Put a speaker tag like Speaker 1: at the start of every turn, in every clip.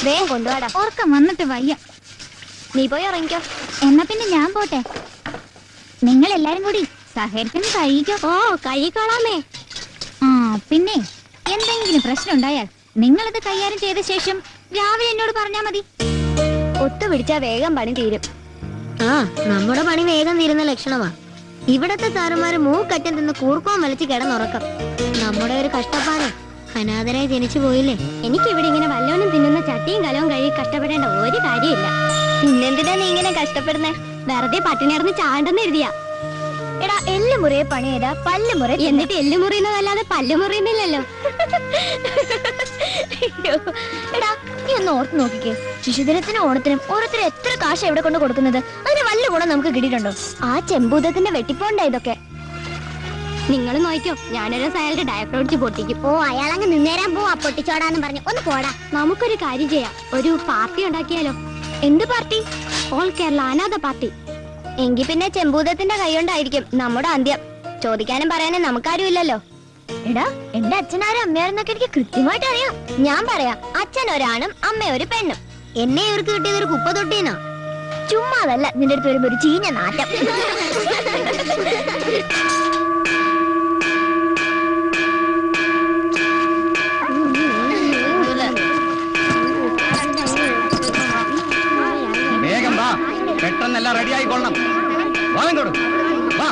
Speaker 1: വേഗം കൊണ്ടുപോടാ.
Speaker 2: ഓർക്കം വന്നിട്ട് വയ്യ.
Speaker 1: നീ പോയി ഇറങ്ങിക്കോ.
Speaker 2: എന്നാ പിന്നെ ഞാൻ പോട്ടെ. നിങ്ങൾ എല്ലാരും കൂടി സഹകരിച്ചൊന്ന് കഴിക്കോ.
Speaker 1: ഓ കഴിക്കോളാമേ.
Speaker 2: ആ പിന്നെ എന്തെങ്കിലും പ്രശ്നം ഉണ്ടായാൽ നിങ്ങളത് കൈകാര്യം ചെയ്ത ശേഷം രാവിലെ എന്നോട് പറഞ്ഞാ മതി.
Speaker 1: ഒത്തുപിടിച്ചാ വേഗം പണി തീരും. ആ നമ്മുടെ പണി വേഗം തീരുന്ന ലക്ഷണമാ. ഇവിടത്തെ സാറുമാര് മൂക്കറ്റം നിന്ന് കൂർക്കവും വലിച്ച് കിടന്നുറക്കം. നമ്മുടെ ഒരു കഷ്ടപ്പാട്. അനാഥരായി ജനിച്ചു പോയില്ലേ. എനിക്കിവിടെ ഇങ്ങനെ വല്ലോനും തിന്നുന്ന ചട്ടിയും കലവും കഴുകി കഷ്ടപ്പെടേണ്ട ഒരു കാര്യമില്ല. പിന്നെന്തിനാ നീ ഇങ്ങനെ കഷ്ടപ്പെടുന്നേ? വെറുതെ പട്ടിണിയർന്ന് ചാണ്ടെന്ന് എഴുതിയാ. എടാ എല്ല് മുറിയെ പണി ചെയ്താ പല്ല് മുറി, എന്നിട്ട് എല്ല് മുറിയുന്നതല്ലാതെ പല്ല് മുറിയുന്നില്ലല്ലോ. എടാ നീ ഒന്ന് ഓർത്ത് നോക്കിക്കേ. ശിശുദിനത്തിനും ഓണത്തിനും ഓരോരുത്തരും എത്ര കാശ് എവിടെ കൊണ്ട് കൊടുക്കുന്നത്? അതിന് വല്ല ഗുണം നമുക്ക് കിട്ടിയിട്ടുണ്ടോ? ആ ചെമ്പൂതത്തിന്റെ വെട്ടിപ്പോണ്ടാ ഇതൊക്കെ. നിങ്ങൾ നോക്കിക്കോ, ഞാനൊരു അയാളുടെ ഡയഫ്രം അടിച്ച് പൊട്ടിക്കും. ഓ അയാളങ്ങ് നിന്നേരാൻ പോവാ പൊട്ടിച്ചോടാന്ന് പറഞ്ഞു. ഒന്ന് പോടാ. നമുക്കൊരു കാര്യം ചെയ്യാം, ഒരു പാർട്ടി ഉണ്ടാക്കിയാലോ? എന്ത് പാർട്ടി? ഓൾ കേരള അനാഥ പാർട്ടി. എങ്കിൽ പിന്നെ ചെമ്പൂതത്തിന്റെ കൈകൊണ്ടായിരിക്കും നമ്മുടെ അന്ത്യം. ചോദിക്കാനും പറയാനും നമുക്കാരും ഇല്ലല്ലോ. എടാ എന്റെ അച്ഛനാരും അമ്മയാരെന്നൊക്കെ എനിക്ക് കൃത്യമായിട്ട് അറിയാം. ഞാൻ പറയാം, അച്ഛൻ ഒരാണും അമ്മ ഒരു പെണ്ണും. എന്നെ ഇവർക്ക് കിട്ടിയത് ഒരു കുപ്പ തൊട്ടീനോ? ചുമ്മാതല്ല, നിന്റെ അടുത്ത് വരുമ്പോ ഒരു ചീഞ്ഞ നാറ്റം.
Speaker 3: വേഗം വാ, പെട്ടെന്നെല്ലാം റെഡി ആയിക്കൊള്ളണം. വാങ്ങി കൊടു. വാ.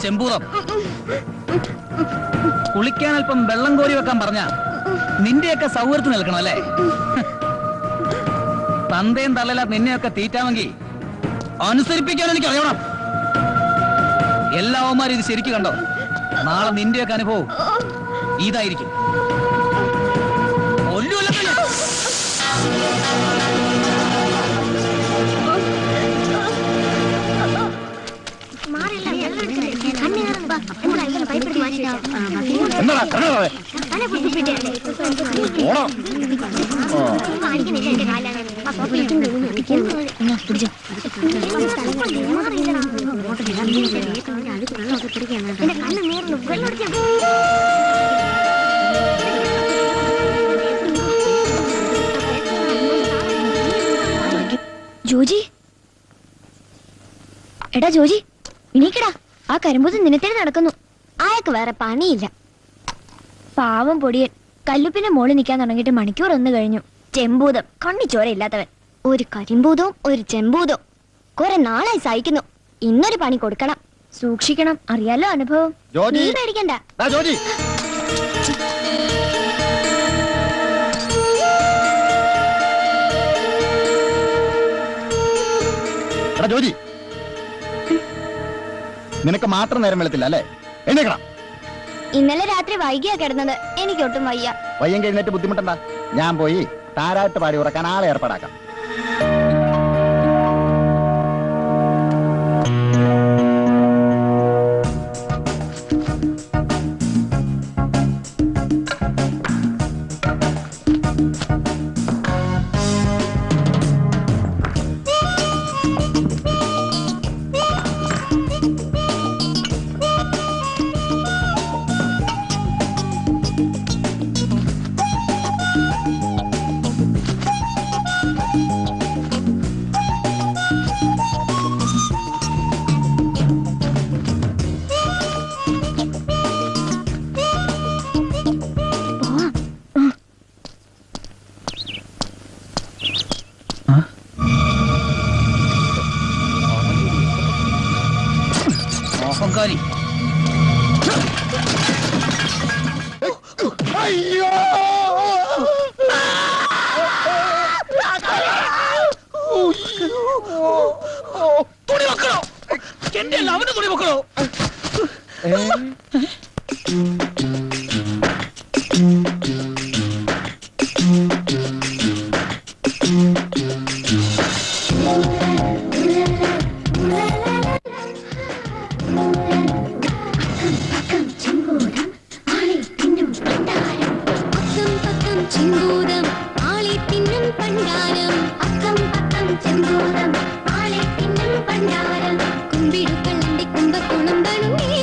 Speaker 3: ചെമ്പൂതം കുളിക്കാൻ അല്പം വെള്ളം കോരി വെക്കാൻ പറഞ്ഞ നിന്റെയൊക്കെ സൗകര്യത്തിൽ നിൽക്കണം അല്ലേ? തന്തയും തള്ളല നിന്നെയൊക്കെ തീറ്റാമെങ്കിൽ അനുസരിപ്പിക്കാൻ എനിക്ക് അറിയണം. എല്ലാവന്മാരും ഇത് ശരിക്കും കണ്ടോ? നാളെ നിന്റെയൊക്കെ അനുഭവം ഇതായിരിക്കും.
Speaker 1: ജോജി, എടാ ജോജി, എണീക്കടാ. ആ കരിമ്പൂത് നിന്നത്തേന് നടക്കുന്നു. അയാൾക്ക് വേറെ പണിയില്ല. പാവം പൊടിയൻ കല്ലുപ്പിന്റെ മോളിൽ നിൽക്കാൻ തുടങ്ങിയിട്ട് മണിക്കൂർ ഒന്ന് കഴിഞ്ഞു. ചെമ്പൂതം, കണ്ണിച്ചോര ഇല്ലാത്തവൻ. ഒരു കരിമ്പൂതവും ഒരു ചെമ്പൂതവും കുറെ നാളായി സഹിക്കുന്നു. ഇന്നൊരു പണി കൊടുക്കണം. സൂക്ഷിക്കണം, അറിയാലോ അനുഭവം. നീ പേടിക്കണ്ട.
Speaker 4: ജോജി, നിനക്ക് മാത്രം നേരം വെള്ളത്തില്ല അല്ലേ? എഴുന്നേക്കണം.
Speaker 1: ഇന്നലെ രാത്രി വൈകിയാ കിടന്നത്. എനിക്കൊട്ടും വയ്യ.
Speaker 4: വയ്യെങ്കിൽ എഴുന്നേറ്റ് ബുദ്ധിമുട്ടണ്ട. ഞാൻ പോയി താരാട്ട് പാടി ഉറക്കാൻ ആളെ ഏർപ്പാടാക്കാം.
Speaker 3: മോഹംകാരി,
Speaker 4: അയ്യോ,
Speaker 3: തുണി വെക്കണോ? എന്റെ അല്ല, അവന് തുണി വെക്കണോ?
Speaker 1: ചെമ്പൂതം ആളെ തിന്നും പണ്ടാരം, അക്കം പക്കം ചെമ്പൂതം ആളെ തിന്നും പണ്ടാരം, കുമ്പിടുക്കളുടെ കുംഭകോണം പണുങ്ങി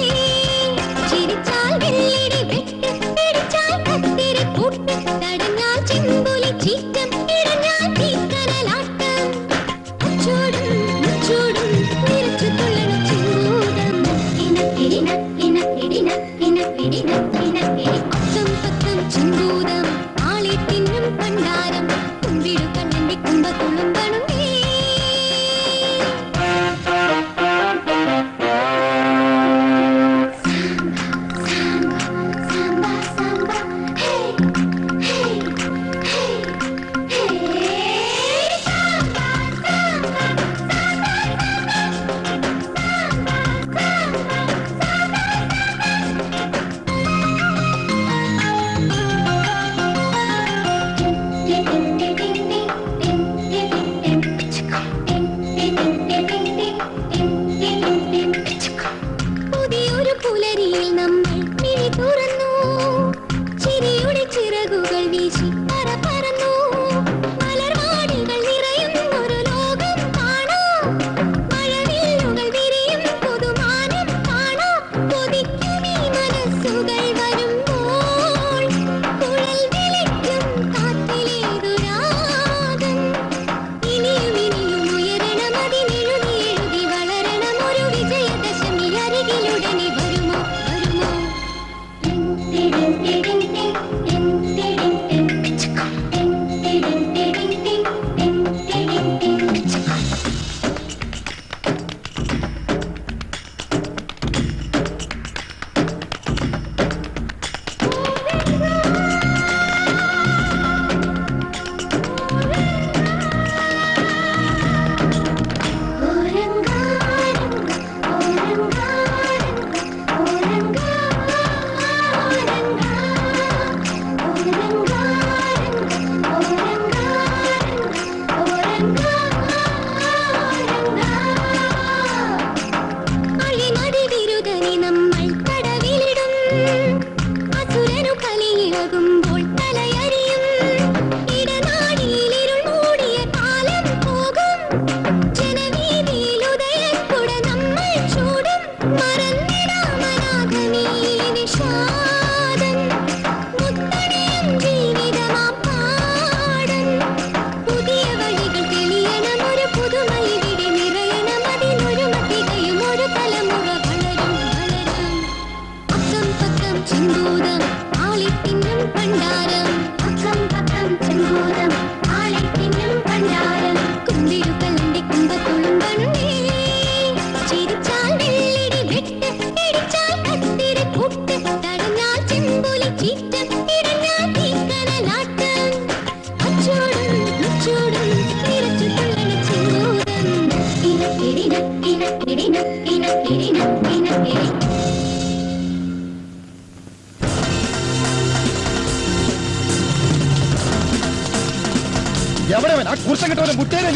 Speaker 4: എവിടെ ആ കുർശം കിട്ടവനെ മുട്ടേനെ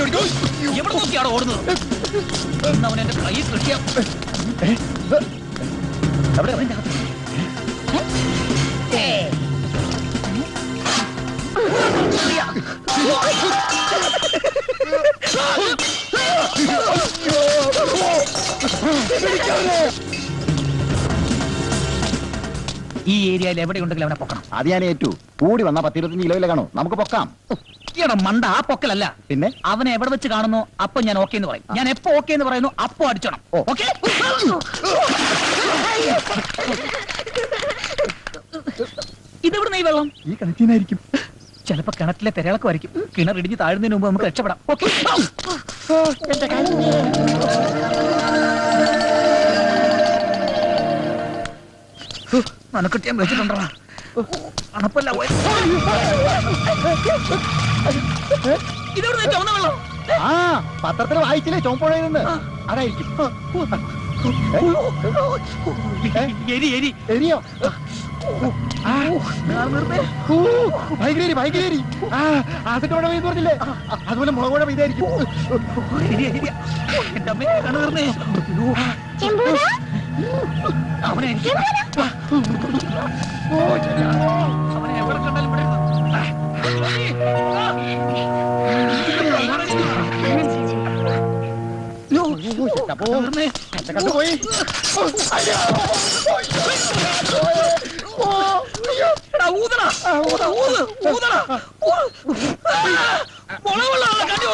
Speaker 3: എവിടെ നോക്കിയാണോ ഓടുന്നത്? അവൻ എന്റെ കൈ കിട്ടിയ ഈ ഏരിയയിൽ എവിടെയുണ്ടെങ്കിലും അവനെ പൊക്കണം.
Speaker 4: അത് ഞാൻ ഏറ്റു. കൂടി വന്നാ 10-25 കിലോയിലെ കാണോ, നമുക്ക് പൊക്കാം.
Speaker 3: ഈടാ മണ്ട, ആ പൊക്കലല്ല.
Speaker 4: പിന്നെ
Speaker 3: അവനെ എവിടെ വെച്ച് കാണുന്നു അപ്പൊ ഞാൻ ഓക്കെ എന്ന് പറയും. ഞാൻ എപ്പോ ഓക്കെ എന്ന് പറയുന്നു അപ്പൊ അടിച്ചോണം. ഓക്കെ? ഇതെവിടുന്ന ഈ വെള്ളം?
Speaker 4: ഈ കിണറ്റിനായിരിക്കും.
Speaker 3: ചിലപ്പോ കിണറ്റിലെ തിരകളൊക്കെ കിണർ ഇടിഞ്ഞ് താഴുന്നതിന് മുമ്പ് നമുക്ക് രക്ഷപ്പെടാം. ഓക്കെ? മനക്കെട്ടി ഞാൻ വെച്ചിട്ടുണ്ടോ? അണപ്പല്ല. ഇതെവിടെ ചുവന്ന വെള്ളം?
Speaker 4: ആ പത്രത്തിൽ വായിച്ചില്ലേ ചോമ്പുഴയിൽ നിന്ന്? അതായിരിക്കും.
Speaker 3: എരി എരി
Speaker 4: എരിയോ? ഭയങ്കര ആസിഡ് മഴ പെയ്തു പറഞ്ഞില്ലേ, അതുപോലെ മുളക് മഴ പെയ്തായിരിക്കും.
Speaker 3: എന്റെ അമ്മ കണ്ണു തീർന്നേ. അവനെ എവിടെ കണ്ടാലും
Speaker 4: പോയി.
Speaker 3: ഊതടാ ഊതടാ മുളകുള്ള കണ്ടി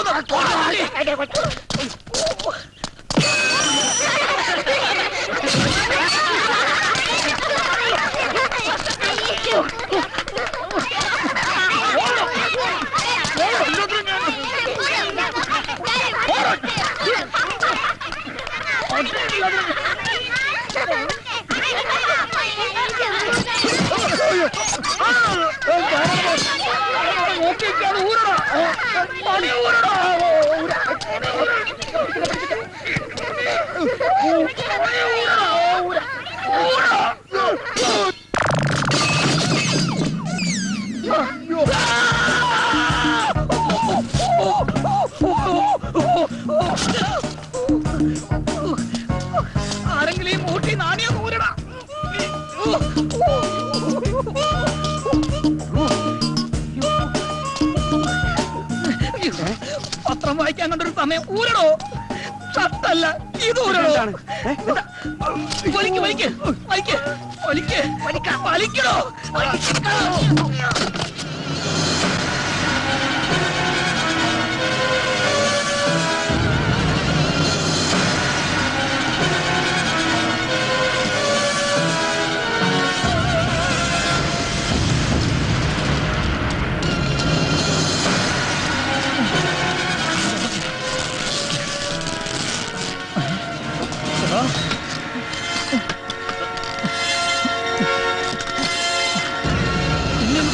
Speaker 3: ആരെങ്കിലും ഈ മൂട്ടി നാണിയ ഊരടാ. പത്രം വായിക്കാൻ കണ്ടൊരു സമയം ഊരടോ. ഷർട്ടല്ല ഇത് ഊരടോ. വലിക്കടോ.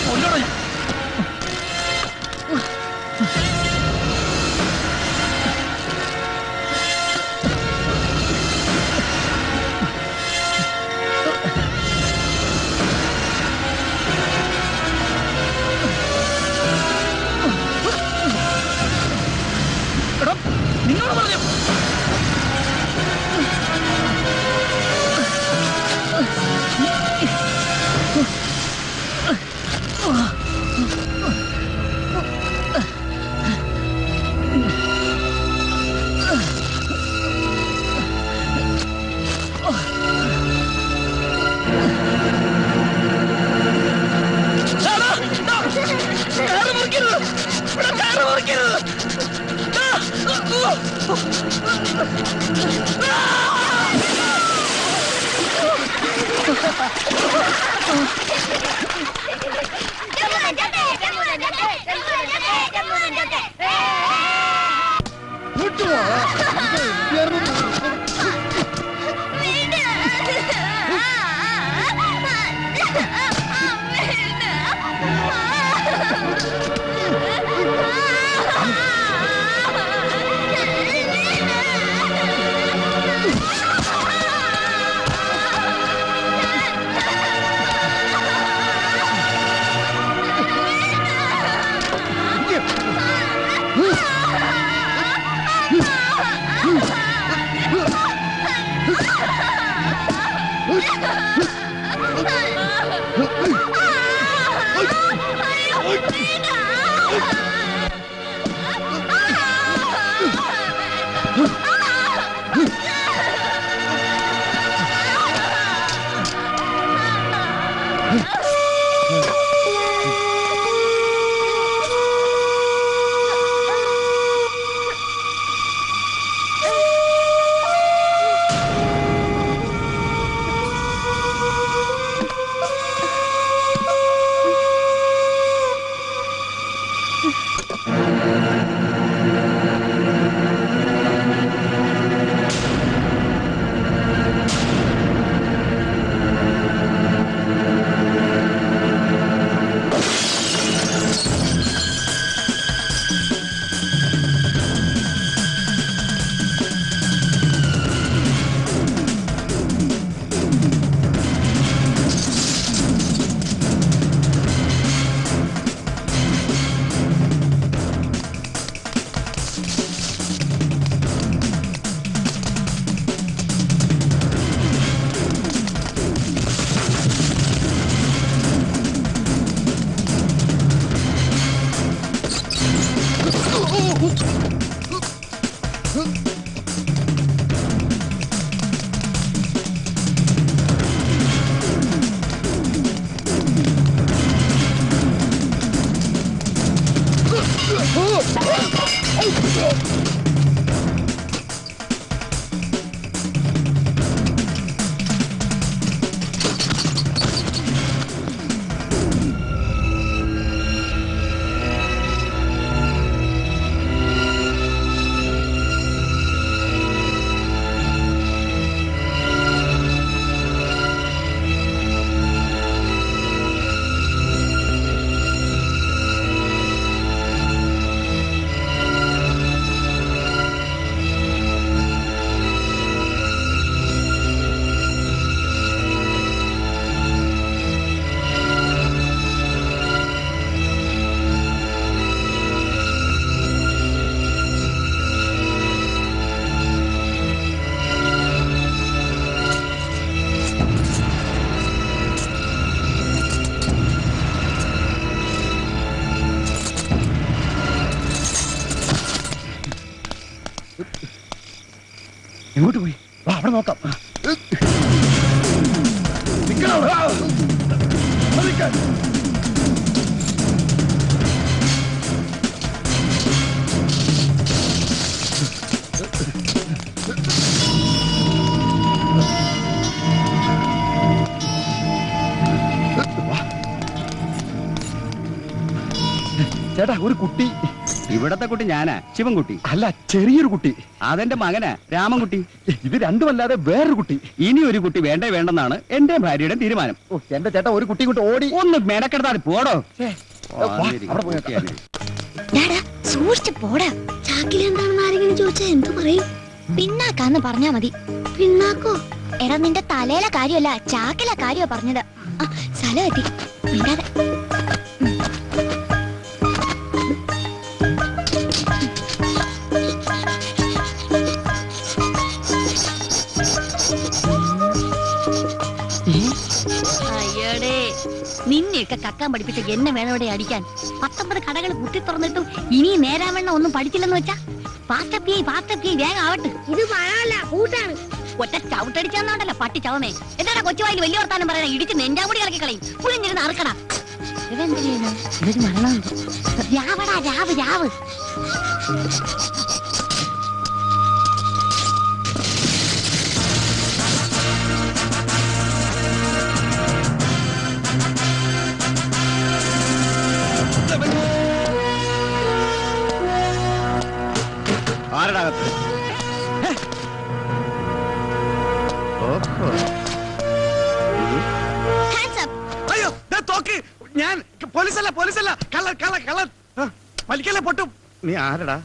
Speaker 3: കൊല്ലണോ ഞാൻ? നിങ്ങളോട് പറഞ്ഞു
Speaker 4: എങ്ങോട്ട് പോയി? വാ, അവിടെ നോക്കാം. ചേട്ടാ, ഒരു കുട്ടി.
Speaker 3: ഇവിടത്തെ കുട്ടി ഞാനാ, ശിവൻകുട്ടി.
Speaker 4: അല്ല, ചെറിയൊരു കുട്ടി.
Speaker 3: അതെന്റെ മകനാ, രാമൻകുട്ടി.
Speaker 4: ഇത് രണ്ടുമല്ലാതെ വേറൊരു കുട്ടി.
Speaker 3: ഇനി ഒരു കുട്ടി വേണ്ടേ വേണ്ടെന്നാണ് എന്റെ ഭാര്യയുടെ തീരുമാനം.
Speaker 4: ഓ, എന്റെ ചേട്ടാ, ഒരു കുട്ടി കൊണ്ട് ഓടി.
Speaker 3: ഒന്ന് മെനക്കെടുത്താൽ പോടോ.
Speaker 4: അവിടെ പോയി
Speaker 1: സൂക്ഷിച്ചു പോടാ. ചാക്കിൽ എന്താണെന്ന് ആരെങ്കിലും ചോദിച്ചാ എന്തു പറയും? പിന്നാക്കാന്ന് പറഞ്ഞാ മതി. പിന്നാക്കോ? എടാ, നിന്റെ തലയിലെ കാര്യമല്ല, ചാക്കിലെ കാര്യമാ പറഞ്ഞത്. സ്ഥലം എത്തി. മിണ്ടാതെ.
Speaker 5: അയ്യോടേ, നിന്നെയൊക്കെ കക്കാൻ പഠിപ്പിച്ച എന്നെ വേണോടെ അടിക്കാൻ. 19 കടകൾ കുത്തി തുറന്നിട്ടും ഇനി നേരാവണ്ണം ഒന്നും പഠിച്ചില്ലെന്ന് വെച്ചാ പാത്തപ്പിയായി വേഗം ആവട്ടെ. ഇത് മഴല്ല, കൂട്ടാണ്. ഒറ്റ ചവിട്ടടിച്ചാന്നോണ്ടല്ല പട്ടി ചവമേ. എന്താടാ കൊച്ചുവായിൽ വലിയ വർത്താനം പറയണ? ഇടിച്ച് നെഞ്ചാമുടി കളക്കി കളയും. പുളിഞ്ഞിരുന്ന് അറക്കടാ. ഇതെന്ത് ചെയ്യുന്നു? ഇതൊരു മരണം. രാവടാ, രാവ് രാവ്.
Speaker 4: ആരടാകത്ത്?
Speaker 6: അയ്യോ, തോക്ക്. ഞാൻ പോലീസല്ല, പോലീസല്ല, കള്ളൻ, കള്ളൻ, കള്ളൻ. വലിക്കല്ലേ പൊട്ടും. നീ ആരടാ?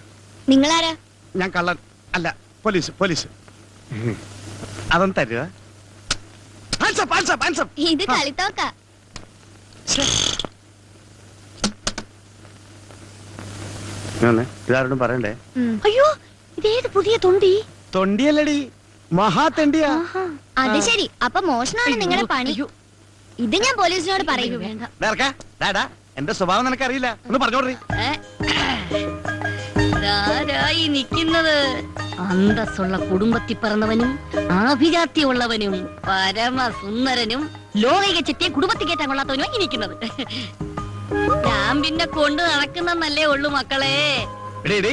Speaker 1: നിങ്ങളാരാ?
Speaker 6: ഞാൻ കള്ളൻ അല്ല, പോലീസ്, പോലീസ്. അതൊന്നും തരുക.
Speaker 1: ഇത് കളിത്തോക്ക.
Speaker 6: ഇതാരോടും പറയണ്ടേ.
Speaker 5: അയ്യോ, ഇതേത് പുതിയ തൊണ്ടി?
Speaker 6: തൊണ്ടിയല്ലടി, മഹാതെണ്ടിയാ.
Speaker 1: അത് ശരി, അപ്പൊ മോഷണമാണ് നിങ്ങളുടെ പണി. ഇത് ഞാൻ പോലീസിനോട് പറയൂ.
Speaker 5: വേണ്ട.
Speaker 6: ദേ ഇറക്കാ. ഡാ, ഡാ, എന്റെ സ്വഭാവം നിനക്കറിയില്ല, ഒന്ന് പറഞ്ഞോടറി.
Speaker 5: ആരായി നിൽക്കുന്നത്? അന്തസ്സുള്ള കുടുംബത്തിൽ പിറന്നവനും ആഭിജാത്യമുള്ളവനും പരമസുന്ദരനും ലോകിക ചെറ്റിയെ കുടുംബത്തിൽ കയറ്റാൻ കൊള്ളാത്തവനും ഇരിക്കുന്നത്. ഞാൻ പിന്നെ കൊണ്ട് നടക്കുന്നല്ലേ ഉള്ളു മക്കളെ.
Speaker 6: എടേ എടേ,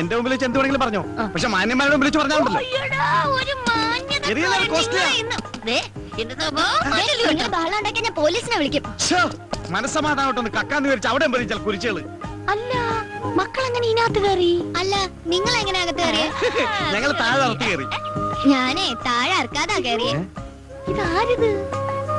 Speaker 6: എന്റെ മുമ്പിൽ വെച്ച് എന്ത് വേണമെങ്കിലും പറഞ്ഞോ, പക്ഷെ മാന്യന്മാരുടെ മുമ്പിൽ വെച്ച് പറഞ്ഞാണ്ടല്ലോ.
Speaker 5: അയ്യടാ, ഒരു മാന്യത
Speaker 6: ചെറിയ കോസ്റ്റ്ലിയാ.
Speaker 5: ഇന്ന്. ദേ, എന്റെ സ്വഭാവം
Speaker 1: നിങ്ങൾ ബഹളം ഉണ്ടാക്കി ഞാൻ പോലീസിനെ വിളിക്കും.
Speaker 6: മനസ്സമാധാനോട്ടൊന്ന് കക്കാന്ന് വിചാരിച്ച അവിടെ പറിച്ചാൽ കുരിച്ചുകള്.
Speaker 5: അല്ല, മക്കളെങ്ങനെ ഇതിനകത്ത് കയറി?
Speaker 1: അല്ല, നിങ്ങൾ എങ്ങനെ അകത്ത് കയറിയ?
Speaker 6: ഞങ്ങൾ താഴെ ഇറക്കി കയറി.
Speaker 1: ഞാനേ താഴെ ഇറക്കാതാ കയറിയേ.
Speaker 5: ഇതാരിത്?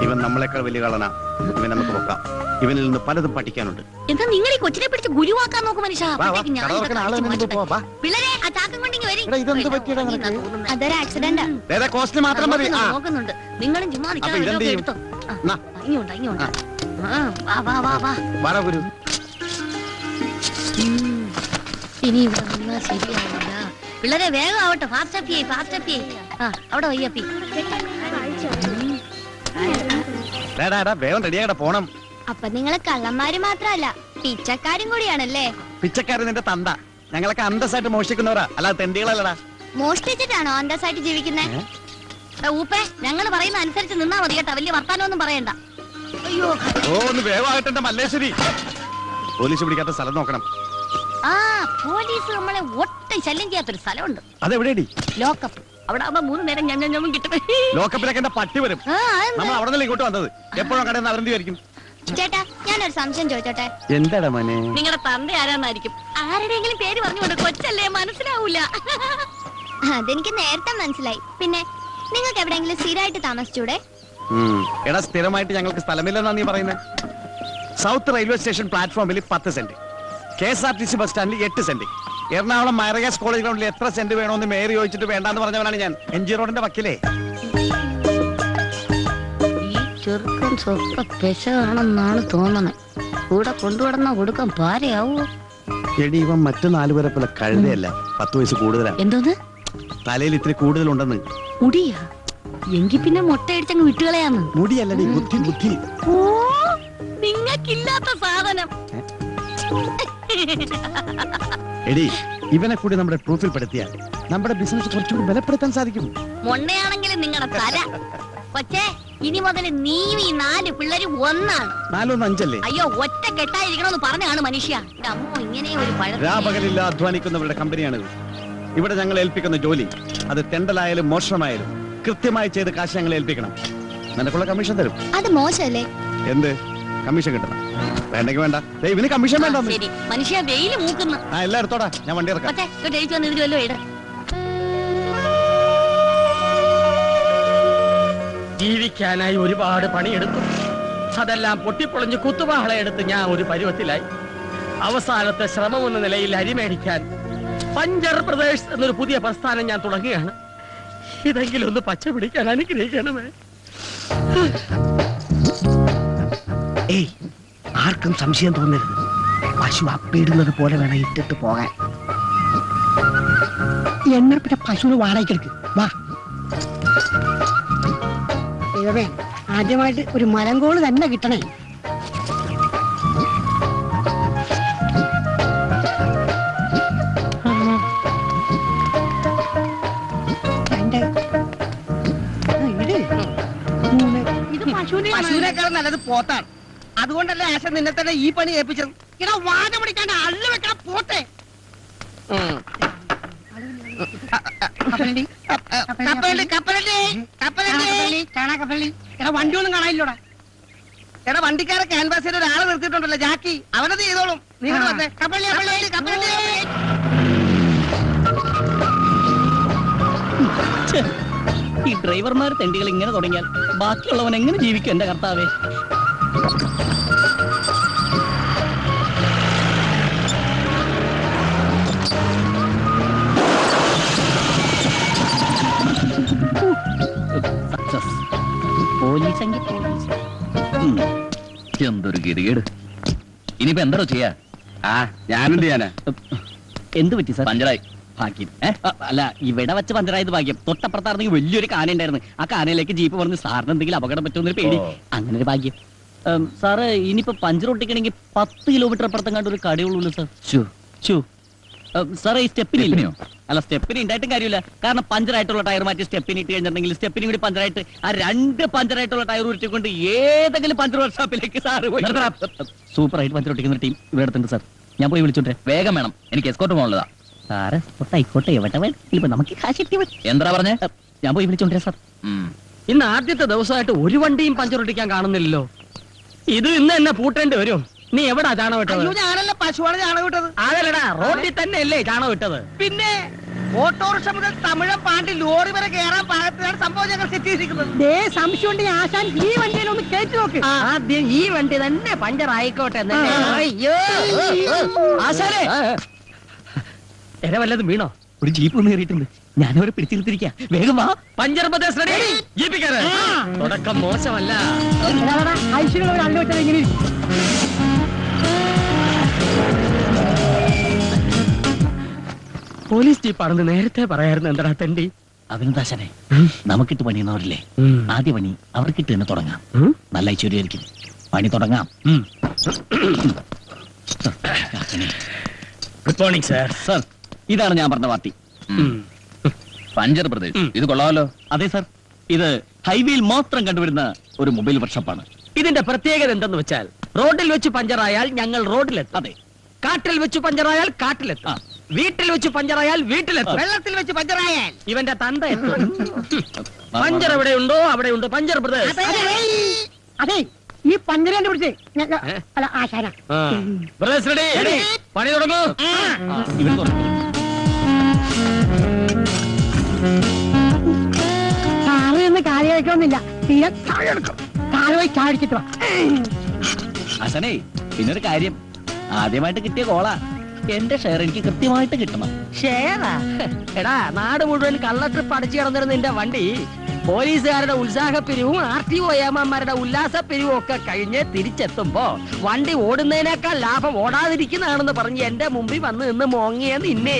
Speaker 6: ഇവൻ നമ്മളെക്കാൾ വലിയ കളനാ. ഇവൻ നമുക്ക് നോക്കാം. ഇവനിൽ നിന്ന് പലതും പഠിക്കാനുണ്ട്.
Speaker 5: എന്താ നിങ്ങൾ ഈ കൊച്ചിനെ പിടിച്ച് ഗുരുവാക്കാൻ നോക്കും മനുഷ്യ?
Speaker 6: വാ, വാ, കട തുറക്കുന്ന ആള് തന്നെ മുമ്പ് പോ, വാ.
Speaker 5: പിള്ളേരെ ആ ചാക്കം കൊണ്ടിങ്ങി വരി.
Speaker 6: എടാ, ഇതെന്ത് പറ്റിയടാ നിനക്ക്?
Speaker 1: അതൊരു ആക്സിഡന്റാ.
Speaker 6: വേറെ കോസ്റ്റ്ലി മാത്രം മതി. ആ,
Speaker 5: നോക്കുന്നുണ്ട്. നിങ്ങളും ചുമ്മാ
Speaker 6: അപ്പൊ
Speaker 5: നിൽക്കാതെ
Speaker 6: ഇതെന്ത് ചെയ്യും?
Speaker 5: എടുത്തോ.
Speaker 6: നാ.
Speaker 5: ഇങ്ങോട്ടാ ഇങ്ങോട്ടാ. വാ വാ വാ വാ.
Speaker 6: വാടാ ഗുരു.
Speaker 5: ഇനി ഇവിടെ നിന്നാ ശരിയാവില്ല. പിള്ളേരെ വേഗം ആവട്ടെ. ഫാസ്റ്റ് അപ്പി ഫാസ്റ്റ് അപ്പി. ആ അവിടെ വയ്യപ്പി.
Speaker 6: ഡാ, ഡാ, ഡാ, വേഗം റെഡിയാകട്ടെ, പോണം.
Speaker 1: അപ്പൊ നിങ്ങള് കള്ളന്മാര് മാത്രല്ല പിച്ചക്കാരും കൂടിയാണല്ലേ?
Speaker 6: പിച്ചക്കാരൻ നിന്റെ തന്ത. ഞങ്ങളൊക്കെ അന്തസ്സായിട്ട് മോഷ്ടിക്കുന്നവരാ, അല്ലാതെ തെണ്ടികളല്ലടാ.
Speaker 1: മോഷ്ടിച്ചിട്ടാണോ അന്തസ്സായിട്ട് ജീവിക്കുന്നത്?
Speaker 5: ഊപ്പേ, ഞങ്ങൾ പറയുന്ന അനുസരിച്ച് നിന്നാ മതി കേട്ടാ. വലിയ വർത്താനൊന്നും പറയണ്ട. അയ്യോ.
Speaker 6: ഓ, ഒന്ന് വേഗമാകട്ടെ മല്ലേശ്വരി. പോലീസ് പിടിക്കാത്ത സ്ഥലം നോക്കണം.
Speaker 5: ആ, പോലീസ് നമ്മളെ ഒട്ടും ശല്യം ചെയ്യാത്തൊരു സ്ഥലമുണ്ട്.
Speaker 6: അതെവിടെയടി?
Speaker 5: ലോക്കപ്പ്. അവിടെ ആവുമ്പോ 3 നേരം ഞമ്മ കിട്ടും.
Speaker 6: ലോക്കപ്പിലൊക്കെ എന്റെ പട്ടി വരും.
Speaker 5: ആ, അതെന്താ?
Speaker 6: നമ്മൾ അവിടെ നിന്ന് ഇങ്ങോട്ട് വന്നത്. എപ്പോഴും കടന്ന് അവരെന്തായിരിക്കും?
Speaker 1: ചേട്ടാ, ഞാനൊരു സംശയം ചോദിച്ചോട്ടെ?
Speaker 6: എന്താടാ മോനെ?
Speaker 5: നിങ്ങളുടെ തന്ത ആരാന്നായിരിക്കും. ആരുടെയെങ്കിലും പേര് പറഞ്ഞുകൊണ്ട് കൊച്ചല്ലേ, മനസ്സിലാവൂല.
Speaker 1: അതെനിക്ക് നേരത്തെ മനസ്സിലായി. പിന്നെ നിങ്ങൾക്ക് എവിടെയെങ്കിലും സ്ഥിരമായിട്ട് താമസിച്ചൂടെ?
Speaker 6: എടാ, സ്ഥിരമായിട്ട് ഞങ്ങൾക്ക് സ്ഥലമില്ലെന്നാ നീ പറയുന്നത്. സൗത്ത് റെയിൽവേ സ്റ്റേഷൻ പ്ലാറ്റ്ഫോമിൽ 10 സെന്റ്, KSRTC ബസ് സ്റ്റാൻഡിൽ 8 സെന്റ്, എറണാകുളം മൈറഗാസ് കോളേജ് ഗ്രൗണ്ടിൽ എത്ര സെന്റ് വേണമെന്ന് മേയർ ചോദിച്ചിട്ട് വേണ്ടാന്ന് പറഞ്ഞവനാണ് ഞാൻ. MG റോഡിന്റെ വക്കിലേ.
Speaker 5: ഈ ചെറുക്കൻ സ്വപ്പ പെശാണെന്നാണ് തോന്നണേ. കൂടെ കൊണ്ടുവിടുന്ന കൊടുക്കാൻ പാരയാവോ?
Speaker 6: എടി, ഇവൻ മറ്റു 4 പേരെ പോലെ കഴുതയല്ല, 10 വയസ്സ് കൂടുതലാ.
Speaker 5: എന്തോന്ന്?
Speaker 6: തലയിൽ ഇത്തിരി കൂടുതലുണ്ടെന്ന്.
Speaker 5: മുടിയാ? എങ്കി പിന്നെ മുട്ടയടിച്ചങ്ങ് വിട്ടുകളയാന്ന്.
Speaker 6: മുടിയല്ലടി, ബുദ്ധി ബുദ്ധി.
Speaker 5: ഓ, നിങ്ങൾക്കില്ലാത്ത സാധനം.
Speaker 6: എടി, ഇവനെ കൂടി നമ്മുടെ പ്രൂഫിൽ പെടുത്തിയാൽ നമ്മുടെ ബിസിനസ് കുറച്ചുകൂടി ബലപ്പെടുത്താൻ സാധിക്കും.
Speaker 5: മൊണ്ണയാണെങ്കിലും നിങ്ങളുടെ തല. പക്ഷേ ഇനി മുതൽ നീയും ഈ 4 പിള്ളേരും ഒന്നാണ്.
Speaker 6: 4 1 5 അല്ലേ?
Speaker 5: അയ്യോ, ഒറ്റ കെട്ടായിരിക്കണമെന്ന് പറഞ്ഞാണ് മനുഷ്യ. അമ്മോ, ഇങ്ങനെ ഒരു
Speaker 6: രാപകലില്ല അധ്വാനിക്കുന്നവരുടെ കമ്പനിയാണിത്. ഇവിടെ ഞങ്ങൾ ഏൽപ്പിക്കുന്ന ജോലി, അത് തെണ്ടലായാലും മോഷണമായാലും കൃത്യമായി ചെയ്ത് കാശ് ഞങ്ങൾ ഏൽപ്പിക്കണം. നിനക്കുള്ള കമ്മീഷൻ തരും.
Speaker 1: അത് മോശമല്ലേ?
Speaker 6: എന്ത് കമ്മീഷൻ കിട്ടണം? വേണ്ടെങ്കിൽ വേണ്ട. ഇവന് കമ്മീഷൻ വേണ്ട.
Speaker 5: ശരി, മനുഷ്യ വെയില് മൂക്കുന്നു.
Speaker 6: ആ, എല്ലാം എടുത്തോടാ, ഞാൻ വണ്ടി ഇറക്കാം.
Speaker 5: പക്ഷേ ഇങ്ങോട്ട് എഴുതി വന്ന് ഇതിൽ വല്ലോ ഇട.
Speaker 7: ജീവിക്കാനായി ഒരുപാട് പണിയെടുത്തു. അതെല്ലാം പൊട്ടിപ്പൊളിഞ്ഞ് കുത്തുവാളയെടുത്ത് ഞാൻ ഒരു പരുവത്തിലായി. അവസാനത്തെ ശ്രമമെന്ന നിലയിൽ അരി മേടിക്കാൻ പഞ്ചർ പ്രദേശ് എന്നൊരു പുതിയ പ്രസ്ഥാനം ഞാൻ തുടങ്ങുകയാണ്. ഇതെങ്കിലും ഒന്ന് പച്ച പിടിക്കാൻ അനുഗ്രഹിക്കണമേ.
Speaker 8: ഏയ്, ആർക്കും സംശയം തോന്നരുത്. പശു അപ്പിടുന്നത് പോലെ വേണം ഇട്ടിട്ട് പോകാൻ. എന്നാ പിന്നെ പശുവിന് വാടകയ്ക്കെടുക്ക്. വാ. ദൈവമേ, ആദ്യമായിട്ട് ഒരു മലങ്കോള് തന്നെ കിട്ടണേ.
Speaker 7: പശുവിനേക്കാൾ നല്ലത് പോത്താണ്. അതുകൊണ്ടല്ലേ ആശ നിന്നെ തന്നെ ഈ പണി ഏൽപ്പിച്ചത്. ഇടാ, വാഴ പിടിക്കാണ്ട് അള്ള വെക്കാൻ പോട്ടെ. വണ്ടി ഒന്നും കാണാനില്ലോടാ. എടാ, വണ്ടിക്കാരെ ക്യാൻവാസ് ചെയ്ത് ഒരാളെ നിർത്തിയിട്ടുണ്ടല്ലോ, ജാക്കി. അവനത് ചെയ്തോളും. നീ ഇവിടെ വന്നേ. കപ്പലണ്ടി, കപ്പലണ്ടി, കപ്പലണ്ടി.
Speaker 9: ഈ ഡ്രൈവർമാർ തെണ്ടികൾ ഇങ്ങനെ തുടങ്ങിയാൽ ബാക്കിയുള്ളവൻ എങ്ങനെ ജീവിക്കും എന്റെ കർത്താവേ? സക്സസ്. പോലീസെങ്കിൽ പോലീസ്.
Speaker 3: എന്തൊരു ഗതികേട്. ഇനിയിപ്പോ എന്താണോ ചെയ്യാ?
Speaker 6: ആ, ഞാനെന്ത് ചെയ്യാനാ?
Speaker 9: എന്ത് പറ്റി സാർ?
Speaker 3: പഞ്ചറായി.
Speaker 9: ഭാഗ്യം അല്ല ഇവിടെ വെച്ച് പഞ്ചറായത് ഭാഗ്യം. തൊട്ടപ്പുറത്തായിരുന്നെങ്കിൽ വലിയൊരു കാന ഉണ്ടായിരുന്നു. ആ കാനയിലേക്ക് ജീപ്പ് പറഞ്ഞ് സാറിന് എന്തെങ്കിലും അപകടം പറ്റുമെന്നൊരു പേടി. അങ്ങനെ ഒരു ഭാഗ്യം. സാറ് ഇനിയിപ്പോ പഞ്ചർ ഒട്ടിക്കണമെങ്കിൽ 10 കിലോമീറ്റർ അപ്പുറത്തും കണ്ട് ഒരു കടയുള്ളൂ സാർ. സാറേ ഈ സ്റ്റെപ്പിനില്ലയോ? അല്ല സ്റ്റെപ്പിന് ഉണ്ടായിട്ടും കാര്യമില്ല. കാരണം പഞ്ചറായിട്ടുള്ള ടയർ മാറ്റി സ്റ്റെപ്പിന് ഇട്ട് കഴിഞ്ഞിട്ടുണ്ടെങ്കിൽ സ്റ്റെപ്പിനും കൂടി പഞ്ചറായിട്ട് ആ 2 പഞ്ചറായിട്ടുള്ള ടയർ ഉരുട്ടിക്കൊണ്ട് ഏതെങ്കിലും പഞ്ചർ വർക്ക്ഷോപ്പിലേക്ക് സാറ് പോയി. സൂപ്പറായിട്ട് പഞ്ചർ ഒട്ടിക്കുന്ന ടീം ഇവിടെ അടുത്തുണ്ട് സാർ. ഞാൻ പോയി വിളിച്ചോട്ടെ.
Speaker 3: വേഗം വേണം, എനിക്ക് എസ്കോർട്ട് പോകാനുള്ളതാ.
Speaker 9: സാറ് ആയിക്കോട്ടെ എവിടെ ഇപ്പൊ നമുക്ക് കാശ് കിട്ടി.
Speaker 3: എന്താ പറഞ്ഞേ?
Speaker 9: ഞാൻ പോയി വിളിച്ചോണ്ടേ സാർ.
Speaker 7: ഇന്ന് ആദ്യത്തെ ദിവസമായിട്ട് ഒരു വണ്ടിയും പഞ്ചർ ഒട്ടിക്കാൻ കാണുന്നില്ലല്ലോ. ഇത് ഇന്ന് എന്നെ പൂട്ടേണ്ടി വരും. നീ എവിടാ ചാണകം വിട്ടത്?
Speaker 8: ഞാനല്ല പശുവാണ് ചാണകം വിട്ടത്.
Speaker 7: അതല്ലടാ, റോഡിൽ തന്നെ അല്ലേ ചാണകം വിട്ടത്?
Speaker 8: പിന്നെ ഓട്ടോറിക്ഷ മുതൽ തമിഴം പാണ്ടി ലോറി വരെ കയറാൻ പാകത്തിലാണ് സംഭവം ഞങ്ങൾ സെറ്റ് ചെയ്തിരിക്കുന്നത്.
Speaker 7: സംശയം ആശാൻ ഈ വണ്ടിയിൽ ഒന്ന് കയറ്റി നോക്ക്. ആദ്യം ഈ വണ്ടി തന്നെ പഞ്ചർ ആയിക്കോട്ടെ. അയ്യോ ആശാനെ, എന്നെ വല്ലതും വീണോ?
Speaker 9: ഒരു ജീപ്പ് ഒന്ന് കയറിയിട്ടുണ്ട്. ഞാനവരെ പിടിച്ചിരുത്തിരിക്ക. വേഗം വാ.
Speaker 7: Puncture Pradesh ready. ജീപ്പിക്കാരെ തുടക്കം മോശമല്ല. പോലീസ് ജീപ്പാണെന്ന് നേരത്തെ പറയായിരുന്നു. എന്താ തെണ്ടി?
Speaker 9: അഭിനന്ദാശനെ, നമുക്കിട്ട് പണിയുന്നവരില്ലേ, ആദ്യ പണി അവർക്കിട്ട് തന്നെ തുടങ്ങാം. നല്ല ഐശ്വര്യമായിരിക്കും. പണി തുടങ്ങാം.
Speaker 7: Good morning sir.
Speaker 9: സാർ, ഇതാണ് ഞാൻ പറഞ്ഞ പാർട്ടി.
Speaker 3: പഞ്ചർ പ്രദേശ്, ഇത് കൊള്ളാമല്ലോ.
Speaker 9: അതെ സാർ, ഇത് ഹൈവേയിൽ മാത്രം കണ്ടുവരുന്ന ഒരു മൊബൈൽ വർക്ക്ഷോപ്പാണ്.
Speaker 7: ഇതിന്റെ പ്രത്യേകത എന്തെന്ന് വെച്ചാൽ റോഡിൽ വെച്ച് പഞ്ചറായാൽ ഞങ്ങൾ റോഡിലെത്തും.
Speaker 9: അതെ,
Speaker 7: കാട്ടിൽ വെച്ച് പഞ്ചറായാൽ കാട്ടിലെത്തും. വീട്ടിൽ വെച്ച് പഞ്ചറായാൽ വീട്ടിലെത്തും.
Speaker 8: വെള്ളത്തിൽ വെച്ച് പഞ്ചറായാൽ
Speaker 7: ഇവന്റെ തന്ത എത്തും. പഞ്ചർ എവിടെയുണ്ടോ അവിടെയുണ്ട് പഞ്ചർ പ്രദേശ്.
Speaker 8: അതെ, ഈ പഞ്ചരന്റെ പിടിച്ച് അല്ല ആശാന
Speaker 7: പ്രദേശ് റെഡി. പണി തുടങ്ങൂ.
Speaker 9: ഇവർ തുടങ്ങും.
Speaker 8: സാറിന്ന് കാര്യമായിട്ടൊന്നുമില്ല. തീരെ കാലുമായി ചാടിച്ചിട്ട്
Speaker 9: അസനേ, പിന്നൊരു കാര്യം, ആദ്യമായിട്ട് കിട്ടിയ കോളാ. എന്റെ ഷെയർ എനിക്ക് കൃത്യമായിട്ട് കിട്ടണം.
Speaker 7: ഷേറാ? എടാ, നാട് മുഴുവൻ കള്ളട്രിപ്പ് അടിച്ചു കിടന്നിരുന്ന നിന്റെ വണ്ടി പോലീസുകാരുടെ ഉത്സാഹപ്പിരിവും RTO ഏമാന്മാരുടെ ഉല്ലാസപ്പിരിവും ഒക്കെ കഴിഞ്ഞ് തിരിച്ചെത്തുമ്പോ വണ്ടി ഓടുന്നതിനേക്കാൾ ലാഭം ഓടാതിരിക്കുന്നതാണെന്ന് പറഞ്ഞ് എന്റെ മുമ്പിൽ വന്ന് നിന്ന് മോങ്ങിയ നിന്നെ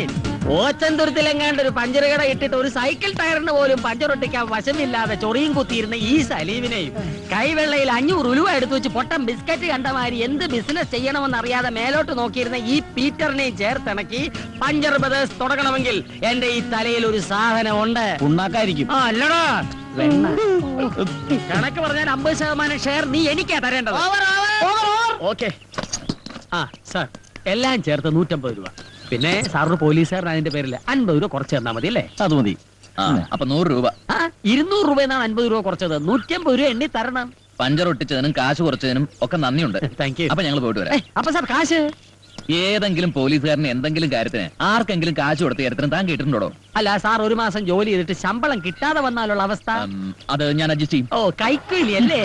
Speaker 7: ഓച്ചന്തുരത്തിലെങ്ങാണ്ട് ഒരു പഞ്ചർ കട ഇട്ടിട്ട് ഒരു സൈക്കിൾ ടയറിന് പോലും പഞ്ചർ ഒട്ടിക്കാൻ വശമില്ലാതെ ചൊറിയും കുത്തിയിരുന്ന ഈ സലീമിനെയും കൈവെള്ളയിൽ 500 ഉലുവ എടുത്തു വെച്ച് പൊട്ടം ബിസ്ക്കറ്റ് കണ്ടമാരി എന്ത് ബിസിനസ് ചെയ്യണമെന്ന് അറിയാതെ മേലോട്ട് നോക്കിയിരുന്ന ഈ പീറ്ററിനെയും ചേർത്തിണക്കി പഞ്ചർ ബ്രദേഴ്സ് തുടങ്ങണമെങ്കിൽ എന്റെ ഈ തലയിൽ ഒരു സാധനം ഉണ്ട്.
Speaker 9: ഉണ്ടാക്കായിരിക്കും.
Speaker 7: അല്ലടാ, വെണ്ണ. കണക്ക് പറഞ്ഞാൽ 50% ഷെയർ നീ എനിക്കാ തരേണ്ടത്. ഓക്കെ. സാർ, എല്ലാം ചേർത്ത് 150 രൂപ. പിന്നെ സാറിന് പോലീസുകാരൻ അതിന്റെ പേരിൽ 50 രൂപ കുറച്ച് തന്നാ മതി അല്ലേ?
Speaker 9: അത് മതി.
Speaker 3: അപ്പൊ 100 രൂപ.
Speaker 7: 200 രൂപ എന്നാണ് 50 രൂപ കുറച്ചത്. 150 രൂപ എണ്ണി തരണം.
Speaker 3: പഞ്ചർ ഒട്ടിച്ചതിനും കാശ് കുറച്ചതിനും ഒക്കെ നന്ദിയുണ്ട്.
Speaker 7: Thank you.
Speaker 3: അപ്പൊ ഞങ്ങൾ പോയിട്ട് വരാം.
Speaker 7: അപ്പൊ സാർ കാശ്?
Speaker 3: ഏതെങ്കിലും പോലീസുകാരന് എന്തെങ്കിലും കാര്യത്തിന് ആർക്കെങ്കിലും കാശ് കൊടുത്ത കാര്യത്തിന് താൻ കേട്ടിട്ടുണ്ടോ?
Speaker 7: അല്ല സാർ, ഒരു മാസം ജോലി ചെയ്തിട്ട് ശമ്പളം കിട്ടാതെ വന്നാലുള്ള അവസ്ഥ?
Speaker 3: അത് ഞാൻ അഡ്ജസ്റ്റ് ചെയ്യും.
Speaker 7: ഓ, കൈക്കൂലി അല്ലേ?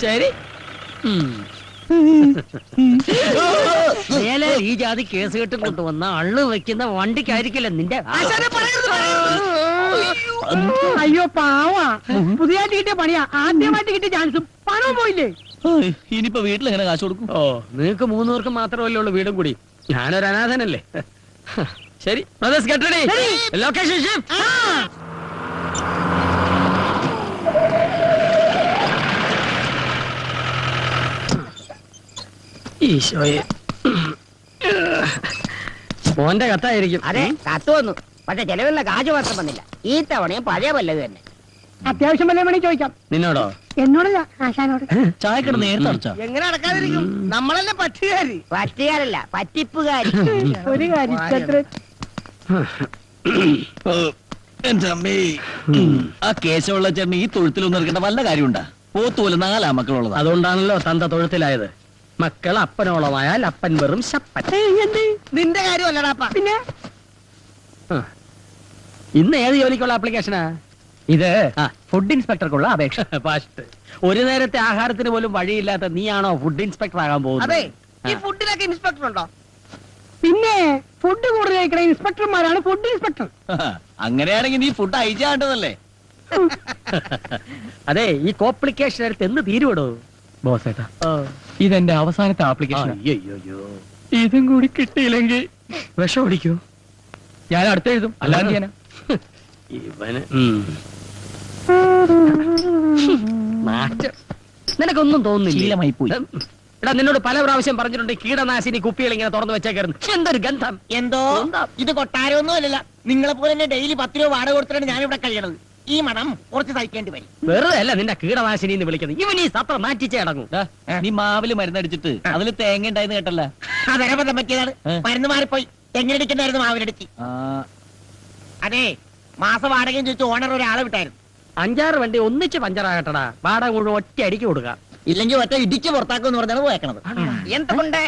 Speaker 7: ശരി. മേലെ ഈ ജാതി കേസ് കെട്ടും കൊണ്ടുവന്ന അള്ളു വെക്കുന്ന വണ്ടിക്കായിരിക്കില്ല നിന്റെ.
Speaker 8: അയ്യോ പാവാ, പുതിയതായിട്ട് കിട്ടിയ പണിയാ. ആദ്യമായിട്ട് കിട്ടിയ ചാൻസും പണവും പോയില്ലേ?
Speaker 9: ഇനിയിപ്പോ വീട്ടിൽ എങ്ങനെ കാശ് കൊടുക്കും?
Speaker 7: ഓ, നിങ്ങൾക്ക് 3 പേർക്ക് മാത്രമല്ലേ ഉള്ളൂ വീടും കൂടി. ഞാനൊരു അനാഥനല്ലേ. ശരി, brothers get ready. Location shift. ഈശോയെ, മോന്റെ കത്തായിരിക്കും.
Speaker 8: അതെ, കത്ത് വന്നു. പക്ഷെ ചെലവിലുള്ള കാശ് മാത്രം വന്നില്ല. ഈ തവണയും പഴയ പല്ലത് തന്നെ. അത്യാവശ്യം വല്ല വേണമെങ്കിൽ ചോദിക്കാം.
Speaker 7: നിന്നോടോ?
Speaker 8: എന്നോടല്ല, ആശാനോട്.
Speaker 9: ചായക്കട നേരത്തെ അടച്ചാ?
Speaker 8: എങ്ങനെ അടക്കാതിരിക്കും? നമ്മളല്ലേ പറ്റുകാരി. പറ്റുകാരല്ല, പറ്റിപ്പുകാരി. ഒരു കാര്യം
Speaker 9: എന്റെ അമ്മേ, ആ കേശമുള്ള ചേട്ടന് ഈ തൊഴുത്തിലൊന്നും ഇറക്കേണ്ട വല്ല കാര്യമുണ്ടാ? പോത്തുപോലെ 4 മക്കളുള്ളത്.
Speaker 7: അതുകൊണ്ടാണല്ലോ തന്ത തൊഴുത്തിലായത്. മക്കൾ അപ്പനോളമായാൽ അപ്പൻ വെറും ശപ്പൻ.
Speaker 8: നിന്റെ കാര്യമല്ലടാപ്പ. പിന്നെ
Speaker 7: ഇന്ന് ഏത് ജോലിക്കുള്ള ആപ്ലിക്കേഷനാ ഇത്? ഫുഡ് ഇൻസ്പെക്ടർക്കുള്ള അപേക്ഷ. ഫസ്റ്റ്, ഒരു നേരത്തെ ആഹാരത്തിന് പോലും വഴിയില്ലാത്ത നീയാണോ ഫുഡ് ഇൻസ്പെക്ടർ ആകാൻ പോകുന്നത്?
Speaker 8: അതെ, ഈ ഫുഡിനൊക്കെ ഇൻസ്പെക്ടർ ഉണ്ടോ? പിന്നെ ഫുഡ് കൂടുതൽ കഴിക്കണ ഇൻസ്പെക്ടർമാരാണ് ഫുഡ് ഇൻസ്പെക്ടർ.
Speaker 9: അങ്ങനെയാണെങ്കിൽ നീ ഫുഡ് അയച്ചാണ്ടതല്ലേ?
Speaker 7: അതെ, ഈ കോംപ്ലിക്കേഷൻ എടുത്ത് എന്ന് തീരുവിടോ ബോസേട്ടാ?
Speaker 10: ഇതെന്റെ അവസാനത്തെ ആപ്ലിക്കേഷൻ.
Speaker 7: അയ്യോ, ഇതും കൂടി കിട്ടിയില്ലെങ്കിൽ വിഷം ഓടിക്കോ?
Speaker 3: ഞാൻ അടുത്ത് എഴുതും, അല്ലാതെ ഞാനാ.
Speaker 7: ഇവന് നാറ്റം. നിനക്കൊന്നും തോന്നുന്നില്ല.
Speaker 9: ശീലമായി പോയി.
Speaker 7: എടാ നിന്നോട് പല പ്രാവശ്യം പറഞ്ഞിട്ടുണ്ട് കീടനാശിനി കുപ്പികൾ ഇങ്ങനെ തുറന്നു വെച്ചേക്കായിരുന്നു. എന്തൊരു ഗന്ധം.
Speaker 8: എന്തോ ഇത് കൊട്ടാരമൊന്നും അല്ലല്ല. നിങ്ങളെ പോലെ തന്നെ ഡെയിലി 10 രൂപ വാടക കൊടുത്തിട്ടാണ് ഞാൻ ഇവിടെ കഴിയണത്. ഈ മണം കുറച്ച് സഹിക്കേണ്ടി വരും.
Speaker 7: വെറുതെ അല്ല നിന്റെ കീടനാശിനി എന്ന് വിളിക്കുന്നത്. ഇവൻ ഈ സത്രം മാറ്റിച്ചേ അടങ്ങും.
Speaker 9: ദാ, നീ മാവില് മരുന്നടിച്ചിട്ട് അതില് തേങ്ങ ഉണ്ടായിന്ന് കേട്ടല്ല.
Speaker 8: അതരബദ്ധം പറ്റിയതാണ്. മരുന്ന് മാറിപ്പോയി. തെങ്ങിനടിക്കണ്ടായിരുന്നു മാവിനടിച്ച്. അതെ, മാസ വാടകയും ചോദിച്ചു ഓണർ ഒരാളെ വിട്ടായിരുന്നു.
Speaker 7: 5-6 വണ്ടി ഒന്നിച്ച് പഞ്ചറാകട്ടടാ. വാടക മുഴുവൻ ഒറ്റ അടിക്ക് കൊടുക്കാം.
Speaker 8: ഇല്ലെങ്കിൽ ഒറ്റ ഇടിച്ച് പുറത്താക്കുമെന്ന് പറഞ്ഞാണ് പോയേക്കണത്. എന്തുകൊണ്ട്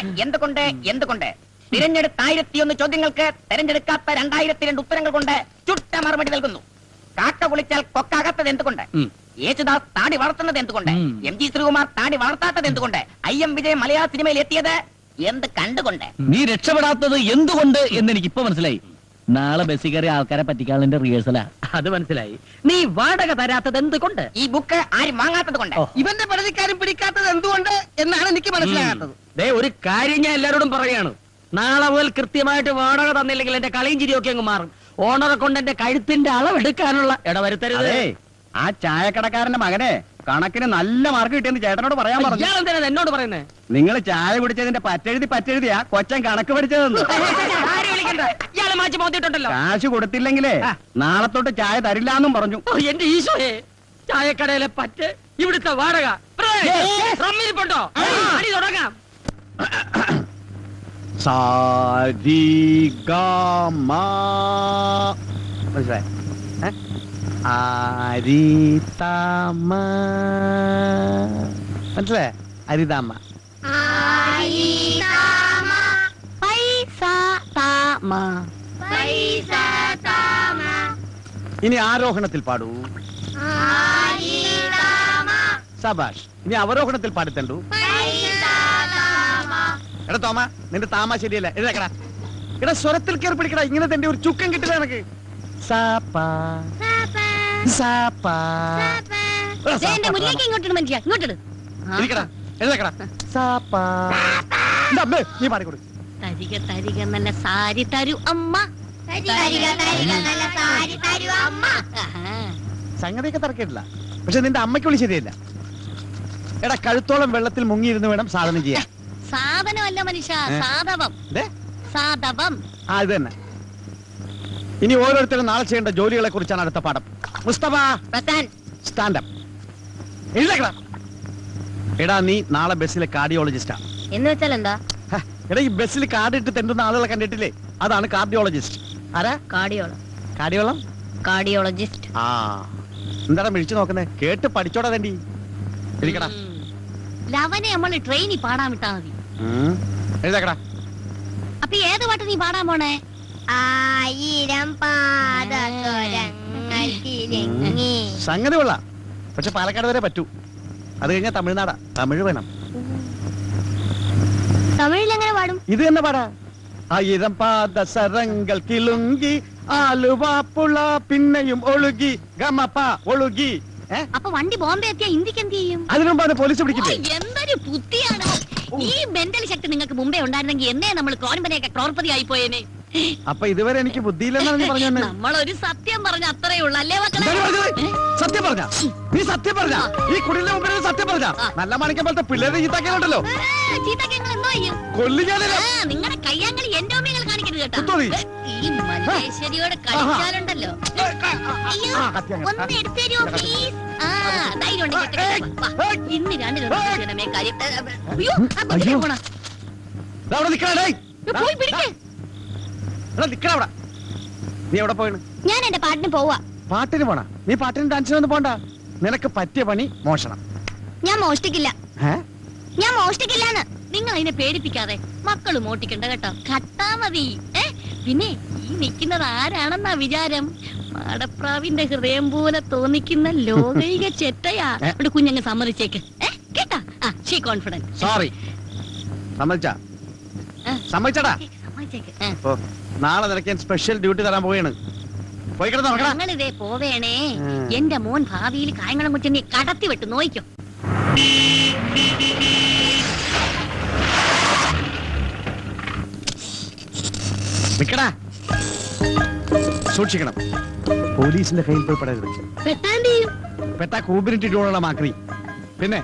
Speaker 8: തിരഞ്ഞെടുത്ത 1001 ചോദ്യങ്ങൾക്ക് തെരഞ്ഞെടുക്കാത്ത 2002 ഉത്തരങ്ങൾ കൊണ്ട് ചുട്ട മറുപടി നൽകുന്നു. കാക്ക കുളിച്ചാൽ കൊക്കാകാത്തത് എന്തുകൊണ്ട്? യേശുദാസ് താടി വളർത്തുന്നത് എന്തുകൊണ്ട്? MG ശ്രീകുമാർ താടി വളർത്താത്തത് എന്തുകൊണ്ട്? IM വിജയ് മലയാള സിനിമയിൽ എത്തിയത് എന്ത് കണ്ടുകൊണ്ട്?
Speaker 9: നീ രക്ഷപ്പെടാത്തത് എന്തുകൊണ്ട് എന്ന് എനിക്ക് ഇപ്പൊ മനസ്സിലായി. നാളെ ബസ്സിൽ കയറി ആൾക്കാരെ പറ്റിക്കാളിന്റെ റിഹേഴ്സലാ.
Speaker 7: അത് മനസ്സിലായി. നീ വാടക തരാത്തത് എന്തുകൊണ്ട്?
Speaker 8: ഈ ബുക്ക് ആരും വാങ്ങാത്തത് കൊണ്ട്. ഇവന്റെ പരാതിക്കാരും പിടിക്കാത്തത് എന്തുകൊണ്ട് എന്നാണ് എനിക്ക് മനസ്സിലാകാത്തത്.
Speaker 7: ദേ ഒരു കാര്യം ഞാൻ എല്ലാരോടും പറയാണ്. നാളെ മുതൽ കൃത്യമായിട്ട് വാടക തന്നില്ലെങ്കിൽ എന്റെ കളിയും ചിരിയൊക്കെ അങ്ങ് മാറും. ഓണറെ കൊണ്ട് എന്റെ കഴുത്തിന്റെ അളവെടുക്കാനുള്ള ഇടവരുത്തരുത്.
Speaker 3: ആ ചായക്കടക്കാരന്റെ മകനെ കണക്കിന് നല്ല മാർക്ക് കിട്ടിയെന്ന് ചേട്ടനോട് പറയാൻ പറഞ്ഞു.
Speaker 7: ഇയാളെന്തിനാ എന്നോട് പറയുന്നേ?
Speaker 3: നിങ്ങൾ ചായ കുടിച്ചതിന്റെ പറ്റെഴുതിയാ കൊച്ചൻ കണക്ക് പഠിച്ചതെന്ന്.
Speaker 7: ഇയാളെ മാറ്റി മോത്തിട്ടുണ്ടല്ലോ.
Speaker 3: കാശ് കൊടുത്തില്ലെങ്കിലേ നാളെ തൊട്ട് ചായ തരില്ലാന്നും പറഞ്ഞു.
Speaker 7: എന്റെ ഈശോയെ, ചായക്കടയിലെ പറ്റ്, ഇവിടുത്തെ വാടക റമ്മിരിപ്പുണ്ടോ? അടി തുടങ്ങാം.
Speaker 6: മനസ്സിലായി? അരിതാമ മനസ്സിലായ? അരിതാമ. ഇനി ആരോഹണത്തിൽ പാടൂ. സബാഷ്. ഇനി അവരോഹണത്തിൽ പാടിത്തണ്ടു. എടാ തോമ, നിന്റെ താമ ശരിയല്ല. എഴുതക്കടാ. എടാ സ്വരത്തിൽ കയറി പിടിക്കടാ. ഇങ്ങനെ തന്റെ ഒരു ചുക്കം കിട്ടില്ല എനക്ക്. നീ പാടിക്കൊടു.
Speaker 5: തരിക നല്ല സാരി തരൂ അമ്മ.
Speaker 6: സംഗതിയൊക്കെ തറക്കിട്ടില്ല. പക്ഷെ നിന്റെ അമ്മയ്ക്ക് വിളി ശരിയല്ല. എടാ കഴുത്തോളം വെള്ളത്തിൽ മുങ്ങിയിരുന്ന് വേണം സാധനം ചെയ്യാൻ.
Speaker 5: സാധനമല്ല മനുഷ്യ, സാധവം. സാധവം.
Speaker 6: ആ ഇത് തന്നെ. ഇനി ഓരോരുത്തരും നാളെ ചെയ്യേണ്ട ജോലികളെ കുറിച്ചാണ് അടുത്ത പാഠം. മുസ്തഫ സ്റ്റാൻഡപ്പ്. എഴുതേക്കടാ. എടാ നീ നാളെ ബസ്സിലെ കാർഡിയോളജിസ്റ്റാ.
Speaker 5: എന്ന് വെച്ചാൽ എന്താ?
Speaker 6: എടാ ഈ ബസ്സിൽ കാർഡ് ഇട്ട് തെണ്ടുന്ന ആളുകളെ കണ്ടിട്ടില്ലേ? അതാണ് കാർഡിയോളജിസ്റ്റ്. ആരാ?
Speaker 5: കാർഡിയോളജിസ്റ്റ്.
Speaker 6: ആ എന്താടാ മിഴിച്ചു നോക്കുന്നേ? കേട്ട് പഠിച്ചോടാ തണ്ടി. എഴുതിക്കടാ.
Speaker 5: ലവനെ നമ്മള് ട്രെയിനിൽ പാടാൻ വിട്ടാ മതി.
Speaker 6: എഴുതേക്കടാ.
Speaker 5: അപ്പൊ ഏത് പാട്ട് നീ പാടാൻ പോണേ?
Speaker 1: 1000 പാദസരങ്ങൾക്കിലങ്ങി.
Speaker 6: സംഗതി കൊള്ളാം. പക്ഷെ പാലക്കാട് വരെ പറ്റൂ. അത് കഴിഞ്ഞാൽ തമിഴ്നാടാ. തമിഴ് വേണം.
Speaker 1: തമിഴിൽ എങ്ങനെ പാടും?
Speaker 6: ഇത് തന്നെ പാടാ. 1000 പാദസരങ്ങൾ കിളുങ്കി ആലുവാപ്പുള പിന്നെയും ഒഴുകി ഗമപ്പ ഒഴുകി.
Speaker 5: അപ്പൊ വണ്ടി ബോംബെ എത്തിയാ ഇന്ത്യക്ക് എന്ത് ചെയ്യും?
Speaker 6: അതിനുമ്പ് അത് പോലീസ് പിടിക്കില്ലേ?
Speaker 5: എന്തൊരു ബുദ്ധിയാണ്. ഈ മെന്റൽ ശക്തി നിങ്ങൾക്ക് മുമ്പേ ഉണ്ടായിരുന്നെങ്കിൽ എന്നേ നമ്മൾ ക്രോൺപനെയൊക്കെ ക്രോർപതി ആയി പോയേനെ.
Speaker 6: അപ്പൊ ഇതുവരെ എനിക്ക് ബുദ്ധിയില്ലെന്നാണ് നീ പറഞ്ഞു.
Speaker 5: നമ്മളൊരു സത്യം പറഞ്ഞ അത്രേ ഉള്ളൂ അല്ലേ മക്കളെ?
Speaker 6: സത്യം പറഞ്ഞ നീ സത്യം പറഞ്ഞ ഈ കുടിലിന്റെ മുമ്പിൽ സത്യം പറഞ്ഞ നല്ല മാണിക്കം പോലത്തെ പിള്ളേരെ ചീത്താക്കലുണ്ടല്ലോ.
Speaker 5: ചീത്തക്കങ്ങൾ എന്തോ ചെയ്യും? നിങ്ങളുടെ കയ്യാങ്കളി എന്റെ ഓമിയങ്ങൾ കാണിക്കരുത് കേട്ടോ. ഈ മല്ലേശ്വരിയോട് കളിച്ചാലുണ്ടല്ലോ. ഒന്ന് എടുത്തു തരുമോ പ്ലീസ്? ധൈര്യം ഉണ്ടെങ്കിൽ ഇന്ന് 2 കാര്യം. പോയി പിടിക്കേ.
Speaker 6: നീ എവിടെ പോയാണ്?
Speaker 1: ഞാൻ എന്റെ പാട്ടിന് പോവാ.
Speaker 6: പാട്ടിന് പോണ? നീ പാട്ടിന് ഡാൻസിനൊന്നും പോണ്ട. നിനക്ക് പറ്റിയ പണി മോഷണം.
Speaker 1: ഞാൻ മോഷ്ടിക്കില്ല.
Speaker 5: ഞാൻ മോഷ്ടിക്കില്ലാന്ന്. നിങ്ങൾ അതിനെ പേടിപ്പിക്കാതെ. മക്കള് മോട്ടിക്കണ്ട കേട്ടോ. കട്ടാ മതി. പിന്നെ ഈ നിൽക്കുന്നത് ആരാണെന്നാ വിചാരം? മാടപ്രാവിന്റെ ഹൃദയം പോലെ തോന്നിക്കുന്ന ലോകൈക ചെറ്റയാ. ഇവിടെ കുഞ്ഞങ്ങ് സമ്മതിച്ചേക്ക് കേട്ടാ. She confident.
Speaker 6: സോറി. സമ്മതിച്ചാ? സമ്മതിച്ചടാ. നാളെ നിനക്ക് ഞാൻ സ്പെഷ്യൽ ഡ്യൂട്ടി തരാൻ പോവുകയാണ്.
Speaker 5: ഞങ്ങളിതേ പോവേണേ. എന്റെ മോൻ ഭാവിയിൽ കായംകുളം കൊച്ചിനെ കടത്തി വിട്ടു നോയിക്കോ.
Speaker 6: നിക്കടാ, സൂക്ഷിക്കണം. പോലീസിന്റെ കയ്യിൽ പോയി പെടരുത്. പെട്ടാ കൂമ്പിനിട്ടിട്ടുള്ള മാക്രി. പിന്നെ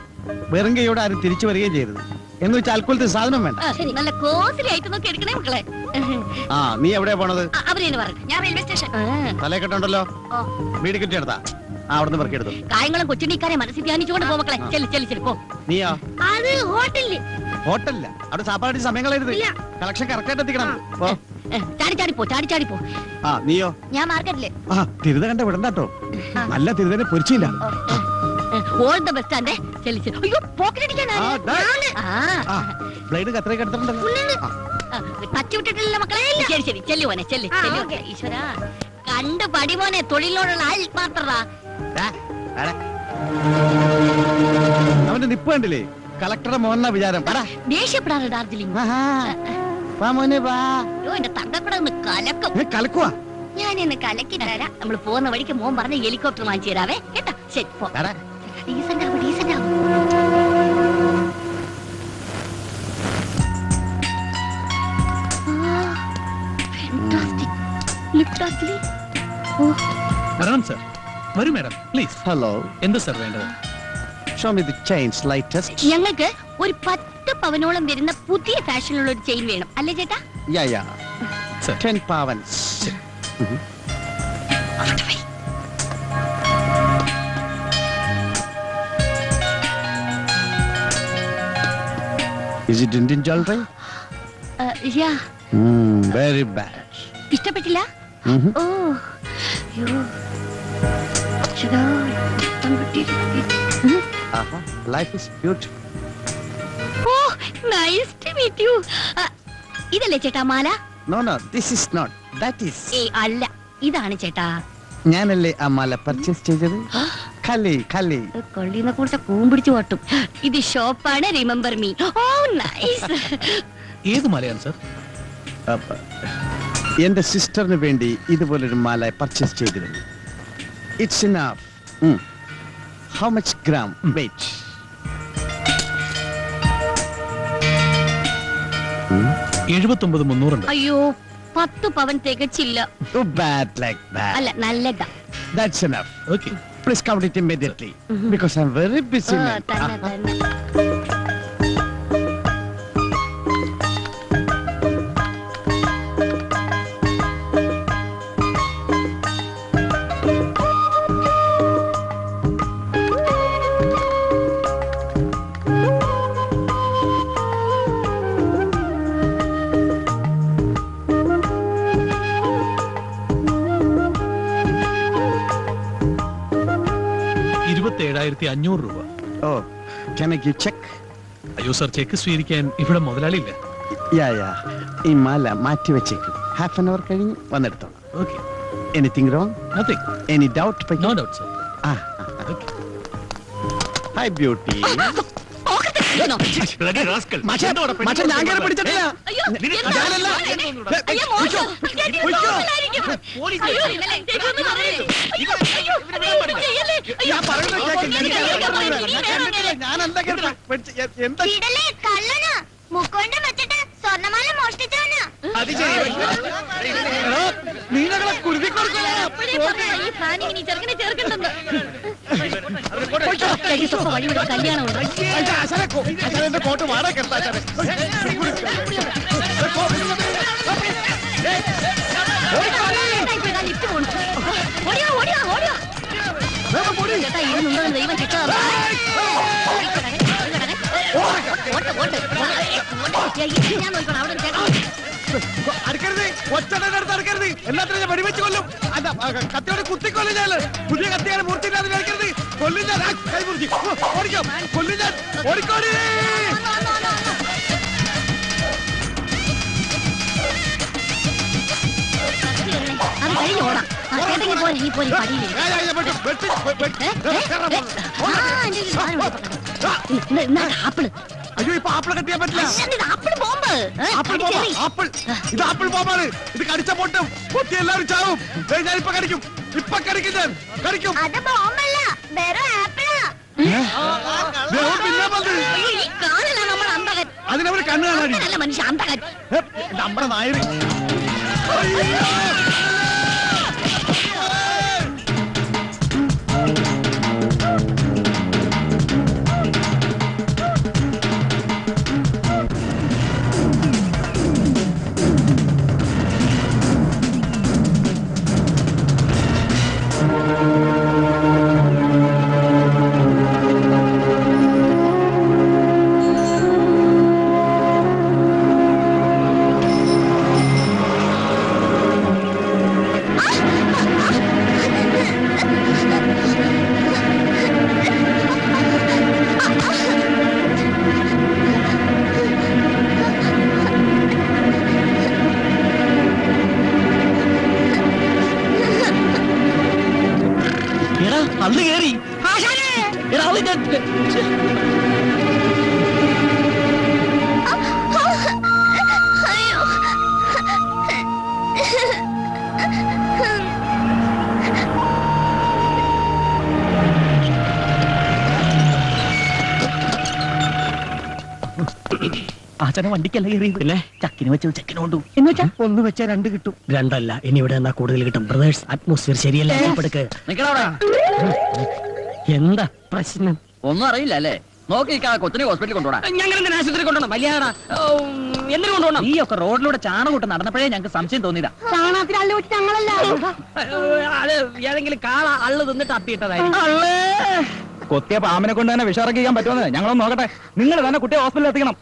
Speaker 6: വെറും കൈയോടെ ആരും തിരിച്ചു വരികയും ചെയ്യരുത്. എന്ന് വെച്ചാൽ അൽക്കുലത്തെ സാധനം വേണ്ട.
Speaker 5: നല്ല കോസിലി ആയിട്ട് നോക്കി എടുക്കണേ മക്കളെ.
Speaker 6: ആ, നീ എവിടെയാ പോണത്?
Speaker 5: അവരെന്ന് പറഞ്ഞു, ഞാൻ റെയിൽവേ സ്റ്റേഷൻ.
Speaker 6: തലക്കെട്ടുണ്ടല്ലോ, വീട് കിട്ടിയെടുത്താ. അവിടുന്ന് പെറുക്കിയെടുത്തു.
Speaker 5: കായങ്ങളും കൊച്ചുണ്ണിക്കാരെ മനസ്സിൽ ധ്യാനിച്ചുകൊണ്ട് പോ മക്കളെ. ചെല്ലി ചെല്ലി ചെല്ലി പോ.
Speaker 6: നീയോ?
Speaker 5: അത് ഹോട്ടലില്.
Speaker 6: ഹോട്ടലില്ല, അവിടെ സാപ്പാടി സമയം കളയരുത്. കളക്ഷൻ കറക്റ്റ് ആയിട്ട് എത്തിക്കണം. പോ.
Speaker 5: ചാടി ചാടി പോ, ചാടി ചാടി പോ.
Speaker 6: ആ, നീയോ?
Speaker 1: ഞാൻ മാർക്കറ്റില്.
Speaker 6: ആ, തിരുത കണ്ട വിടണ്ടാട്ടോ. നല്ല തിരുതനെ പൊരിച്ചില്ല.
Speaker 5: ഓൾ ദ ബെസ്റ്റ് ആൻഡ് ചെല്ലി ചെല്ലി. അയ്യോ, പോക്കറ്റടിക്കാനാ.
Speaker 6: ബ്ലേഡ് കത്രയൊക്കെ എടുത്തിട്ടുണ്ടല്ലോ.
Speaker 5: ടച്ച് വിട്ടിട്ടില്ല മക്കളെ. ശരി ശരി, ചെല്ലു മോനെ, ചെല്ലി ചെല്ലു. ഈശ്വരാ, കണ്ടു പടി മോനെ, തൊഴിലിനോടുള്ള ആത്മാർത്ഥത.
Speaker 6: അവന്റെ നിപ്പ് കണ്ടില്ലേ? കളക്ടറുടെ മോഹന വിചാരം.
Speaker 5: ദേഷ്യപ്പെടാറ് ഡാർജിലിംഗ്. അയ്യോ, എന്റെ തങ്കക്കട ഒന്ന് കലക്കും.
Speaker 6: കലക്കുവാ.
Speaker 5: ഞാൻ ഇന്ന് കലക്കി തരാം. നമ്മൾ പോകുന്ന വഴിക്ക് മോൻ പറഞ്ഞ ഹെലികോപ്റ്റർ വാങ്ങിച്ചു തരാവേ കേട്ടാ. ശരി, പോ. ഡീസന്റ് ആവും, ഡീസന്റ് ആവും.
Speaker 3: വരണം സർ. വരൂ മാഡം, പ്ലീസ്.
Speaker 6: ഹലോ,
Speaker 3: എന്ത് സർ വേണ്ടത്?
Speaker 6: Show me the chains latest.
Speaker 5: ഞങ്ങൾക്ക് ഒരു 10 പവനോളം വരുന്ന പുതിയ ഫാഷനിലുള്ള ഒരു ചെയിൻ വേണം, അല്ലേ ചേട്ടാ?
Speaker 6: Yeah
Speaker 3: sir.
Speaker 6: 10 പവൻസ്. Is it Indian jewelry?
Speaker 5: Yeah.
Speaker 6: Very bad.
Speaker 5: ഇഷ്ടപ്പെട്ടില്ല? ഓ, അയ്യോ. ചേട്ടാ, ഇഷ്ടം കിട്ടിയില്ല.
Speaker 6: Life is beautiful.
Speaker 5: Oh, nice to meet you. ഇതല്ലേ ചേട്ടാ മാല?
Speaker 6: No, this is not. That is.
Speaker 5: അല്ല, ഇതാണ് ചേട്ടാ.
Speaker 6: ഞാനല്ലേ ആ മാല പർച്ചേസ് ചെയ്തത്. കലി
Speaker 5: കൊള്ളിന്ന് കൂട്ട കൂമ്പിടിച്ചു പോട്ടും. ഇത് ഷോപ്പാണ്, റിമെമ്പർ മീ. ഓ, നൈസ്.
Speaker 3: ഏത് മലയാണ് സർ?
Speaker 6: എന്റെ സിസ്റ്ററിന് വേണ്ടി ഇതുപോലൊരു മാല പർച്ചേസ് ചെയ്തിരുന്നു. It's enough. How much gram weight?
Speaker 3: 79,300.
Speaker 5: അയ്യോ, 10 പവൻ തികച്ചില്ല.
Speaker 6: Too bad like that.
Speaker 5: അല്ല, നല്ലതാ.
Speaker 6: That's enough.
Speaker 3: Okay.
Speaker 6: Please count it immediately because I'm very busy man.
Speaker 5: തന്നെ.
Speaker 3: രൂപ.
Speaker 6: Oh, can I give check?
Speaker 3: അയ്യോ സർ, ചെക്ക് സ്വീകരിക്കാൻ ഇവിടെ മുതലാളിയില്ല.
Speaker 6: Yeah. ഈ മാല മാറ്റി വെച്ചേക്കും. ഹാഫ് ആൻ അവർ കഴിഞ്ഞ് വന്നെടുത്തോ.
Speaker 3: Okay.
Speaker 6: Anything wrong?
Speaker 3: Nothing.
Speaker 6: Any doubt?
Speaker 3: No doubt sir.
Speaker 6: Okay. Hi beauty.
Speaker 3: Bloody rascal.
Speaker 6: മച്ചാ, ഞാൻ കേറി പിടിച്ചിട്ടില്ല.
Speaker 5: അയ്യോ,
Speaker 6: ഞാനല്ല.
Speaker 5: അയ്യോ, മോശം. അയ്യോ, ഇന്നലെ ചേച്ചി പറഞ്ഞേ. അയ്യോ, ചെയ്യല്ലേ.
Speaker 6: ഞാൻ പറയുന്നത് കേൾക്ക്. ഞാനല്ല കേട്ടോ. എന്താ
Speaker 1: ഇടലേ കള്ളനാ, മുക്കോണ്ട് വെച്ചിട്ട് സ്വർണ്ണമാല മോഷ്ടിച്ചവനാ.
Speaker 6: നീനകളെ കുരുതി കൊടുക്കല.
Speaker 5: ഈ പ്ലാനിങ് നീ ചെറുക്കനെ ചേർക്കണ്ടെന്ന്. കല്യാണമുണ്ട്.
Speaker 6: എന്റെ കോട്ട് വാടക
Speaker 5: ലിഫ്റ്റ് പോണു. ഓടിയോ ഓടിയോ ഓടിയോ ചേട്ടാ, ഇരുന്നുണ്ടോ ദൈവം കിട്ടാ. ഞാൻ നോക്കണം അവിടെ ചേട്ടാ.
Speaker 6: അടുക്കരുത്, ഒച്ചടടുത്ത് അടുക്കരുത്. എല്ലാത്തിനും ഞാൻ വെടിവെച്ച് കൊല്ലും. അല്ല, കത്തിയോടെ കുത്തിക്കൊല്ലും ഞാൻ. പുതിയ കത്തിയാണ് മൂർത്തിയില്ലാതെ കഴിക്കരുത്. കൊല്ലും ഞാൻ. കൈ മുറിച്ച് ഓടിക്കോ. കൊല്ലും ഞാൻ. ഓടിക്കോടി.
Speaker 5: അത് കഴിഞ്ഞ് ഓടാം. ഏതെങ്കിലും പോലെ നീ പോലെ പടിയില്ലേ. ആപ്പിള്.
Speaker 6: അയ്യോ, ഇപ്പൊ ആപ്പിൾ കത്തിയാൻ പറ്റില്ല.
Speaker 5: Apple bomb.
Speaker 6: ആപ്പിൾ. ഇത് ആപ്പിൾ ബോംബാണ്. ഇത് കടിച്ച പൊട്ടും. പൊട്ടി എല്ലാവരും ചാവും. ഞാൻ ഇപ്പൊ കടിക്കും. ഇപ്പൊ കടിക്കും. ഞാൻ കടിക്കും.
Speaker 1: അത് ബോംബല്ല, വെറും ആപ്പിളാ.
Speaker 6: പിന്നെ പറഞ്ഞത്
Speaker 5: ഈ കാണലാണ് നമ്മൾ അന്തകൻ.
Speaker 6: അതിനവര് കണ്ണു കാണാൻ
Speaker 5: നല്ല മനുഷ്യ അന്തകൻ.
Speaker 6: നമ്മുടെ നായര്.
Speaker 9: എടാ അന്ന് കേറി എടാ അതിന്റെ
Speaker 1: അയ്യോ
Speaker 9: ആചാരം വണ്ടിക്കല്ല കയറിയത് പിന്നെ ചക്കിന് വെച്ച് ചെക്കിന് കൊണ്ടു
Speaker 7: എന്ന് വെച്ചാ ഒന്ന് വെച്ചാ രണ്ട് കിട്ടും. രണ്ടല്ല, ഇനി ഇവിടെ എന്നാ കൂടുതൽ കിട്ടും. ബ്രദേഴ്സ്, അറ്റ്മോസ്ഫിയർ ശരിയല്ല. എന്താ പ്രശ്നം?
Speaker 9: ഒന്നും അറിയില്ല അല്ലേ? നോക്കി കൊച്ചിനെ ഹോസ്പിറ്റലിൽ കൊണ്ടുപോടാ.
Speaker 7: ഞങ്ങൾ എന്തിനാ ആശുപത്രി കൊണ്ടുപോകണം? മര്യാദ എന്തിനു കൊണ്ടുപോകണം?
Speaker 9: ഈ ഒക്കെ റോഡിലൂടെ ചാണ കൂട്ട് നടന്നപ്പോഴേ ഞങ്ങൾക്ക് സംശയം തോന്നിയതാ.
Speaker 5: ചാണകത്തിൽ അള്ളു വെച്ച് ഞങ്ങളല്ല.
Speaker 7: അത് ഏതെങ്കിലും കാള അള്ളു തിന്നിട്ട് അപ്പിയിട്ടതായിരിക്കും.
Speaker 4: കൊത്തിയ പാമ്പിനെ കൊണ്ട് തന്നെ വിഷറക്കിക്കാൻ പറ്റുമെന്ന് ഞങ്ങളൊന്ന് നോക്കട്ടെ. നിങ്ങൾ തന്നെ കുട്ടിയെ ഹോസ്പിറ്റലിൽ എത്തിക്കണം.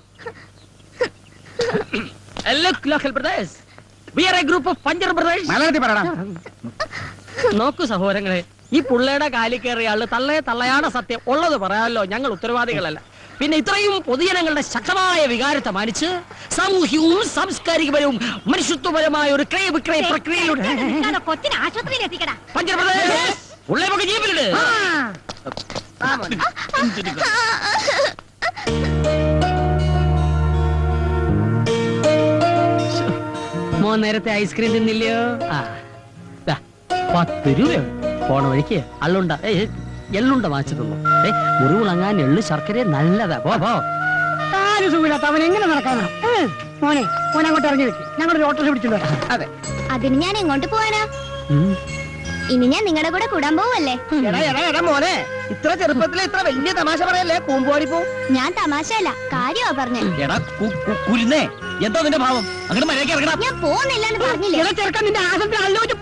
Speaker 7: നോക്കൂ സഹോദരങ്ങളെ, ഈ പുള്ളയുടെ കാലി കയറിയ ആള് തള്ളയാണ് സത്യം. ഉള്ളത് പറയാമല്ലോ, ഞങ്ങൾ ഉത്തരവാദികളല്ല. പിന്നെ ഇത്രയും പൊതുജനങ്ങളുടെ ശക്തമായ വികാരത്തെ മാനിച്ച് സാമൂഹ്യവും സാംസ്കാരികപരവും മനുഷ്യത്വപരമായ ഒരു ക്രയ വിക്രയ പ്രക്രിയയിലൂടെ
Speaker 5: കൊച്ചിനെ ആശുപത്രിയിൽ എത്തിക്കടാ.
Speaker 7: പഞ്ചപ്രദേശ് ഉള്ളേപ്പൊക്കെ ജീപ്പിലിട്. മോൻ നേരത്തെ ഐസ്ക്രീം തിന്നില്ലയോ? 10 രൂപയാണ്. പോണ വഴിക്ക് അള്ളുണ്ട എള്ളുണ്ട വാങ്ങിച്ചു തന്നു. മുറിവുണങ്ങാൻ എള്ളു ശർക്കര നല്ലതാ. പോ സുഖമില്ലാത്ത അവൻ എങ്ങനെ നടക്കാനാ? മോനെ അങ്ങോട്ട് ഇറങ്ങി വെക്ക്, ഞങ്ങളൊരു ഓട്ടോ പിടിച്ചില്ല.
Speaker 8: അതെ,
Speaker 1: അതിന് ഞാൻ എങ്ങോട്ട് പോവാനാ? ഇനി ഞാൻ നിങ്ങളുടെ കൂടെ കൂടാൻ പോവല്ലേ?
Speaker 8: മോനെ, ഇത്ര ചെറുപ്പത്തിൽ ഇത്ര വലിയ തമാശ പറയല്ലേ. കൂമ്പോടിപ്പോ
Speaker 1: ഞാൻ തമാശയല്ല, കാര്യമാ പറഞ്ഞേ.
Speaker 9: എടാ കുരുന്നേ, എന്താ നിന്റെ ഭാവം? അങ്ങനെ മഴയ്ക്ക് ഇറങ്ങണം.
Speaker 1: ഞാൻ പോകുന്നില്ലെന്ന് പറഞ്ഞില്ലേ?
Speaker 7: ചെറുക്കൻ നിന്റെ ആശുപത്രി അല്ലോട്ട്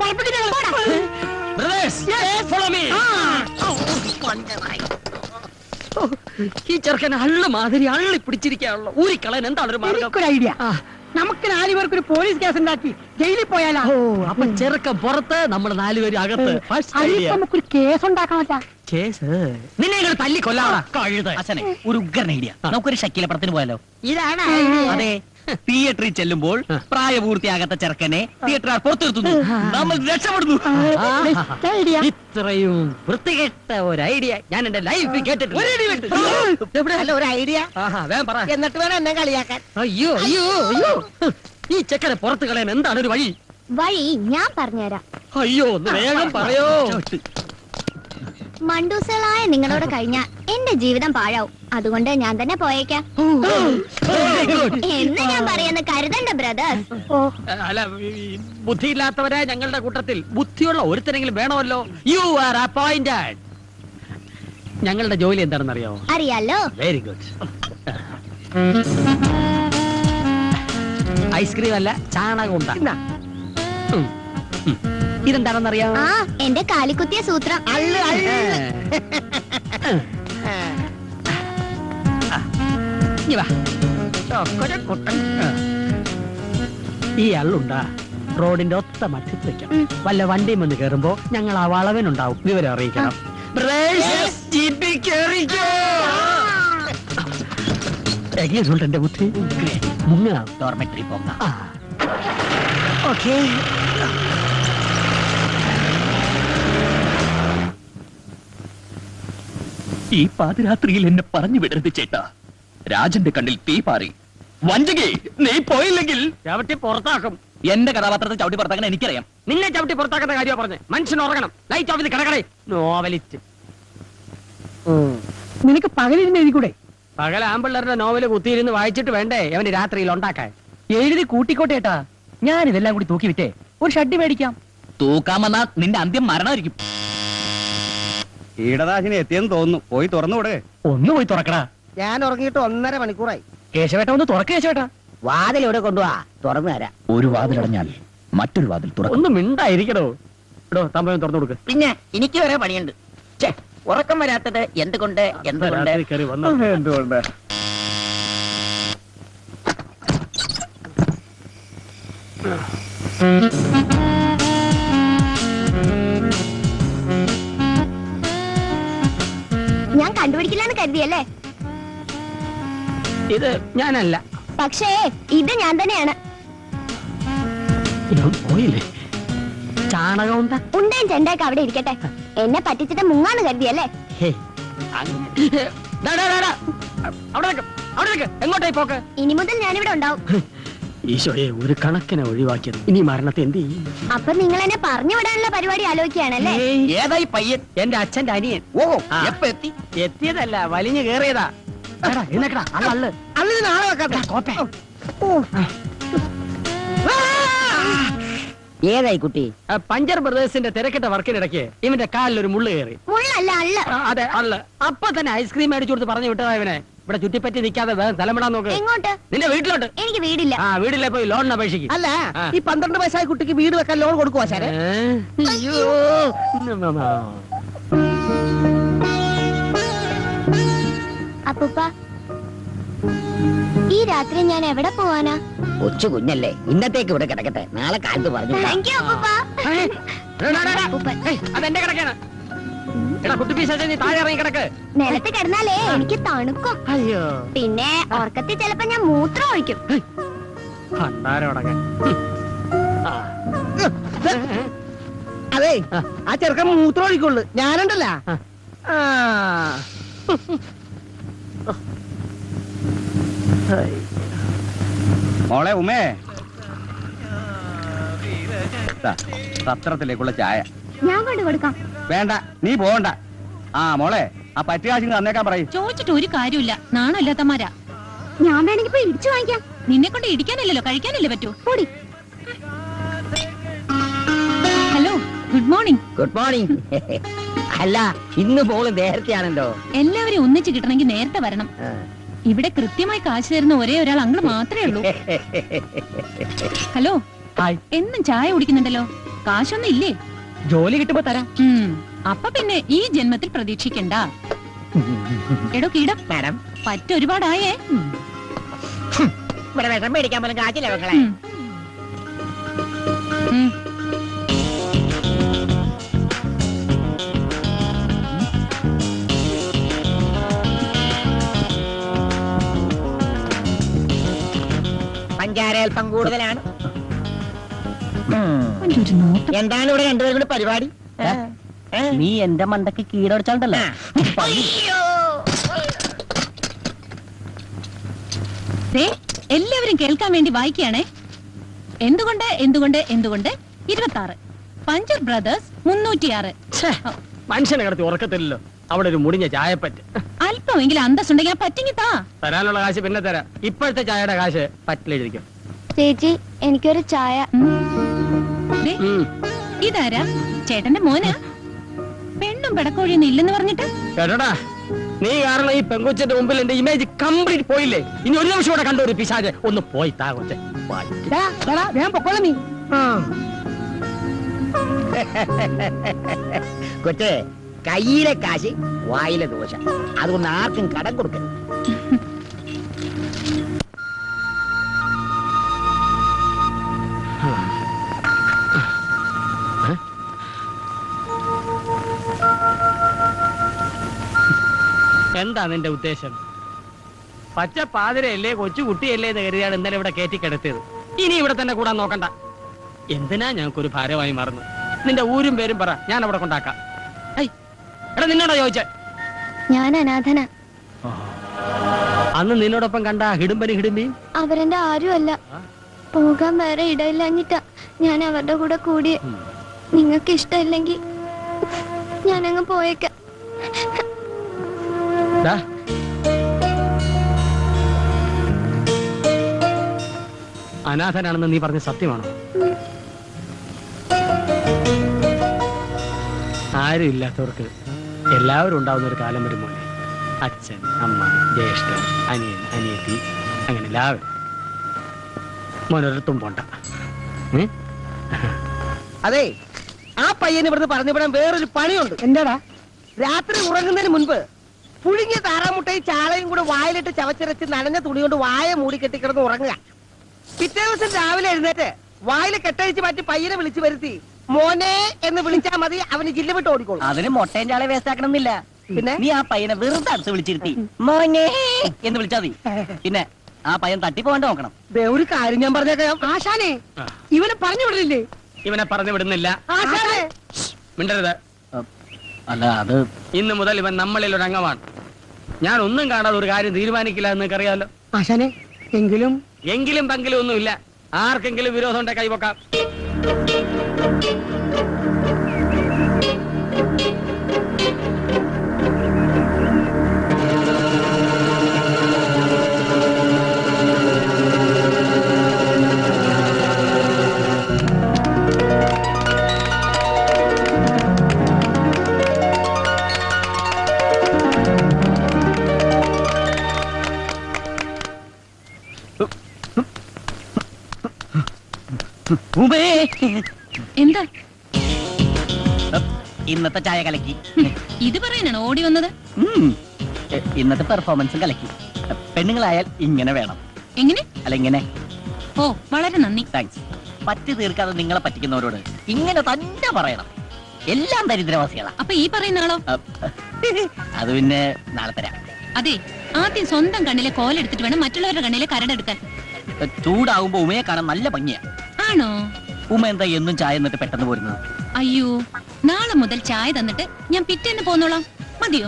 Speaker 7: ഈ ചെറുക്കൻ അള്ളു മാതിരി അള്ളി പിടിച്ചിരിക്കാണല്ലോ. ഊരിക്കളയാൻ എന്താണ് ഒരു മാർഗം? ഐഡിയ. നമുക്ക് 4 പേർക്ക് ഒരു പോലീസ് കേസ് ഉണ്ടാക്കി ജയിലിൽ പോയാലോ? അപ്പൊ ചെറുക്കൻ പുറത്ത്, നമ്മൾ 4 പേര് അകത്ത്. നമുക്കൊരു കേസ് ഉണ്ടാക്കാമല്ല. കേസ് നിന്നെ ഇങ്ങനെ തല്ലി കൊല്ലാടാ കഴുത.
Speaker 9: അച്ഛനെ ഒരു ഉഗ്രൻ ഐഡിയ. നമുക്കൊരു ഷക്കീല പടത്തിന് പോയാലോ?
Speaker 5: ഇതാണ്
Speaker 9: അതെ, തിയേറ്ററിൽ ചെല്ലുമ്പോൾ പ്രായപൂർത്തിയാകാത്ത ചെറുക്കനെ തിയേറ്റർ പുറത്തു നിർത്തുന്നു, നമ്മൾ രക്ഷപ്പെടുന്നു.
Speaker 7: ഇത്രയും വൃത്തികെട്ട ഒരു ഐഡിയ ഞാൻ എന്റെ ലൈഫിൽ കേട്ടിട്ടില്ല.
Speaker 8: ഒരു ഐഡിയ
Speaker 7: വേഗം പറ,
Speaker 8: എന്നിട്ട് വേണം എന്നെ കളിയാക്കാൻ.
Speaker 7: അയ്യോ അയ്യോ അയ്യോ, ഈ ചെക്കനെ പുറത്ത് കളയാൻ എന്താണ് ഒരു വഴി?
Speaker 1: വഴി ഞാൻ പറഞ്ഞുതരാം.
Speaker 7: അയ്യോ, ഒന്ന് വേഗം പറയോ.
Speaker 1: മണ്ടൂസുകളായ നിങ്ങളോട് കഴിഞ്ഞാൽ എന്റെ ജീവിതം പാഴാവും. അതുകൊണ്ട് ഞാൻ തന്നെ പോയേക്കാം എന്ന് ഞാൻ പറയുന്ന കരുതണ്ട ബ്രദേഴ്സ്.
Speaker 7: അല്ല, ബുദ്ധിയില്ലാത്തവരെ ഞങ്ങളുടെ കൂട്ടത്തിൽ ബുദ്ധിയുള്ള ഒരുത്തരെങ്കിലും വേണമല്ലോ. You are appointed. ഞങ്ങളുടെ ജോലി എന്താണെന്ന് അറിയാമോ?
Speaker 1: അറിയാലോ.
Speaker 7: Very good. ഐസ്ക്രീം അല്ല, ചാണകം ഉണ്ടാ. ഇതെന്താണെന്നറിയാമോ?
Speaker 1: ആ, എന്റെ കാലിക്കുത്തിയ സൂത്രം.
Speaker 7: ഈ അള്ളുണ്ടാ റോഡിന്റെ ഒത്ത മറ്റത്ത് വെക്കണം. വല്ല വണ്ടിയും വന്ന് കേറുമ്പോ ഞങ്ങൾ ആ വളവനുണ്ടാവും, വിവരം അറിയിക്കണം. എങ്ങനെയുണ്ട് എന്റെ ബുദ്ധി? മുങ്ങ
Speaker 9: ഡോർമെട്രി പോകാം.
Speaker 7: ഓക്കേ.
Speaker 9: ഈ പാതിരാത്രിയിൽ എന്നെ പറഞ്ഞു വിടരുത് ചേട്ടാ. രാജന്റെ കണ്ണിൽ തീ പാറി. വഞ്ചകി, നീ പോയില്ലെങ്കിൽ
Speaker 7: ചവിട്ടി പുറത്താക്കും.
Speaker 9: എന്റെ കഥാപാത്രത്തെ ചവിട്ടി പുറത്താക്കാൻ എനിക്കറിയാം.
Speaker 7: നിന്നെ ചവിട്ടി പുറത്താക്കുന്ന കാര്യമാണ് പറഞ്ഞത്. മനുഷ്യൻ ഉറങ്ങണം. ലൈറ്റ് ഓഫ് ചെയ്ത് കിടക്കണേ. നോവലിസ്റ്റ്. നിനക്ക് പകലിരുന്ന് എഴുതിക്കൂടെ? പകൽ ആമ്പിള്ളേരുടെ നോവല് കുത്തിയിരുന്ന് വായിച്ചിട്ട് വേണ്ടേ അവന് രാത്രിയിൽ ഉണ്ടാക്കാൻ? എഴുതി കൂട്ടിക്കോട്ടെ ഏട്ടാ.
Speaker 9: ഞാൻ ഇതെല്ലാം കൂടി തൂക്കി വിറ്റേ ഒരു ഷഡ്ഡി മേടിക്കാം. തൂക്കാമെന്നാ നിന്റെ അന്ത്യം മരണമായിരിക്കും.
Speaker 3: കീടനാശിനി എത്തിയെന്ന് തോന്നുന്നു. പോയി തുറന്നു വിടേ.
Speaker 9: ഒന്ന് പോയി തുറക്കടാ.
Speaker 8: ഞാൻ ഉറങ്ങിയിട്ട് 1.5 മണിക്കൂറായി.
Speaker 9: കേശവേട്ട ഒന്ന് തുറക്ക കേശവേട്ടാ.
Speaker 8: വാതിൽ എവിടെ കൊണ്ടുപോവാ? തുറന്നു തരാം.
Speaker 9: ഒരു വാതിലടഞ്ഞാൽ മറ്റൊരു വാതിൽ തുറക്കും. ഒന്ന് മിണ്ടായിരിക്കടോ. എടോ തമ്പയം തുറന്നു കൊടുക്ക്.
Speaker 8: പിന്നെ എനിക്ക് വരെ പണിയുണ്ട്. ഉറക്കം വരാത്തത് എന്തുകൊണ്ട്?
Speaker 6: എന്തുകൊണ്ട്?
Speaker 1: ഞാൻ കണ്ടുപിടിക്കില്ലാന്ന് കരുതിയല്ലേ?
Speaker 7: ഇത് ഞാനല്ല.
Speaker 1: പക്ഷേ ഇത് ഞാൻ തന്നെയാണ്.
Speaker 7: പോയില്ലേ? ചാണകം
Speaker 1: ഉണ്ടേൻ ചെണ്ടയൊക്കെ അവിടെ ഇരിക്കട്ടെ. എന്നെ പറ്റിച്ചിട്ട് മുങ്ങാന്ന് കരുതിയല്ലേ?
Speaker 7: എങ്ങോട്ടായി പോക്ക്?
Speaker 1: ഇനി മുതൽ ഞാനിവിടെ ഉണ്ടാവും.
Speaker 7: ഈശോയെ ഒരു കണക്കിനെ ഒഴിവാക്കിയത്. ഇനി മരണത്തെ എന്ത് ചെയ്യും?
Speaker 1: അപ്പൊ നിങ്ങൾ എന്നെ പറഞ്ഞു വിടാനുള്ള പരിപാടി ആലോചിക്കുകയാണല്ലേ?
Speaker 8: ഏതായി പയ്യൻ?
Speaker 7: എന്റെ അച്ഛന്റെ അനിയൻ.
Speaker 8: ഓ, എപ്പ എത്തി?
Speaker 7: എത്തിയതല്ല, വലിഞ്ഞു കേറിയതാ.
Speaker 8: അള്ളിന് നാളെ വെക്കാത്ത ഏതായി കുട്ടി?
Speaker 7: പഞ്ചർ ബ്രദേഴ്സിന്റെ തിരക്കിട്ട വർക്കിനിടയ്ക്ക് ഇവന്റെ കാലിൽ ഒരു മുള്ളു കയറി.
Speaker 1: മുള്ളല്ല, അള്ള്.
Speaker 7: അതെ, അള്ള്. അപ്പൊ തന്നെ ഐസ്ക്രീം മേടിച്ചു കൊടുത്ത് പറഞ്ഞു വിട്ടതാ ഇവനെ. ഇവിടെ ചുറ്റിപ്പറ്റി നിൽക്കാതെ വേഗം തലമിടാൻ നോക്ക്.
Speaker 1: എങ്ങോട്ട്?
Speaker 7: നിന്റെ വീട്ടിലോട്ട്.
Speaker 1: എനിക്ക് വീടില്ല.
Speaker 7: വീട്ടിലെ പോയി ലോണിന് അപേക്ഷിക്കും.
Speaker 8: അല്ല, ഈ 12 വയസ്സായ കുട്ടിക്ക് വീട് വെക്കാൻ ലോൺ കൊടുക്കുവാ സാറേ?
Speaker 7: അയ്യോ.
Speaker 1: അപ്പൂപ്പ, ഈ രാത്രി ഞാൻ എവിടെ പോവാനാ?
Speaker 8: കൊച്ചു കുഞ്ഞല്ലേ, ഇന്നത്തേക്ക് ഇവിടെ കിടക്കട്ടെ. നാളെ കാലത്ത് പറഞ്ഞു.
Speaker 1: താങ്ക് യു അപ്പൂപ്പ.
Speaker 7: അതെന്റെ കിടക്കാണ്. എടാ കുട്ടി പീശാചേ, നീ താഴെ ഇറങ്ങി കിടക്ക്.
Speaker 1: നിലത്ത് കിടന്നാലേ എനിക്ക് തണുക്കും.
Speaker 7: അയ്യോ.
Speaker 1: പിന്നെ ഉറക്കത്തിൽ ചിലപ്പോ ഞാൻ മൂത്രം ഒഴിക്കും.
Speaker 8: അതെ, ആ ചെറുക്കൻ മൂത്രം ഒഴിക്കുള്ളു. ഞാനുണ്ടല്ല.
Speaker 3: മോളെ ഉമേ, പത്രത്തിലേക്കുള്ള ചായ.
Speaker 1: ഞാൻ കൊണ്ട് കൊടുക്കാം.
Speaker 3: വേണ്ട, നീ പോകണ്ട. മോളെ, ആ പറ്റുകാശിന് തന്നേക്കാൻ പറയും.
Speaker 2: ചോദിച്ചിട്ട് ഒരു കാര്യമില്ല. നാണമില്ലാത്തമാരാ.
Speaker 1: ഞാൻ വേണമെങ്കിൽ പോയി ഇടിച്ചു വാങ്ങിക്കാം.
Speaker 2: നിന്നെ കൊണ്ട് ഇടിക്കാനല്ലല്ലോ, കഴിക്കാനല്ലേ പറ്റൂ. കൂടി. Hello, good morning.
Speaker 8: Good morning. അല്ല, ഇന്ന് പോലും നേരത്തെയാണല്ലോ.
Speaker 2: എല്ലാവരും ഒന്നിച്ച് കിട്ടണമെങ്കിൽ നേരത്തെ വരണം. ഇവിടെ കൃത്യമായി കാശ് തരുന്ന ഒരേ ഒരാൾ അങ്ങോട്ട് മാത്രമേ ഉള്ളൂ. ഹലോ, എന്നും ചായ കുടിക്കുന്നുണ്ടല്ലോ. കാശൊന്നും ഇല്ലേ?
Speaker 9: ജോലി കിട്ടുമ്പോ തരാം.
Speaker 2: അപ്പൊ പിന്നെ ഈ ജന്മത്തിൽ പ്രതീക്ഷിക്കണ്ട. എടോ കീടം,
Speaker 8: മാഡം,
Speaker 2: പറ്റൊരുപാടായേ.
Speaker 8: ഇവിടെ വിഷം മേടിക്കാൻ പോലും കാച്ചില്ല മക്കളെ. പഞ്ചാര അല്പം കൂടുതലാണ്. എന്താണ് ഇവിടെ രണ്ടുപേരും കൂടി പരിപാടി?
Speaker 9: നീ എന്റെ മണ്ടക്ക് കീടടിച്ചാണ്ടല്ലോ.
Speaker 2: എല്ലാവരും കേൾക്കാൻ വേണ്ടി വായിക്കുകയാണേ. എന്തുകൊണ്ട് എന്തുകൊണ്ട് എന്തുകൊണ്ട് 26 പഞ്ചർ ബ്രദേഴ്സ് 306.
Speaker 7: മനുഷ്യനെ കിടത്തി ഉറക്കത്തില്ലല്ലോ. അവിടെ ഒരു മുടിഞ്ഞ ചായപ്പറ്റ്.
Speaker 2: അല്പമെങ്കിലും അന്തസ്സുണ്ടെങ്കിൽ ആ പറ്റിങ്ങി താ.
Speaker 7: തരാനുള്ള കാശ് പിന്നെ തരാം. ഇപ്പോഴത്തെ ചായയുടെ കാശ് പറ്റിലെഴുതിക്കും.
Speaker 1: ചേച്ചി, എനിക്കൊരു ചായ.
Speaker 2: ഇതാരാ? ചേട്ടന്റെ മോനാ? പെണ്ണും പെടക്കോഴിയൊന്നും ഇല്ലെന്ന് പറഞ്ഞിട്ട്.
Speaker 7: കേട്ടോടാ, നീ കാരണം ഈ പെങ്കൊച്ചിന്റെ മുമ്പിൽ എന്റെ ഇമേജ് കംപ്ലീറ്റ് പോയില്ലേ? ഇനി ഒരു നിമിഷം കൂടെ കണ്ടു ഒരു പിശാച്. ഒന്ന് പോയി താ കൊച്ചെ.
Speaker 8: ഞാൻ പൊക്കോളാം. നീ കൊച്ചേ, കയ്യിലെ കാശ് വായിലെ ദോശ. അതുകൊണ്ട് ആർക്കും കടം കൊടുക്കരുത്.
Speaker 7: എന്താ നിന്റെ ഉദ്ദേശം? പച്ച പാതിരയല്ലേ, കൊച്ചു കുട്ടിയല്ലേ എന്ന് കരുതിയാണ് ഇന്നലെ ഇവിടെ കയറ്റി കിടത്തിയത്. ഇനി ഇവിടെ തന്നെ കൂടാൻ നോക്കണ്ട. എന്തിനാ ഞങ്ങൾക്കൊരു ഭാരമായി മാറുന്നു? നിന്റെ ഊരും പേരും പറ, ഞാൻ അവിടെ കൊണ്ടാക്കാം. എടാ, നിന്നോടാ ചോദിച്ചേ?
Speaker 1: ഞാൻ അനാഥന.
Speaker 7: അന്ന് നിന്നോടൊപ്പം കണ്ട ഹിടുമ്പനി ഹിടുമ്പി
Speaker 1: അവരെന്റെ ആരുമല്ല. പോകാൻ വേറെ ഇടയില്ലഞ്ഞിട്ടാ ഞാൻ അവരുടെ കൂടെ കൂടി. നിങ്ങൾക്ക് ഇഷ്ടമില്ലെങ്കിൽ ഞാനങ്ങ് പോയേക്കാം.
Speaker 7: ദാ, അനാഥനാണെന്ന് നീ പറഞ്ഞ സത്യമാണോ? ആരും ഇല്ലാത്തവർക്ക് എല്ലാവരും ഉണ്ടാവുന്ന ഒരു കാലം വരും മോനെ. അച്ഛൻ, അമ്മ, ജ്യേഷ്ഠൻ, അനിയൻ, അനിയത്തി, അങ്ങനെ എല്ലാവരും. മോനൊരിടത്തും പോണ്ട.
Speaker 8: അതെ, ആ പയ്യന് ഇവിടുന്ന് പറഞ്ഞുവിടാൻ വേറൊരു പണിയുണ്ട്. എന്താടാ? രാത്രി ഉറങ്ങുന്നതിന് മുൻപ് പുഴുങ്ങിയ താറാമുട്ടയും ചാളയും കൂടെ വായിലിട്ട് ചവച്ചിരച്ച് നനഞ്ഞ തുണി കൊണ്ട് വായ മൂടി കെട്ടിക്കിടന്ന് ഉറങ്ങുക. പിറ്റേ ദിവസം രാവിലെ എഴുന്നേറ്റ് വായില് കെട്ടഴിച്ച് മാറ്റി പയ്യനെ വിളിച്ചു വരുത്തി മോനെ എന്ന് വിളിച്ചാൽ മതി, അവന് ജില്ല വിട്ട് ഓടിക്കോളും.
Speaker 9: അതിന് മുട്ടയും ചാളെ വേസ്റ്റ് ആക്കണമെന്നില്ല.
Speaker 8: പിന്നെ
Speaker 9: നീ ആ പയ്യനെ വെറുതെ അടുത്ത് വിളിച്ചിരുത്തി മോനെ എന്ന് വിളിച്ചാൽ മതി. പിന്നെ ആ പയ്യൻ തട്ടിപ്പോണ്ട് നോക്കണം.
Speaker 8: ഒരു കാര്യം ഞാൻ പറഞ്ഞേക്കാം ആശാനെ, ഇവനെ പറഞ്ഞു വിടില്ലേ?
Speaker 7: ഇവനെ പറഞ്ഞു വിടുന്നില്ല.
Speaker 8: ആശാനെ
Speaker 7: മിണ്ടരുത്.
Speaker 9: അല്ല, അത്
Speaker 7: ഇന്ന് മുതൽ ഇവൻ നമ്മളിൽ ഒരു അംഗമാണ്. ഞാൻ ഒന്നും കാണാതെ ഒരു കാര്യം തീരുമാനിക്കില്ല എന്ന് നിനക്കറിയാലോ.
Speaker 8: ആശാനെ,
Speaker 7: എങ്കിലും പങ്കിലും ഒന്നുമില്ല. ആർക്കെങ്കിലും വിരോധം ഉണ്ടെ കൈവക്കാം.
Speaker 2: എന്താ
Speaker 9: ഇന്നത്തെ ചായ കലക്കി.
Speaker 2: ഇത് പറയാനാണ് ഓടി വന്നത്?
Speaker 9: ഇന്നത്തെ പെർഫോമൻസും കലക്കി. പെണ്ണുങ്ങളായാൽ ഇങ്ങനെ വേണം.
Speaker 2: എങ്ങനെ?
Speaker 9: അല്ല, ഇങ്ങനെ.
Speaker 2: ഓ, വളരെ നന്ദി.
Speaker 9: താങ്ക്സ്. പറ്റി തീർക്കാതെ നിങ്ങളെ പറ്റിക്കുന്നവരോട് ഇങ്ങനെ തന്നെ പറയണം. എല്ലാം ദരിദ്രവാസികളാ.
Speaker 2: അപ്പൊ ഈ പറയുന്ന ആളോ?
Speaker 9: അത് പിന്നെ നാളെ തരാം.
Speaker 2: അതെ, ആദ്യം സ്വന്തം കണ്ണിലെ കോലെടുത്തിട്ട് വേണം മറ്റുള്ളവരുടെ കണ്ണിലെ കരടെടുക്കാൻ.
Speaker 9: ചൂടാവുമ്പോ ഉമയെ കാണാൻ നല്ല ഭംഗിയാ.
Speaker 2: ആണോ?
Speaker 9: ഉമ എന്താ എന്നും ചായ എന്നിട്ട് പെട്ടെന്ന് പോരുന്നത്?
Speaker 2: അയ്യോ, നാളെ മുതൽ ചായ തന്നിട്ട് ഞാൻ പിറ്റേന്ന് പോന്നോളാം. മതിയോ?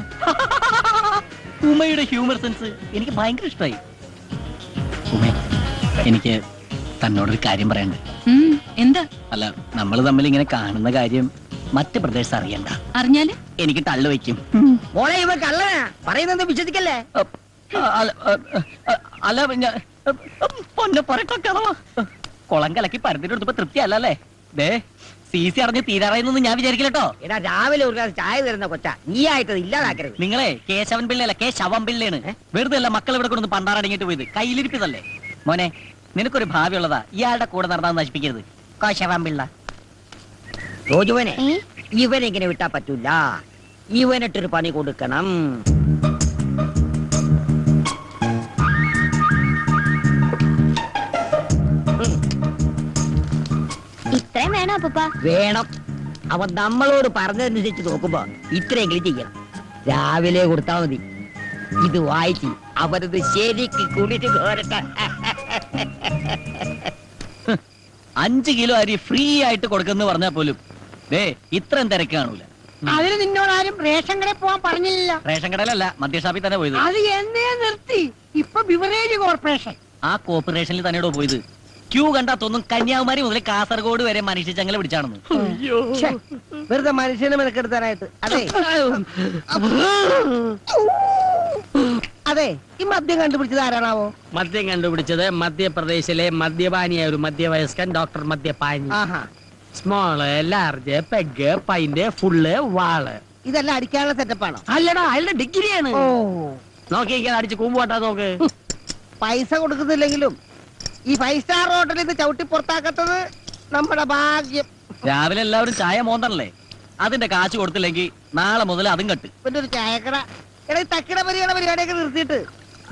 Speaker 9: ഉമയുടെ ഹ്യൂമർ സെൻസ് എനിക്ക് ഭയങ്കര ഇഷ്ടമായി. ഉമ, എനിക്ക് തന്നോടൊരു കാര്യം പറയാനുണ്ട്.
Speaker 2: എന്താ?
Speaker 9: അല്ല, നമ്മൾ തമ്മിൽ ഇങ്ങനെ കാണുന്ന കാര്യം മറ്റ് പ്രദേശത്ത് അറിയണ്ട.
Speaker 2: അറിഞ്ഞാല്
Speaker 9: എനിക്ക് തള്ളു വയ്ക്കും.
Speaker 8: മോളെ, ഇവ കള്ളനാ, പറയുന്നത് വിശ്വസിക്കല്ലേ?
Speaker 9: അല്ല, പൊന്നെ പറയട്ടെ, കുളം കലക്കി പരത്തിട്ട് എടുത്തപ്പോ തൃപ്തി അല്ലല്ലേ? ദേ, CC അറിഞ്ഞ് തീരാറായെന്നൊന്നും ഞാൻ വിചാരിക്കില്ലട്ടോ.
Speaker 8: എടാ, രാവിലെ ഒരു ഗ്ലാസ് ചായ തരുന്ന കൊച്ച, നീ ആയിട്ട് ഇല്ലാതാക്കരുത്.
Speaker 9: നിങ്ങളെ കേശവൻ പിള്ളയല്ല, കേശവൻ പിള്ളയാണ്. വെറുതെ അല്ല മക്കൾ ഇവിടെ കൊണ്ടൊന്ന് പണ്ടാറടങ്ങിട്ട് പോയത്. കയ്യിലിരിപ്പിതല്ലേ മോനെ. നിനക്കൊരു ഭാവി ഉള്ളതാ. ഇയാളുടെ കൂടെ നടന്നാന്ന് നശിപ്പിക്കരുത്. കേശവൻ പിള്ള.
Speaker 8: റോജുവനെ, ഇവനെങ്ങനെ വിട്ടാ പറ്റൂല. ഇവനിട്ടൊരു പണി കൊടുക്കണം.
Speaker 1: ഇത്രയും വേണോ അപ്പൂപ്പ?
Speaker 8: വേണം. അവൻ നമ്മളോട് പറഞ്ഞതനുസരിച്ച് നോക്കുമ്പോ ഇത്രയെങ്കിലും ചെയ്യണം. രാവിലെ കൊടുത്താ മതി. ഇത് വായിച്ച് അവരത് ശരിക്ക് കുളിച്ച് കോരട്ടെ.
Speaker 9: 5 കിലോ അരി ഫ്രീ ആയിട്ട് കൊടുക്കുന്നു പറഞ്ഞാ പോലും ഇത്രയും തിരക്ക് കാണൂല.
Speaker 8: അതിന് നിന്നോടാരും റേഷൻ കടയിൽ പോവാൻ പറഞ്ഞില്ല.
Speaker 9: റേഷൻ കടയിലല്ല, മദ്യഷാപ്പിൽ തന്നെ പോയത്.
Speaker 8: അത് എന്നേ നിർത്തി. ഇപ്പൊ ബിവറേജ് കോർപ്പറേഷൻ.
Speaker 9: ആ കോർപ്പറേഷനിൽ തന്നെയോ പോയത്. ക്യൂ കണ്ടാ തോന്നും കന്യാകുമാരി മുതൽ കാസർഗോഡ് വരെ മനുഷ്യ ചങ്ങല പിടിച്ചാണെന്ന്.
Speaker 8: വെറുതെ മനുഷ്യനെ മെനക്കെടുത്താനായിട്ട്. അതെ അതെ, ഈ മദ്യം കണ്ടുപിടിച്ചത് ആരാണാവോ?
Speaker 7: മദ്യം കണ്ടുപിടിച്ചത് മധ്യപ്രദേശിലെ മദ്യപാനിയായ ഒരു മധ്യവയസ്കൻ ഡോക്ടർ മദ്യപാനി. Small, large, peg, pint, full, വാള്.
Speaker 8: ഇതെല്ലാം അടിക്കാനുള്ള സെറ്റപ്പാണോ?
Speaker 7: അല്ലടാ, അയാളുടെ ഡിഗ്രിയാണ്. നോക്കിയിരിക്കാൻ അടിച്ച് കൂമ്പുപോട്ടാ നോക്ക്.
Speaker 8: പൈസ കൊടുക്കുന്നില്ലെങ്കിലും ഈ 5 സ്റ്റാർ ഹോട്ടലിൽ നിന്ന് ചവിട്ടി പുറത്താക്കത്തത് നമ്മുടെ ഭാഗ്യം.
Speaker 9: രാവിലെ എല്ലാവരും ചായ മോന്തണല്ലേ? അതിന്റെ കാശ് കൊടുത്തില്ലെങ്കിൽ നാളെ മുതൽ അതും കെട്ട്.
Speaker 8: പിന്നെ ഒരു ചായക്കട, എടാ, ഈ തക്കിട പരിപാടിയൊക്കെ നിർത്തിയിട്ട്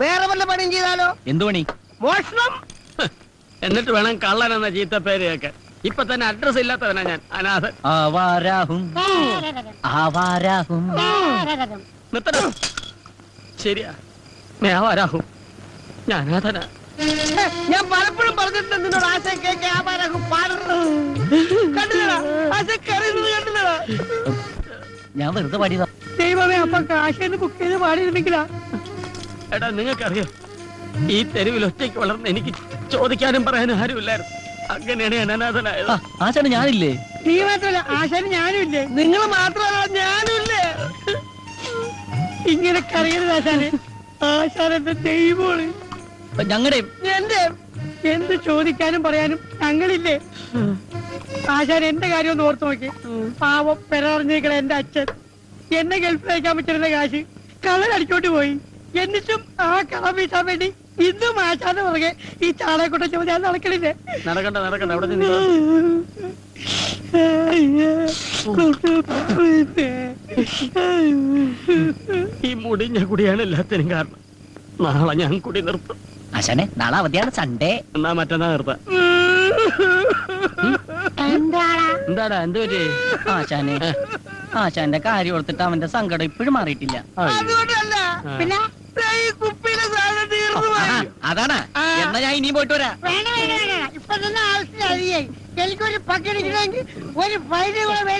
Speaker 8: വേറെ വല്ല പണിയും ചെയ്താലോ?
Speaker 9: എന്തു പണി?
Speaker 8: മോഷണം.
Speaker 7: എന്നിട്ട് വേണം കള്ളൻ എന്ന ചീത്ത പേര് കേൾക്കാൻ. ഇപ്പൊ തന്നെ അഡ്രസ് ഇല്ലാത്തവനാ ഞാൻ, അനാഥൻ. നിർത്തണം. ശരിയാ, മേവാരാഹും. ഞാൻ അനാഥനാ.
Speaker 8: ഞാൻ പലപ്പോഴും പറഞ്ഞിട്ടുണ്ട് നിന്നോട്, ആശ കേക്ക് ആവാരാഹും കണ്ടില്ലടാ, ആശ കറിയുന്നത് കണ്ടില്ലടാ.
Speaker 9: ഞാൻ വെറുതെ പാടിയതാ.
Speaker 8: ദൈവമേ, അപ്പൊ കാശന്ന് ബുക്ക് ചെയ്ത് പാടിയിരുന്നെങ്കിലാ.
Speaker 7: എടാ, നിങ്ങൾക്കറിയോ, ഈ തെരുവിൽ ഒറ്റയ്ക്ക് വളർന്ന് എനിക്ക് ചോദിക്കാനും പറയാനും ആരുമില്ലായിരുന്നു. അങ്ങനെയാണ് ഞാൻ അനാഥനായത്.
Speaker 9: ആശാന് ഞാനില്ലേ?
Speaker 8: നീ മാത്രമല്ല, ആശാന് ഞാനും ഇല്ലേ? നിങ്ങൾ മാത്രമല്ല, ഞാനും ഇല്ലേ? ഇങ്ങനെ കറിയരുത് ആശാന്. ആശാൻ എന്റെ ദൈവമാണ്.
Speaker 9: ഞങ്ങളുടെ
Speaker 8: എന്റെ
Speaker 7: എന്ത് ചോദിക്കാനും പറയാനും ഞങ്ങളില്ലേ? ആശാൻ എന്റെ കാര്യം ഒന്ന് ഓർത്ത് നോക്കി. പാവം പെരറിഞ്ഞിരിക്കണ എന്റെ അച്ഛൻ എന്നെ ഗൾഫിൽ അയക്കാൻ പറ്റുന്ന കാശ് കള്ളനടിച്ചോണ്ട് പോയി. എന്നിട്ടും ആ കളം വീട്ടാൻ വേണ്ടി ഇന്നും ആശാന്റെ പുറകെ ഈ ചാണകക്കൊട്ട ചുമ ഞാൻ നടക്കണില്ലേ?
Speaker 6: നടക്കണ്ട നടക്കണ്ട, അവിടെ നിന്ന് ഈ മുടിഞ്ഞ കുടിയാണ് എല്ലാത്തിനും കാരണം. നാളെ ഞാൻ കുടി നിർത്തും.
Speaker 9: ആശാനെ നാളെ അവധിയാണ്, സൺഡേ.
Speaker 6: എന്നാ മറ്റന്നാ നിർത്താം. എന്താടാ എന്ത് പറ്റി?
Speaker 9: ആശാനെ ആശാന്റെ കാര്യം ഓർത്തിട്ട് അവന്റെ സങ്കടം ഇപ്പോഴും മാറിയിട്ടില്ല.
Speaker 7: അതുകൊണ്ടല്ല, പിന്നെ ഈ കുപ്പിയിലെ സാധനം തീർന്നു പോയി.
Speaker 9: അതാണ്. എന്നാ ഞാൻ ഇനിയും പോയിട്ട് വരാം.
Speaker 7: ഇപ്പൊ തന്നെ ആവശ്യമായി. എനിക്കൊരു പക്കടിക്കണമെങ്കിൽ ഒരു ഫൈന് കൂടെ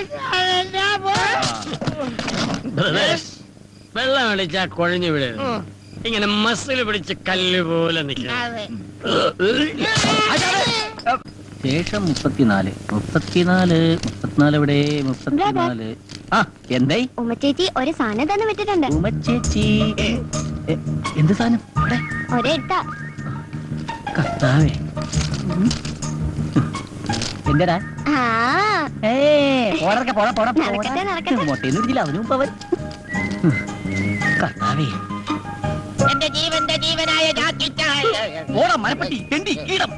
Speaker 6: വെള്ളം അടിച്ചാ കുഴഞ്ഞു വിടരുത്. ഇങ്ങനെ മസിൽ പിടിച്ച് കല്ല് പോലെ നിൽക്കണം.
Speaker 9: ശേഷം 34 ഇവിടെ 34. ആ എന്തായി
Speaker 1: ഉമ്മച്ചേച്ചി ഒരു സാധനം തന്നെ വിട്ടിട്ടുണ്ട്.
Speaker 9: ഉമ്മച്ചേച്ചി എന്ത് സാധനം?
Speaker 1: ഒരെടുത്ത
Speaker 9: കർത്താവേ, എന്റെടാ?
Speaker 1: നടക്കട്ടെ, നടക്കട്ടെ.
Speaker 9: മൊട്ടേന്ന് പിടിച്ചില്ല അവനും അവൻ. കർത്താവേ,
Speaker 8: എന്റെ ജീവന്റെ ജീവനായ
Speaker 9: ഓടാ മരപ്പട്ടി തെണ്ടി കീടം.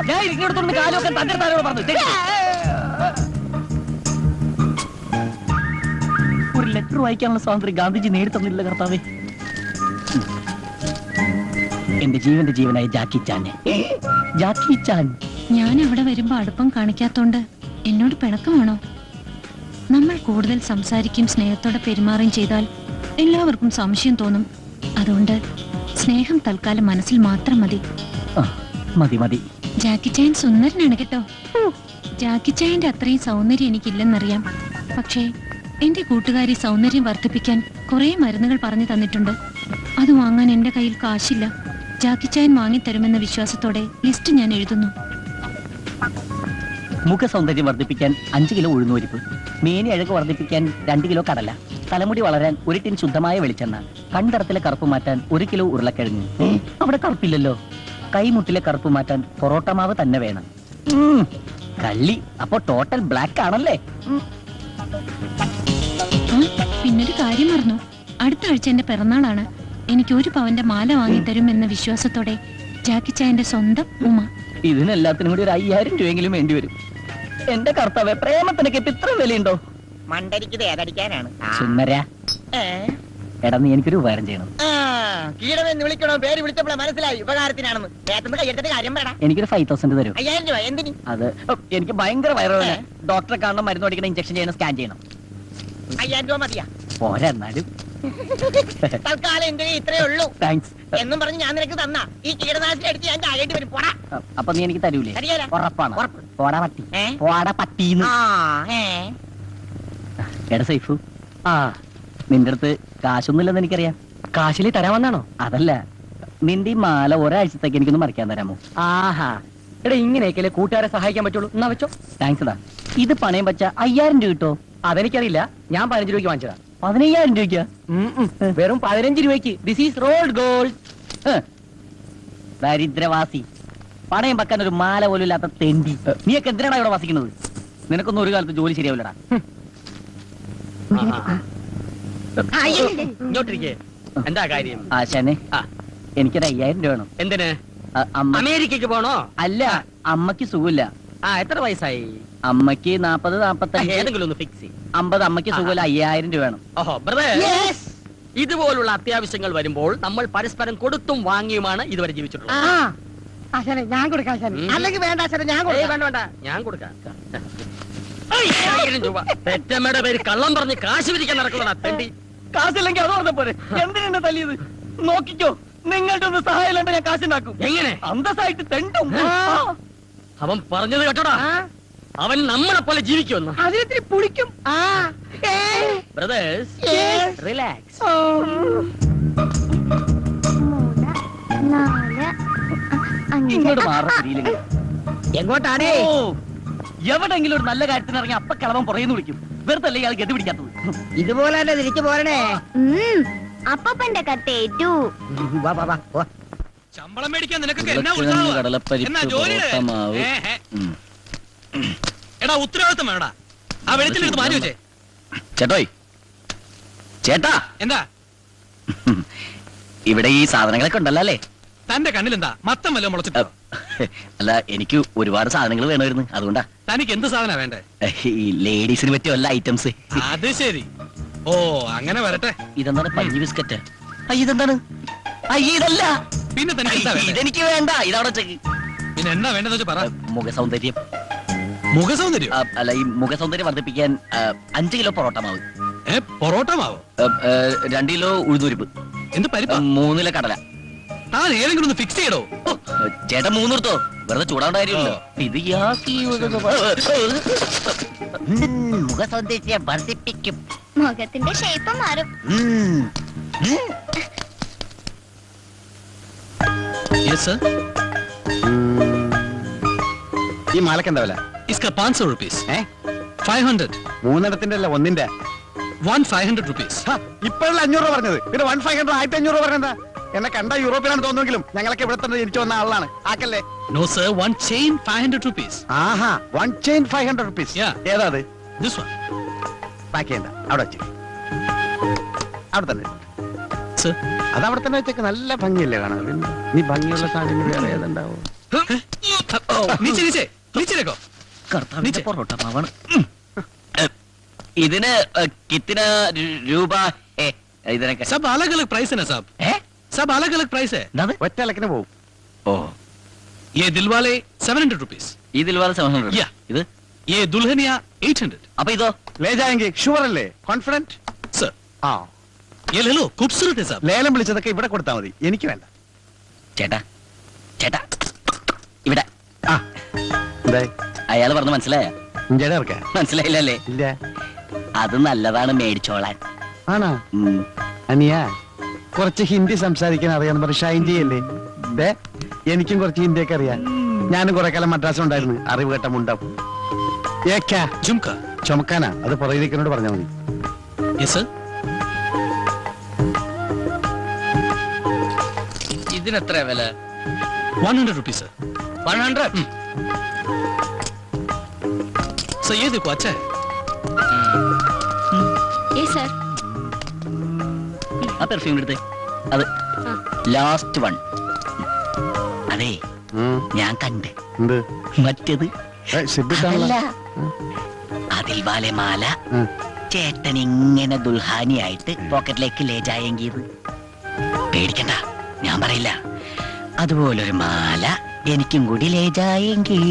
Speaker 9: ഞാൻ ഇരിക്കുന്നിടത്തോണ്ട് കാലൊക്കെ തന്റെ താരോട് പറഞ്ഞു. ഒരു ലെറ്റർ വായിക്കാനുള്ള സ്വാതന്ത്ര്യം ഗാന്ധിജി നേടിത്തന്നില്ല കർത്താവേ. എന്റെ ജീവന്റെ ജീവനായ ജാക്കി ചാൻ.
Speaker 2: ഞാൻ അവിടെ വരുമ്പോ അടുപ്പം കാണിക്കാത്തോണ്ട് എന്നോട് പിണക്കമാണോ? നമ്മൾ കൂടുതൽ സംസാരിക്കും സ്നേഹത്തോടെ പെരുമാറുകയും ചെയ്താൽ എല്ലാവർക്കും സംശയം തോന്നും. അതുകൊണ്ട് സ്നേഹം തൽക്കാലം മനസ്സിൽ മാത്രം മതി.
Speaker 9: മതി.
Speaker 2: ജാക്കി ചായൻ സുന്ദരനാണ് കേട്ടോ. ജാക്കി ചായന്റെ അത്രയും സൗന്ദര്യം എനിക്കില്ലെന്നറിയാം. പക്ഷേ എന്റെ കൂട്ടുകാരി സൗന്ദര്യം വർദ്ധിപ്പിക്കാൻ കുറെ മരുന്നുകൾ പറഞ്ഞു തന്നിട്ടുണ്ട്. അത് വാങ്ങാൻ എന്റെ കയ്യിൽ കാശില്ല. ജാക്കി ചായൻ വാങ്ങിത്തരുമെന്ന വിശ്വാസത്തോടെ ലിസ്റ്റ് ഞാൻ എഴുതുന്നു.
Speaker 9: മുഖ സൗന്ദര്യം വർദ്ധിപ്പിക്കാൻ 5 കിലോ ഉഴുന്നുപരിപ്പ്, മേനി അഴക് വർദ്ധിപ്പിക്കാൻ 2 കിലോ കടല, തലമുടി വളരാൻ 1 ടിൻ ശുദ്ധമായ വെളിച്ചെണ്ണ, കണ്ടറത്തിലെ കറുപ്പ് മാറ്റാൻ 1 കിലോ ഉരുളക്കിഴങ്ങ്. അവിടെ കറുപ്പില്ലല്ലോ. കൈമുട്ടിലെ കറുപ്പ് മാറ്റാൻ പൊറോട്ട മാവ് തന്നെ വേണം. കള്ളി, അപ്പൊ ടോട്ടൽ ബ്ലാക്ക് ആണല്ലേ?
Speaker 2: പിന്നൊരു കാര്യം മറന്നു. അടുത്ത ആഴ്ച എന്റെ പിറന്നാളാണ്. എനിക്ക് 1 പവന്റെ മാല വാങ്ങിത്തരും എന്ന വിശ്വാസത്തോടെ ജാക്കി ചായന്റെ സ്വന്തം ഉമ്മ.
Speaker 9: ഇതിനെല്ലാത്തിനും കൂടി 5000 രൂപയെങ്കിലും വേണ്ടി വരും. എന്റെ കർത്താവേ, പ്രേമത്തിനൊക്കെ ഇപ്പൊ ഇത്ര വിലയുണ്ടോ?
Speaker 8: മണ്ടരിക്കത് ഏതടിക്കാനാണ്?
Speaker 9: സുന്ദരാ, എടാ നീ എനിക്കൊരു ഉപകാരം ചെയ്യണം.
Speaker 8: കീടമെന്ന് വിളിക്കണോ? പേര് വിളിച്ചപ്പോഴേ മനസ്സിലായി ഉപകാരത്തിനാണെന്ന്. നേരത്തെ കയ്യെടുത്തിട്ട് കാര്യം വേണം.
Speaker 9: എനിക്കൊരു 5000 തരും.
Speaker 8: 5000 രൂപ എന്തിന്?
Speaker 9: അത് എനിക്ക് ഭയങ്കര വയറുവേദന. ഡോക്ടറെ കാണണം, മരുന്ന് അടിക്കണം, ഇഞ്ചക്ഷൻ ചെയ്യണം, സ്കാൻ ചെയ്യണം.
Speaker 8: 5000 രൂപ മതിയാ?
Speaker 9: പോരാ എന്നാലും.
Speaker 8: തൽക്കാലം എന്റെ ഇത്രേ ഉള്ളൂ
Speaker 9: താങ്ക്സ്.
Speaker 8: എന്നും പറഞ്ഞ് ഞാൻ നിനക്ക് തന്ന ഈ കീടനാശിനി അടിച്ച് ഞാൻ ചാകേണ്ടി വരും. പോടാ.
Speaker 9: അപ്പൊ നീ എനിക്ക് തരൂലേ?
Speaker 8: തരികേല.
Speaker 9: ഉറപ്പാണ്?
Speaker 8: ഉറപ്പ്.
Speaker 9: പോടാ പട്ടി, പോടാ പട്ടീന്ന്. എടാ സൈഫു, നിന്റെ അടുത്ത് കാശൊന്നുമില്ലെന്ന് എനിക്കറിയാം.
Speaker 7: കാശിലി തരാമെന്നാണോ?
Speaker 9: അതല്ല, നിന്റെ ഈ മാല ഒരാഴ്ചത്തേക്ക് എനിക്കൊന്ന് മറിക്കാൻ തരാമോ?
Speaker 7: ആഹാ, എടാ ഇങ്ങനെയൊക്കെ കൂട്ടുകാരെ സഹായിക്കാൻ പറ്റുള്ളൂ. എന്നാ വെച്ചോ.
Speaker 9: താങ്ക്സ് എടാ. ഇത് പണയം വെച്ച 5000 രൂപ കിട്ടോ?
Speaker 7: അതെനിക്കറിയില്ല, ഞാൻ 15 രൂപയ്ക്ക് വാങ്ങിച്ചതാ.
Speaker 9: 15000 രൂപയ്ക്ക്?
Speaker 7: വെറും 15 രൂപയ്ക്ക്. This is rolled gold.
Speaker 9: ദരിദ്രവാസി, പണയം വെക്കാൻ ഒരു മാല പോലും ഇല്ലാത്ത തെണ്ടി. നീയൊക്കെ എന്തിനാണ് ഇവിടെ വസിക്കുന്നത്? നിനക്കൊന്നും ഒരു കാലത്ത് ജോലി ശരിയാവില്ലടാ.
Speaker 7: ഇങ്ങോട്ടിരിക്കേ. എന്താ കാര്യം?
Speaker 9: ആശാനെ, എനിക്കൊരു 5000 രൂപ വേണം.
Speaker 7: എന്തിന്?
Speaker 9: അമേരിക്കക്ക്
Speaker 7: പോണോ?
Speaker 9: അല്ല, അമ്മക്ക് സുഖമില്ല.
Speaker 7: എത്ര വയസ്സായി?
Speaker 9: അമ്മക്ക് 40, 45.
Speaker 7: ഏതെങ്കിലും ഒന്ന് ഫിക്സ്
Speaker 9: 50. അമ്മക്ക് സുഖമില്ല. 5000 രൂപ വേണം.
Speaker 7: ഓഹോ ബ്രദർ, ഇതുപോലുള്ള അത്യാവശ്യങ്ങൾ വരുമ്പോൾ നമ്മൾ പരസ്പരം കൊടുത്തും വാങ്ങിയുമാണ് ഇതുവരെ ജീവിച്ചിട്ടുള്ളത്.
Speaker 8: ഞാൻ കൊടുക്കാം. അല്ലെങ്കിൽ വേണ്ട, ഞാൻ
Speaker 7: വേണ്ട, ഞാൻ കൊടുക്കാം. 5000 രൂപ. പെറ്റമ്മയുടെ പേര് കള്ളം പറഞ്ഞ് കാശ് പിരിക്കാൻ നടക്കുന്നതാ തെണ്ടി.
Speaker 9: കാശില്ലെങ്കിൽ അത് പറഞ്ഞ പോലെ എന്തിനാ തല്ലിയത്? നോക്കിക്കോ, നിങ്ങളുടെ ഒന്ന് സഹായം ഞാൻ കാശുണ്ടാക്കും.
Speaker 7: എങ്ങനെ?
Speaker 9: അന്തസ്സായിട്ട് തെണ്ടും.
Speaker 7: അവൻ പറഞ്ഞത് കേട്ടോടാ, അവൻ നമ്മളെ പോലെ ജീവിക്കുമെന്ന്.
Speaker 8: അതിനെത്തിരി പുളിക്കും.
Speaker 7: Brothers, relax.
Speaker 1: 3, 4, 5.
Speaker 9: ഇങ്ങോട്ട് മാറിയില്ല.
Speaker 8: എങ്ങോട്ടാണേ?
Speaker 9: എവിടെങ്കിലും ഒരു നല്ല കാര്യത്തിന് ഇറങ്ങി അപ്പ കിളവൻ പുറയുന്നു വിളിക്കും. വെറുതെ അല്ലേ ഇയാൾ ഗതി പിടിക്കാത്തത്.
Speaker 8: ഇതുപോലെ തന്നെ തിരിച്ചു പോരണേ.
Speaker 1: അപ്പന്റെ കത്തേറ്റു.
Speaker 8: വാ വാ വാ വാ.
Speaker 3: ശമ്പളം മേടിക്കാൻ നിനക്കൊക്കെ
Speaker 9: ഉരുളക്കിഴങ്ങ്, കടലപ്പരിപ്പ്, പൊറോട്ട മാവ്.
Speaker 3: എടാ ഉത്തരവാദിത്തം വേണടാ. ആ വെളുത്തിലെടുത്ത് മാറ്റി വെച്ചേ.
Speaker 9: ചേട്ടോയ്, ചേട്ടാ,
Speaker 3: എന്താ
Speaker 9: ഇവിടെ ഈ സാധനങ്ങളൊക്കെ ഉണ്ടല്ലോ അല്ലേ?
Speaker 3: തന്റെ കണ്ണിലെന്താ മത്തം വല്ലതും മുളച്ചിട്ടോ?
Speaker 9: അല്ല, എനിക്ക് ഒരുപാട് സാധനങ്ങൾ വേണമായിരുന്നു, അതുകൊണ്ടാ.
Speaker 3: തനിക്ക് എന്ത് സാധന വേണ്ടേ?
Speaker 9: ഈ ലേഡീസിന് പറ്റിയ വല്ല ഐറ്റംസ്.
Speaker 3: അത് ശരി. ഓ അങ്ങനെ വരട്ടെ.
Speaker 9: ഇതെന്താണ് പഞ്ഞി ബിസ്ക്കറ്റ്? ഇതെന്താണ്? ഇതല്ല.
Speaker 3: പിന്നെ തനിക്ക് എന്താ വേണ്ടേ?
Speaker 9: ഇതെനിക്ക് വേണ്ട. ഇതവിടെ വെച്ചേക്ക്.
Speaker 3: പിന്നെ എന്താ വേണ്ടെന്ന് വെച്ചാ പറ.
Speaker 9: മുഖസൗന്ദര്യം.
Speaker 3: മുഖസൗന്ദര്യം?
Speaker 9: അല്ല, ഈ മുഖസൗന്ദര്യം വർദ്ധിപ്പിക്കാൻ 5 കിലോ പൊറോട്ട മാവ്.
Speaker 3: പൊറോട്ട മാവോ?
Speaker 9: 2 കിലോ ഉഴുന്നുരിപ്പ്.
Speaker 3: എന്ത് പരിപ്പാ?
Speaker 9: 3 കിലോ കടല.
Speaker 3: താൻ ഏതെങ്കിലും ഒന്ന് ഫിക്സ് ചെയ്യടോ.
Speaker 9: ചേട്ടൻ 3 എടുത്തോ, വെറുതെ ചൂടാവേണ്ട കാര്യമില്ലല്ലോ. ഇത് മുഖസൗന്ദര്യം വർദ്ധിപ്പിക്കും.
Speaker 1: മുഖത്തിന്റെ ഷേപ്പ് മാറും.
Speaker 6: ഈ മാലക്ക് എന്താ വില?
Speaker 3: इसका 500 रुपीस. 500.
Speaker 6: 3 അല്ല, 1
Speaker 3: 500 rupees.
Speaker 6: ഇപ്പോഴല്ല 500 രൂപ പറഞ്ഞത്. പിന്നെ 1500 1500 രൂപ പറഞ്ഞെന്താ? എന്നെ കണ്ട യൂറോപ്പിലാണ് തോന്നുമെങ്കിലും ഞങ്ങളൊക്കെ ഇവിടെ തന്നെ ജനിച്ചു വന്ന ആളാണ്. ആക്കല്ലേ?
Speaker 3: No sir, one chain 500 rupees.
Speaker 6: ആഹാ, 1 chain 500 rupees. ഏതാ അത്?
Speaker 3: This one.
Speaker 6: ബാക്കി എന്താ അവിടെ വെച്ച്? അവിടെ തന്നെ
Speaker 3: Sir.
Speaker 6: അത് അവിടെ തന്നെ വെച്ചേക്ക്. നല്ല ഭംഗിയല്ലേ കാണാൻ? പിന്നെ നീ ഭംഗിയുള്ള സാധനങ്ങൾ വേറെ ഏതുണ്ടാവും?
Speaker 3: नीचे नीचे नीचे देखो.
Speaker 9: കർത്താവിന്റെ പൊറോട്ട മാവാണ്. ഇതിന് കിത്തിന രൂപ? ഇതിനൊക്കെ
Speaker 3: सब अलग अलग प्राइस है ना साहब. सब अलग अलग प्राइस है.
Speaker 6: ഒറ്റ ഇലക്കിന് പോകും.
Speaker 9: ഓ,
Speaker 3: ये दिलवाले 700 rupees.
Speaker 9: ഈ ദിൽവാല 700.
Speaker 3: Yeah.
Speaker 9: ഇത്
Speaker 3: ये दुल्हनिया 800.
Speaker 9: അപ്പൊ ഇതോ?
Speaker 6: ലേ ജായെങ്കിൽ ഷുവർ അല്ലേ? കോൺഫിഡന്റ്?
Speaker 3: सर
Speaker 6: ആ,
Speaker 3: ये ले लो, खूबसूरत है साहब.
Speaker 6: ലേലം വിളിച്ചതൊക്കെ ഇവിടെ കൊടുത്താൽ മതി, എനിക്ക് വേണ്ട.
Speaker 9: ചേട്ടാ, ചേട്ടാ, ഇവിടെ.
Speaker 6: ആ, എന്തായി?
Speaker 9: അയാൾ പറഞ്ഞ മനസ്സിലായ?
Speaker 6: ഇഞ്ചയുടെ ഇറക്കാൻ
Speaker 9: മനസ്സിലായില്ലല്ലേ?
Speaker 6: ഇല്ല.
Speaker 9: അത് നല്ലതാണ്, മേടിച്ചോളാൻ.
Speaker 6: ആണോ? അനിയ കുറച്ച് ഹിന്ദി സംസാരിക്കാൻ അറിയാന്ന് പറഞ്ഞ് ഷൈൻ ചെയ്യല്ലേ? ദേ, എനിക്കും കുറച്ച് ഹിന്ദിയൊക്കെ അറിയാം. ഞാനും കുറെ കാലം മദ്രാസിൽ ഉണ്ടായിരുന്നു. അറിവ് കേട്ട മുണ്ടാവും.
Speaker 3: झुमका.
Speaker 6: ചുമക്കാനാ? അത് പുറകിലേക്കിനോട് പറഞ്ഞാൽ മതി.
Speaker 3: Yes sir.
Speaker 9: ഇതിനെത്ര വില?
Speaker 3: 100 rupees sir.
Speaker 9: 100.
Speaker 3: सर ये देखो, अच्छा है.
Speaker 1: Yes sir.
Speaker 9: ആ പെർഫ്യൂം എടുത്തേ. അത് ലാസ്റ്റ് വൺ. അതെ, ഞാൻ കണ്ട്.
Speaker 6: എന്ത്?
Speaker 9: മറ്റേത്
Speaker 6: സിബിട്ടാണല്ലോ.
Speaker 9: അതിൽ വാലെ മാല ചേട്ടൻ ഇങ്ങനെ ദുൽഹാനിയായിട്ട് പോക്കറ്റിലേക്ക് ലേജായെങ്കിയത്. പേടിക്കണ്ട, ഞാൻ പറയില്ല. അതുപോലൊരു മാല എനിക്കും കൂടി ലേജായെങ്കിൽ.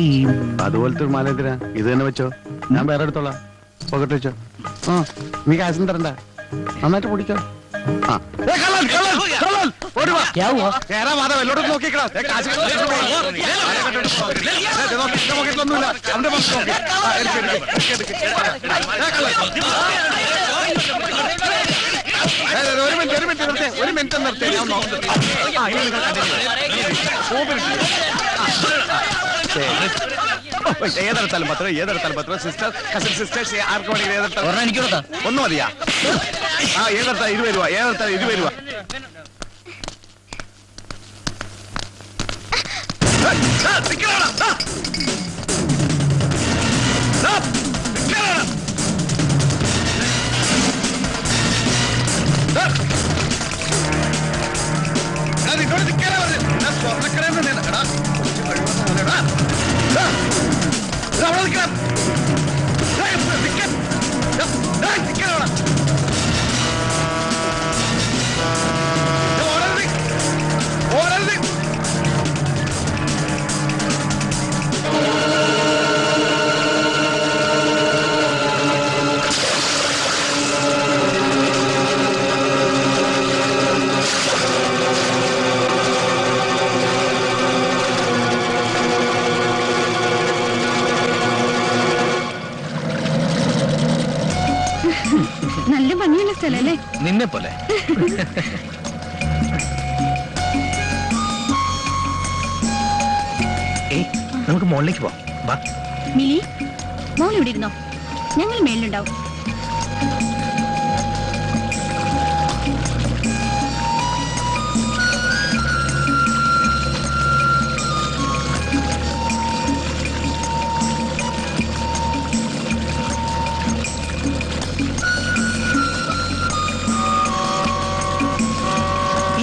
Speaker 6: അതുപോലത്തെ ഒരു മാല എന്തിനാ? ഇത് തന്നെ വെച്ചോ, ഞാൻ വേറെ എടുത്തോളാം. പോക്കറ്റ് വെച്ചോ. ആ, നീ കാശും തരണ്ട, നന്നായിട്ട് പൊടിക്കോ. ആ, ഒരു മിനിറ്റ് നിർത്തി. ഏതെടുത്താലും പത്രം, ഏതെടുത്താലും പത്രം. സിസ്റ്റർ, കസിൻ സിസ്റ്റേഴ്സ് ആർക്ക് വേണമെങ്കിൽ ഏതെടുത്താലും.
Speaker 9: എനിക്ക് കൊടുത്താ
Speaker 6: ഒന്നും മതിയാ? ആ, ഏതെടുത്താൽ 20 രൂപ, ഏതെടുത്താൽ 20 രൂപ.
Speaker 2: നല്ല ഭംഗിയുള്ള സ്ഥലല്ലേ?
Speaker 3: നിന്നെ പോലെ. നമുക്ക് മുകളിലേക്ക് പോവാം. വാ.
Speaker 2: മിലി, മോൾ ഇവിടെ ഇരുന്നോ, ഞങ്ങൾ മേളിലുണ്ടാവും.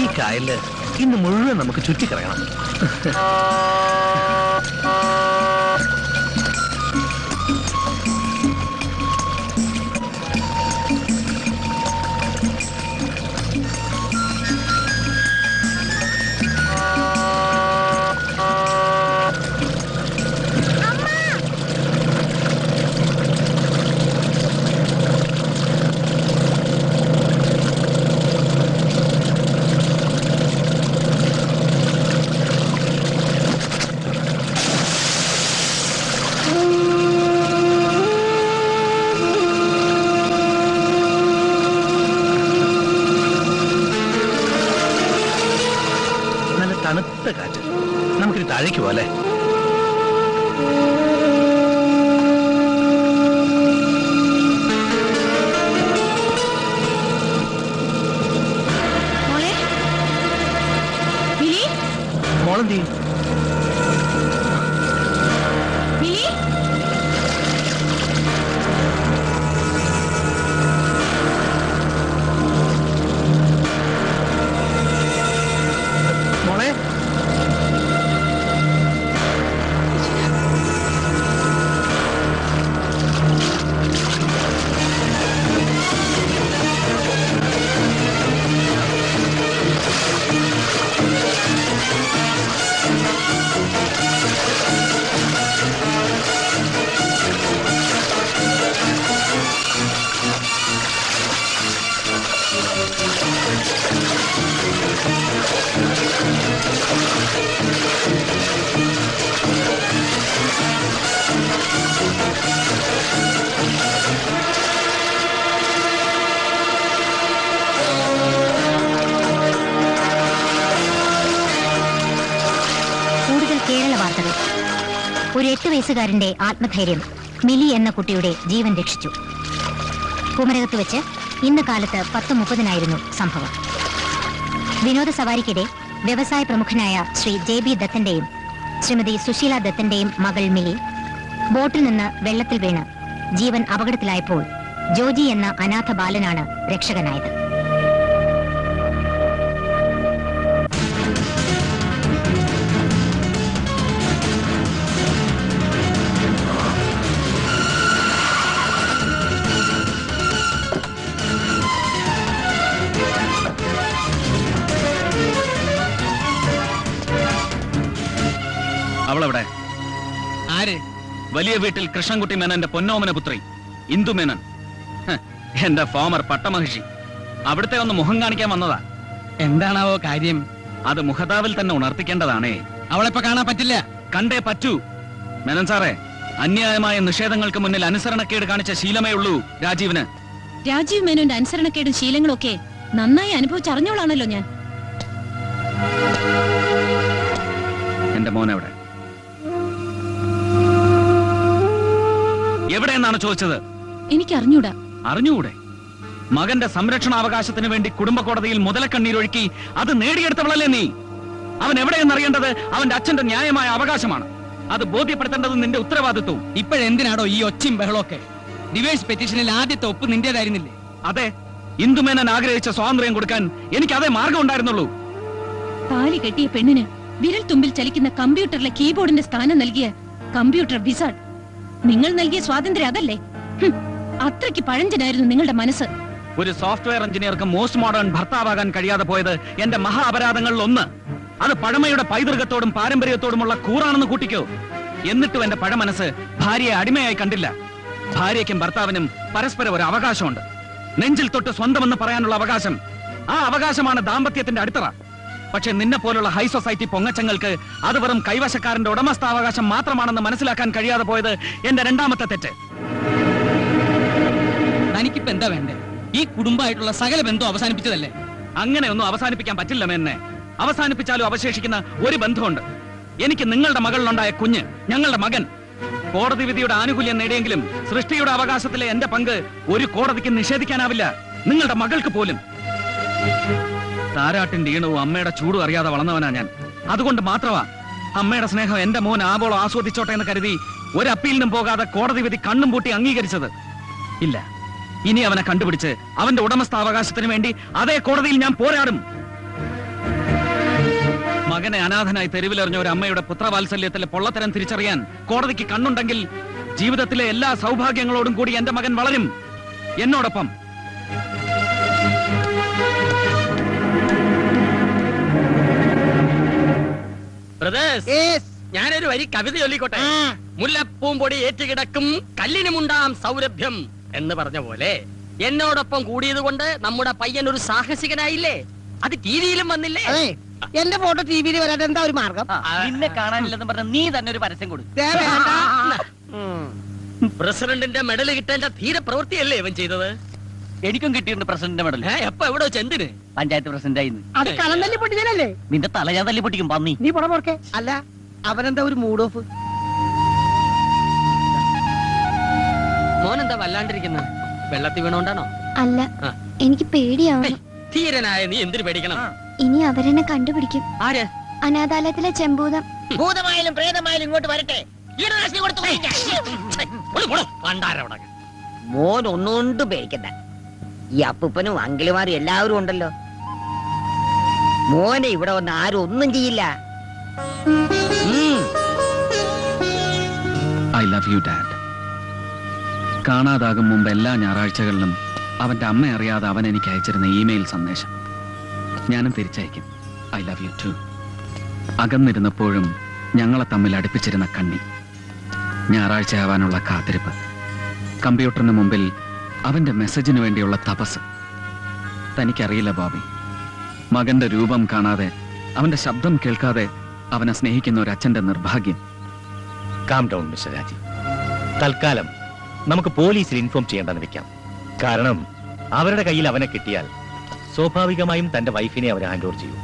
Speaker 3: ഈ കായലില് ഇന്ന് മുഴുവൻ നമുക്ക് ചുറ്റിക്കറങ്ങണം. തണുത്ത കാറ്റ്. നമുക്കിത് താഴേക്ക് പോലെ. മോളെന്തി മോളെ
Speaker 10: കേരള വാർത്തകൾ. ഒരു 8 വയസ്സുകാരന്റെ ആത്മധൈര്യം മിലി എന്ന കുട്ടിയുടെ ജീവൻ രക്ഷിച്ചു. കുമരകത്ത് വെച്ച് ഇന്ന് കാലത്ത് 10:30 സംഭവം. വിനോദ സവാരിക്കിടെ വ്യവസായ പ്രമുഖനായ ശ്രീ JB ദത്തന്റെയും ശ്രീമതി സുശീല ദത്തന്റെയും മകൾ മിലി ബോട്ടിൽ നിന്ന് വെള്ളത്തിൽ വീണ് ജീവൻ അപകടത്തിലായപ്പോൾ ജോജി എന്ന അനാഥ ബാലനാണ് രക്ഷകനായത്.
Speaker 4: അവളെവിടെ?
Speaker 9: ആര്?
Speaker 4: വലിയ വീട്ടിൽ കൃഷ്ണൻകുട്ടി മേനന്റെ പൊന്നോമന പുത്രി ഇന്ദു മേനൻ. എന്റെ ഫോമർ പട്ടമഹിഷി. അവിടുത്തെ ഒന്ന് മുഖം കാണിക്കാൻ വന്നതാ.
Speaker 9: എന്താണാവോ കാര്യം?
Speaker 4: അത് മുഖതാവിൽ തന്നെ ഉണർത്തിക്കേണ്ടതാണേ.
Speaker 9: അവളെപ്പോ കാണാൻ പറ്റില്ല.
Speaker 4: കണ്ടേ പറ്റൂ. മേനൻ സാറേ, അന്യായമായ നിഷേധങ്ങൾക്ക് മുന്നിൽ അനുസരണക്കേട് കാണിച്ച ശീലമേ ഉള്ളൂ രാജീവിന്.
Speaker 2: രാജീവ് മേനോന്റെ അനുസരണക്കേടും ശീലങ്ങളും ഒക്കെ നന്നായി അനുഭവിച്ചറിഞ്ഞോളാണല്ലോ ഞാൻ.
Speaker 4: എന്റെ മോനെവിടെ? എവിടെയെന്നാണ് ചോദിച്ചത്?
Speaker 2: എനിക്ക് അറിഞ്ഞൂടാ.
Speaker 4: അറിഞ്ഞുകൂടെ? മകന്റെ സംരക്ഷണാവകാശത്തിന് വേണ്ടി കുടുംബ കോടതിയിൽ മുതലക്കണ്ണീരൊഴുക്കി അത് നേടിയെടുത്തവളല്ലേ നീ? അവൻ എവിടെയെന്നറിയേണ്ടത് അവന്റെ അച്ഛന്റെ ന്യായമായ അവകാശമാണ്. അത് ബോധ്യപ്പെടുത്തേണ്ടത് നിന്റെ ഉത്തരവാദിത്വവും.
Speaker 9: ഇപ്പോഴെന്തിനാടോ ഈ ഒച്ചയും ബഹളമൊക്കെ? ഡിവോഴ്സ് പെറ്റീഷനിൽ ആദ്യത്തെ ഒപ്പ് നിന്റേതായിരുന്നില്ലേ?
Speaker 4: അതെ, ഇന്ദുമേനൻ ആഗ്രഹിച്ച സ്വാതന്ത്ര്യം കൊടുക്കാൻ എനിക്ക് അതേ മാർഗം ഉണ്ടായിരുന്നുള്ളൂ.
Speaker 2: താലി കെട്ടിയ പെണ്ണിന് വിരൽ തുമ്പിൽ ചലിക്കുന്ന കമ്പ്യൂട്ടറിലെ കീബോർഡിന്റെ സ്ഥാനം നൽകിയ കമ്പ്യൂട്ടർ വിസാർഡ്. നിങ്ങൾ നൽകിയ സ്വാതന്ത്ര്യം അതല്ലേ? അത്രയ്ക്ക് പഴഞ്ചനായിരുന്നു നിങ്ങളുടെ മനസ്സ്.
Speaker 4: ഒരു സോഫ്റ്റ്വെയർ എഞ്ചിനീയർക്ക് മോസ്റ്റ് മോഡേൺ ഭർത്താവാകാൻ കഴിയാതെ പോയത് എന്റെ മഹാ അപരാധങ്ങളിൽ ഒന്ന്. അത് പഴമയുടെ പൈതൃകത്തോടും പാരമ്പര്യത്തോടുമുള്ള കൂറാണെന്ന് കൂട്ടിക്കോ. എന്നിട്ടും എന്റെ പഴമനസ് ഭാര്യയെ അടിമയായി കണ്ടില്ല. ഭാര്യയ്ക്കും ഭർത്താവിനും പരസ്പരം ഒരു അവകാശമുണ്ട്. നെഞ്ചിൽ തൊട്ട് സ്വന്തമെന്ന് പറയാനുള്ള അവകാശം. ആ അവകാശമാണ് ദാമ്പത്യത്തിന്റെ അടിത്തറ. പക്ഷെ നിന്നെ പോലുള്ള ഹൈ സൊസൈറ്റി പൊങ്ങച്ചങ്ങൾക്ക് അത് വെറും കൈവശക്കാരന്റെ ഉടമസ്ഥാവകാശം മാത്രമാണെന്ന് മനസ്സിലാക്കാൻ കഴിയാതെ പോയത് എന്റെ രണ്ടാമത്തെ തെറ്റ്.
Speaker 9: തനിക്കിപ്പോ എന്താ വേണ്ടേ? ഈ കുടുംബമായിട്ടുള്ള സകല ബന്ധം അവസാനിപ്പിച്ചതല്ലേ?
Speaker 4: അങ്ങനെയൊന്നും അവസാനിപ്പിക്കാൻ പറ്റില്ല മേന്നെ. അവസാനിപ്പിച്ചാലും അവശേഷിക്കുന്ന ഒരു ബന്ധമുണ്ട്. എനിക്ക് നിങ്ങളുടെ മകളിലുണ്ടായ കുഞ്ഞ്, ഞങ്ങളുടെ മകൻ. കോടതി വിധിയുടെ ആനുകൂല്യം നേടിയെങ്കിലും സൃഷ്ടിയുടെ അവകാശത്തിലെ എന്റെ പങ്ക് ഒരു കോടതിക്ക് നിഷേധിക്കാനാവില്ല, നിങ്ങളുടെ മകൾക്ക് പോലും. താരാട്ടിന്റെ ഈണവും അമ്മയുടെ ചൂടും അറിയാതെ വളർന്നവനാ ഞാൻ. അതുകൊണ്ട് മാത്രമാ അമ്മയുടെ സ്നേഹം എന്റെ മോൻ ആവോളം ആസ്വദിച്ചോട്ടെ എന്ന് കരുതി ഒരു അപ്പീലിനും പോകാതെ കോടതി വിധി കണ്ണും പൂട്ടി അംഗീകരിച്ചത്. ഇല്ല, ഇനി അവനെ കണ്ടുപിടിച്ച് അവന്റെ ഉടമസ്ഥാവകാശത്തിന് വേണ്ടി അതേ കോടതിയിൽ ഞാൻ പോരാടും. മകനെ അനാഥനായി തെരുവിലെറിഞ്ഞ ഒരു അമ്മയുടെ പുത്രവാത്സല്യത്തിലെ പൊള്ളത്തരം തിരിച്ചറിയാൻ കോടതിക്ക് കണ്ണുണ്ടെങ്കിൽ ജീവിതത്തിലെ എല്ലാ സൗഭാഗ്യങ്ങളോടും കൂടി എന്റെ മകൻ വളരും എന്നോടൊപ്പം.
Speaker 7: ഞാനൊരു വരി കവിത ചൊല്ലിക്കോട്ടെ. മുല്ലപ്പൂമ്പൊടി ഏറ്റുകിടക്കും കല്ലിനുമുണ്ടാം സൗരഭ്യം എന്ന് പറഞ്ഞ പോലെ എന്നോടൊപ്പം കൂടിയത് കൊണ്ട് നമ്മുടെ പയ്യൻ ഒരു സാഹസികനായില്ലേ? അത് ടിവിയിലും വന്നില്ലേ?
Speaker 8: എന്റെ ഫോട്ടോ ടിവിയിൽ വരാൻ എന്താ ഒരു മാർഗം?
Speaker 9: നിന്നെ കാണാനില്ലെന്ന് പറഞ്ഞ നീ തന്നെ ഒരു പരസ്യം കൊടുക്കും.
Speaker 7: പ്രസിഡന്റിന്റെ മെഡൽ കിട്ടേണ്ട ധീര പ്രവൃത്തിയല്ലേ ഇവൻ ചെയ്തത്?
Speaker 9: എനിക്കും കിട്ടിയിട്ടുണ്ട് പ്രസിഡന്റിന്റെ മെഡൽ.
Speaker 7: എപ്പോ എവിടെ വെച്ച് എന്തിന്?
Speaker 9: പഞ്ചായത്ത് പ്രസിഡന്റ് ആയിരുന്നു.
Speaker 8: അത് കളം തല്ലി പൊട്ടിച്ചാലല്ലേ?
Speaker 9: നിന്റെ തല ഞാൻ തല്ലി പൊട്ടിക്കും പന്നി.
Speaker 8: നീ പടം ഓർക്കെ. അല്ല, അവനെന്താ ഒരു മൂഡ് ഓഫ്?
Speaker 7: മോനെന്താ വല്ലാണ്ടിരിക്കുന്ന? വെള്ളത്തിൽ വീണോണ്ടാണോ?
Speaker 1: അല്ല, എനിക്ക് പേടിയാവും.
Speaker 7: ധീരനായ നീ എന്തിനു പേടിക്കണം?
Speaker 1: ഇനി അവരെന്നെ കണ്ടുപിടിക്കും.
Speaker 7: ആര്?
Speaker 1: അനാഥാലയത്തിലെ ചെമ്പൂതം.
Speaker 8: ഭൂതമായാലും പ്രേതമായാലും ഇങ്ങോട്ട് വരട്ടെ. മോൻ ഒന്നുകൊണ്ടും പേടിക്കണ്ട. ഈ അപ്പൂപ്പനും അങ്കിളുമാരും എല്ലാവരും ഉണ്ടല്ലോ. മോനെ ഇവിടെ വന്ന് ആരും ഒന്നും ചെയ്യില്ല.
Speaker 4: I love you dad. കാണാതാകും മുമ്പ് എല്ലാ ഞായറാഴ്ചകളിലും അവന്റെ അമ്മ അറിയാതെ അവൻ എനിക്ക് അയച്ചിരുന്ന ഇമെയിൽ സന്ദേശം ഞാനും തിരിച്ചയക്കും. I love you too. അകന്നിരുന്നപ്പോഴും ഞങ്ങളെ തമ്മിൽ അടുപ്പിച്ചിരുന്ന കണ്ണി, ഞായറാഴ്ചയാവാനുള്ള കാത്തിരിപ്പ്, കമ്പ്യൂട്ടറിന് മുമ്പിൽ അവന്റെ മെസ്സേജിന് വേണ്ടിയുള്ള തപസ്. തനിക്കറിയില്ല ബോബി, മകന്റെ രൂപം കാണാതെ അവന്റെ ശബ്ദം കേൾക്കാതെ അവനെ സ്നേഹിക്കുന്ന ഒരു അച്ഛന്റെ നിർഭാഗ്യം.
Speaker 11: Calm down mister Rajiv. തൽക്കാലം നമുക്ക് പോലീസിൽ ഇൻഫോം ചെയ്യേണ്ടെന്ന് വെക്കാം. കാരണം അവരുടെ കയ്യിൽ അവനെ കിട്ടിയാൽ സ്വാഭാവികമായും തന്റെ വൈഫിനെ അവർ ഹാൻഡ് ഓവർ ചെയ്യും.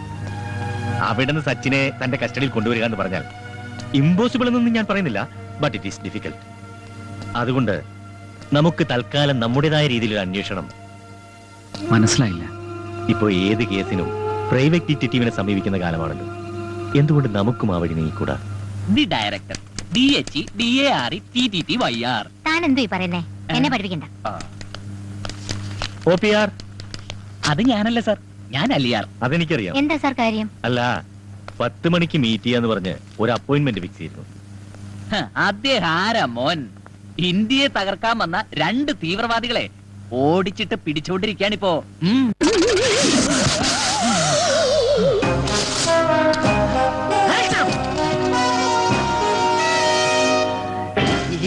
Speaker 11: അവിടുന്ന് സച്ചിനെ തന്റെ കസ്റ്റഡിയിൽ കൊണ്ടുവരിക എന്ന് പറഞ്ഞാൽ ഇമ്പോസിബിൾ എന്നൊന്നും ഞാൻ പറയുന്നില്ല, ബട്ട് ഇറ്റ് ഈസ് ഡിഫിക്കൽട്ട്. അതുകൊണ്ട് നമുക്ക് തൽക്കാലം നമ്മുടേതായ രീതിയിലൊരു അന്വേഷണം.
Speaker 4: മനസ്സിലായില്ല.
Speaker 11: ഇപ്പോ ഏത് കേസിനും പ്രൈവറ്റ് ഡിറ്റക്റ്റീവിനെ സമീപിക്കുന്ന കാലമാണല്ലോ. എന്തുകൊണ്ട് നമുക്കും ആ വഴി നീക്കൂടാ?
Speaker 9: The director DHEDARETTTYR.
Speaker 10: താൻ എന്തോ ഈ പറയുന്നേ? എന്നെ പഠിപ്പിക്കണ്ട.
Speaker 11: OPR
Speaker 9: അത് ഞാനല്ല സാർ, ഞാൻ അലിയാർ.
Speaker 11: അതെനിക്കറിയാം.
Speaker 10: എന്താ സാർ കാര്യം?
Speaker 11: അല്ല, 10 മണിക്ക് മീറ്റ് ചെയ്യാന്ന് പറഞ്ഞ് ഒരു അപ്പോയിന്റ്മെന്റ് ഫിക്സ് ചെയ്തു.
Speaker 9: അദ്ദേഹം ആരാ മോൻ? ഇന്ത്യയെ തകർക്കാൻ വന്ന 2 തീവ്രവാദികളെ ഓടിച്ചിട്ട് പിടിച്ചോണ്ടിരിക്കാണിപ്പോ.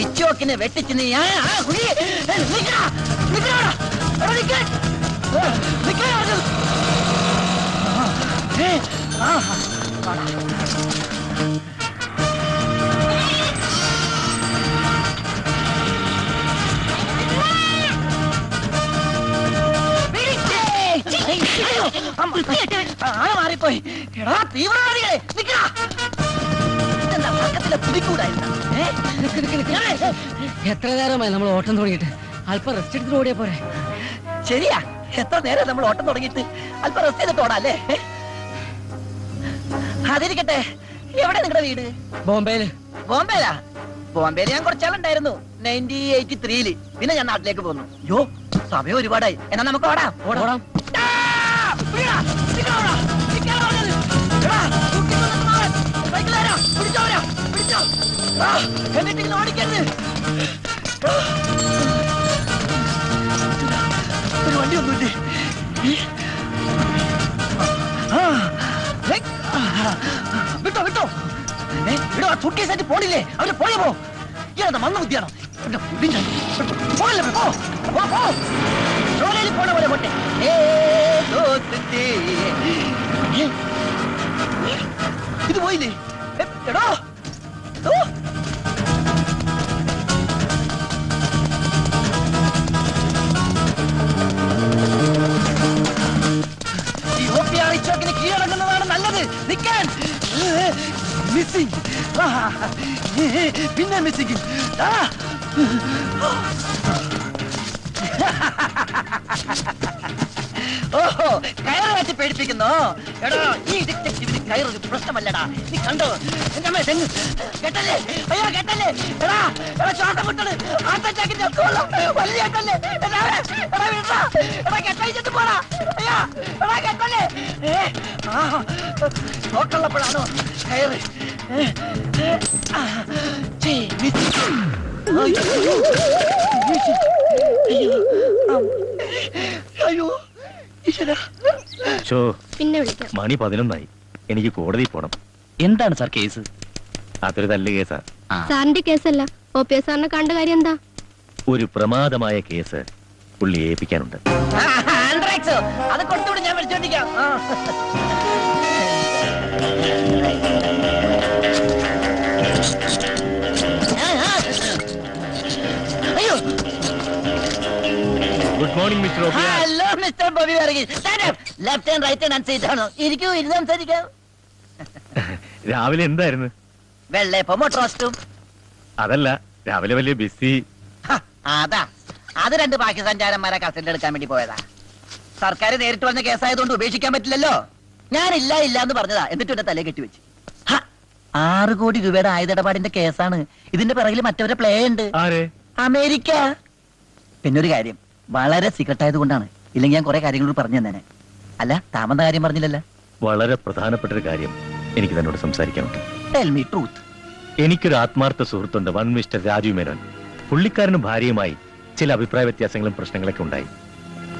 Speaker 8: ഇച്ചോക്കിനെ വെട്ടിച്ച് നീ മാറിപ്പോയി. എടാ തീവ്രവാദികളെ എത്ര നേരമായി നമ്മൾ ഓട്ടം തുടങ്ങിയിട്ട്? അല്പം റെസ്റ്റ് എടുത്തിട്ട് ഓടിയാ പോരെ? ശരിയാ, എത്ര നേരം നമ്മൾ ഓട്ടം തുടങ്ങിയിട്ട്? അല്പം റെസ്റ്റ് ചെയ്തിട്ട് ഓടാല്ലേ? അതിരിക്കട്ടെ, എവിടെ നിങ്ങളുടെ വീട്? ബോംബെയില്. ബോംബെയിലാ? ബോംബെയിൽ ഞാൻ കുറച്ചാളുണ്ടായിരുന്നു 1983-ല്. പിന്നെ ഞാൻ നാട്ടിലേക്ക് പോന്നു. യോ, സമയം ഒരുപാടായി. എന്നാ നമുക്ക് ഓടാം. ഓടാം. എന്നിട്ട് ഓടിക്കരുത്. ഒരു വണ്ടി ഒന്നുമില്ലേ? വിട്ടോ വിട്ടോ വിടോ. സുട്കേസായിട്ട് പോണില്ലേ? അവര് പോയ പോ. ഇയാളെ മണ്ണ ബുദ്ധിയാണോ? പോണ പോലെ പോട്ടെ. ഇത് പോയില്ലേ? എടോ കീഴടങ്ങുന്നതാണ് നല്ലത്. നിൽക്കാൻ
Speaker 3: മിസ്സിംഗ്. പിന്നെ മിസ്സിംഗ്. ഓഹോ, കയറ് വെച്ച് പേടിപ്പിക്കുന്നു. എടാ, ഈ ഡിറ്റക്റ്റീവിന് കയറൊരു പ്രശ്നമല്ലടാ. നീ കണ്ടോ? എന്റെ അമ്മേ, തെങ്ങ്. കെട്ടല്ലേ? അയ്യോ, കെട്ടല്ലേ? എടാ, ശ്വാസം മുട്ടണ്. ആട്ടച്ചാക്കിന്റെ കൊള്ളം. വലിയ കെട്ടല്ലേ? എടാ, വിടടാ. എടാ, കെട്ടഴിച്ചിട്ട് പോടാ. അയ്യോ, എടാ, കെട്ടല്ലേ? നോക്കുള്ളപ്പോഴാണോ കയറ്? അയ്യോ,
Speaker 1: പിന്നെ വിളിക്കാം.
Speaker 11: മണി 11 എനിക്ക് കോടതി പോണം.
Speaker 9: എന്താണ് സാർ കേസ്?
Speaker 11: അതൊരു തല്ല് കേസാ.
Speaker 1: സാറിന്റെ കേസല്ല, OPS സാറിനെ കണ്ട കാര്യം എന്താ?
Speaker 11: ഒരു പ്രമാദമായ കേസ് പുള്ളി ഏൽപ്പിക്കാനുണ്ട്.
Speaker 8: അത് കൊടുത്തുകൂടെ, ഞാൻ വിളിച്ചോണ്ടിരിക്കാം. അയ്യോ,
Speaker 11: ഗുഡ് മോർണിംഗ് മിസ്റ്റർ ഓബിയ.
Speaker 8: Hello mister Bobby Varghese. Left hand right hand അനുസരിച്ച് ആണോ? ഇരിക്കൂ, ഇരുന്ന് സംസാരിക്കാം.
Speaker 11: രാവിലെ എന്തായിരുന്നു?
Speaker 8: വെള്ളയപ്പം റോസ്റ്റും.
Speaker 11: അതല്ല, രാവിലെ വലിയ ബിസി.
Speaker 8: അതാ, അത് 2 പാകിസ്ഥാൻകാരന്മാരെ കസ്റ്റഡിയിൽ എടുക്കാൻ വേണ്ടി പോയതാ. സർക്കാർ നേരിട്ട് വന്ന കേസായതുകൊണ്ട് ഉപേക്ഷിക്കാൻ പറ്റില്ലല്ലോ. ഞാനില്ല ഇല്ല എന്ന് പറഞ്ഞതാ, എന്നിട്ട് എന്റെ തലയെ കെട്ടിവെച്ച്. 6 കോടി രൂപയുടെ ആയുധടപാടിന്റെ കേസാണ്. ഇതിന്റെ പിറകിൽ മറ്റവരെ പ്ലേ ഉണ്ട്. അമേരിക്ക. പിന്നൊരു കാര്യം, വളരെ സീക്രട്ട് ആയതുകൊണ്ടാണ്. ഇല്ലെങ്കിൽ ഞാൻ കുറെ കാര്യങ്ങളോട് പറഞ്ഞു തന്നെ. അല്ല, താമന്ന കാര്യം പറഞ്ഞില്ലല്ലോ.
Speaker 11: വളരെ പ്രധാനപ്പെട്ട ഒരു കാര്യം എനിക്ക് തന്നോട് സംസാരിക്കാനുണ്ട്.
Speaker 8: Tell me truth.
Speaker 11: എനിക്കൊരു ആത്മാർത്ഥ സുഹൃത്തുണ്ട്, വൺ മിസ്റ്റർ രാജു മേനോൻ. പുള്ളിക്കാരനും ഭാര്യയുമായി ചില അഭിപ്രായ വ്യത്യാസങ്ങളും പ്രശ്നങ്ങളൊക്കെ ഉണ്ടായി.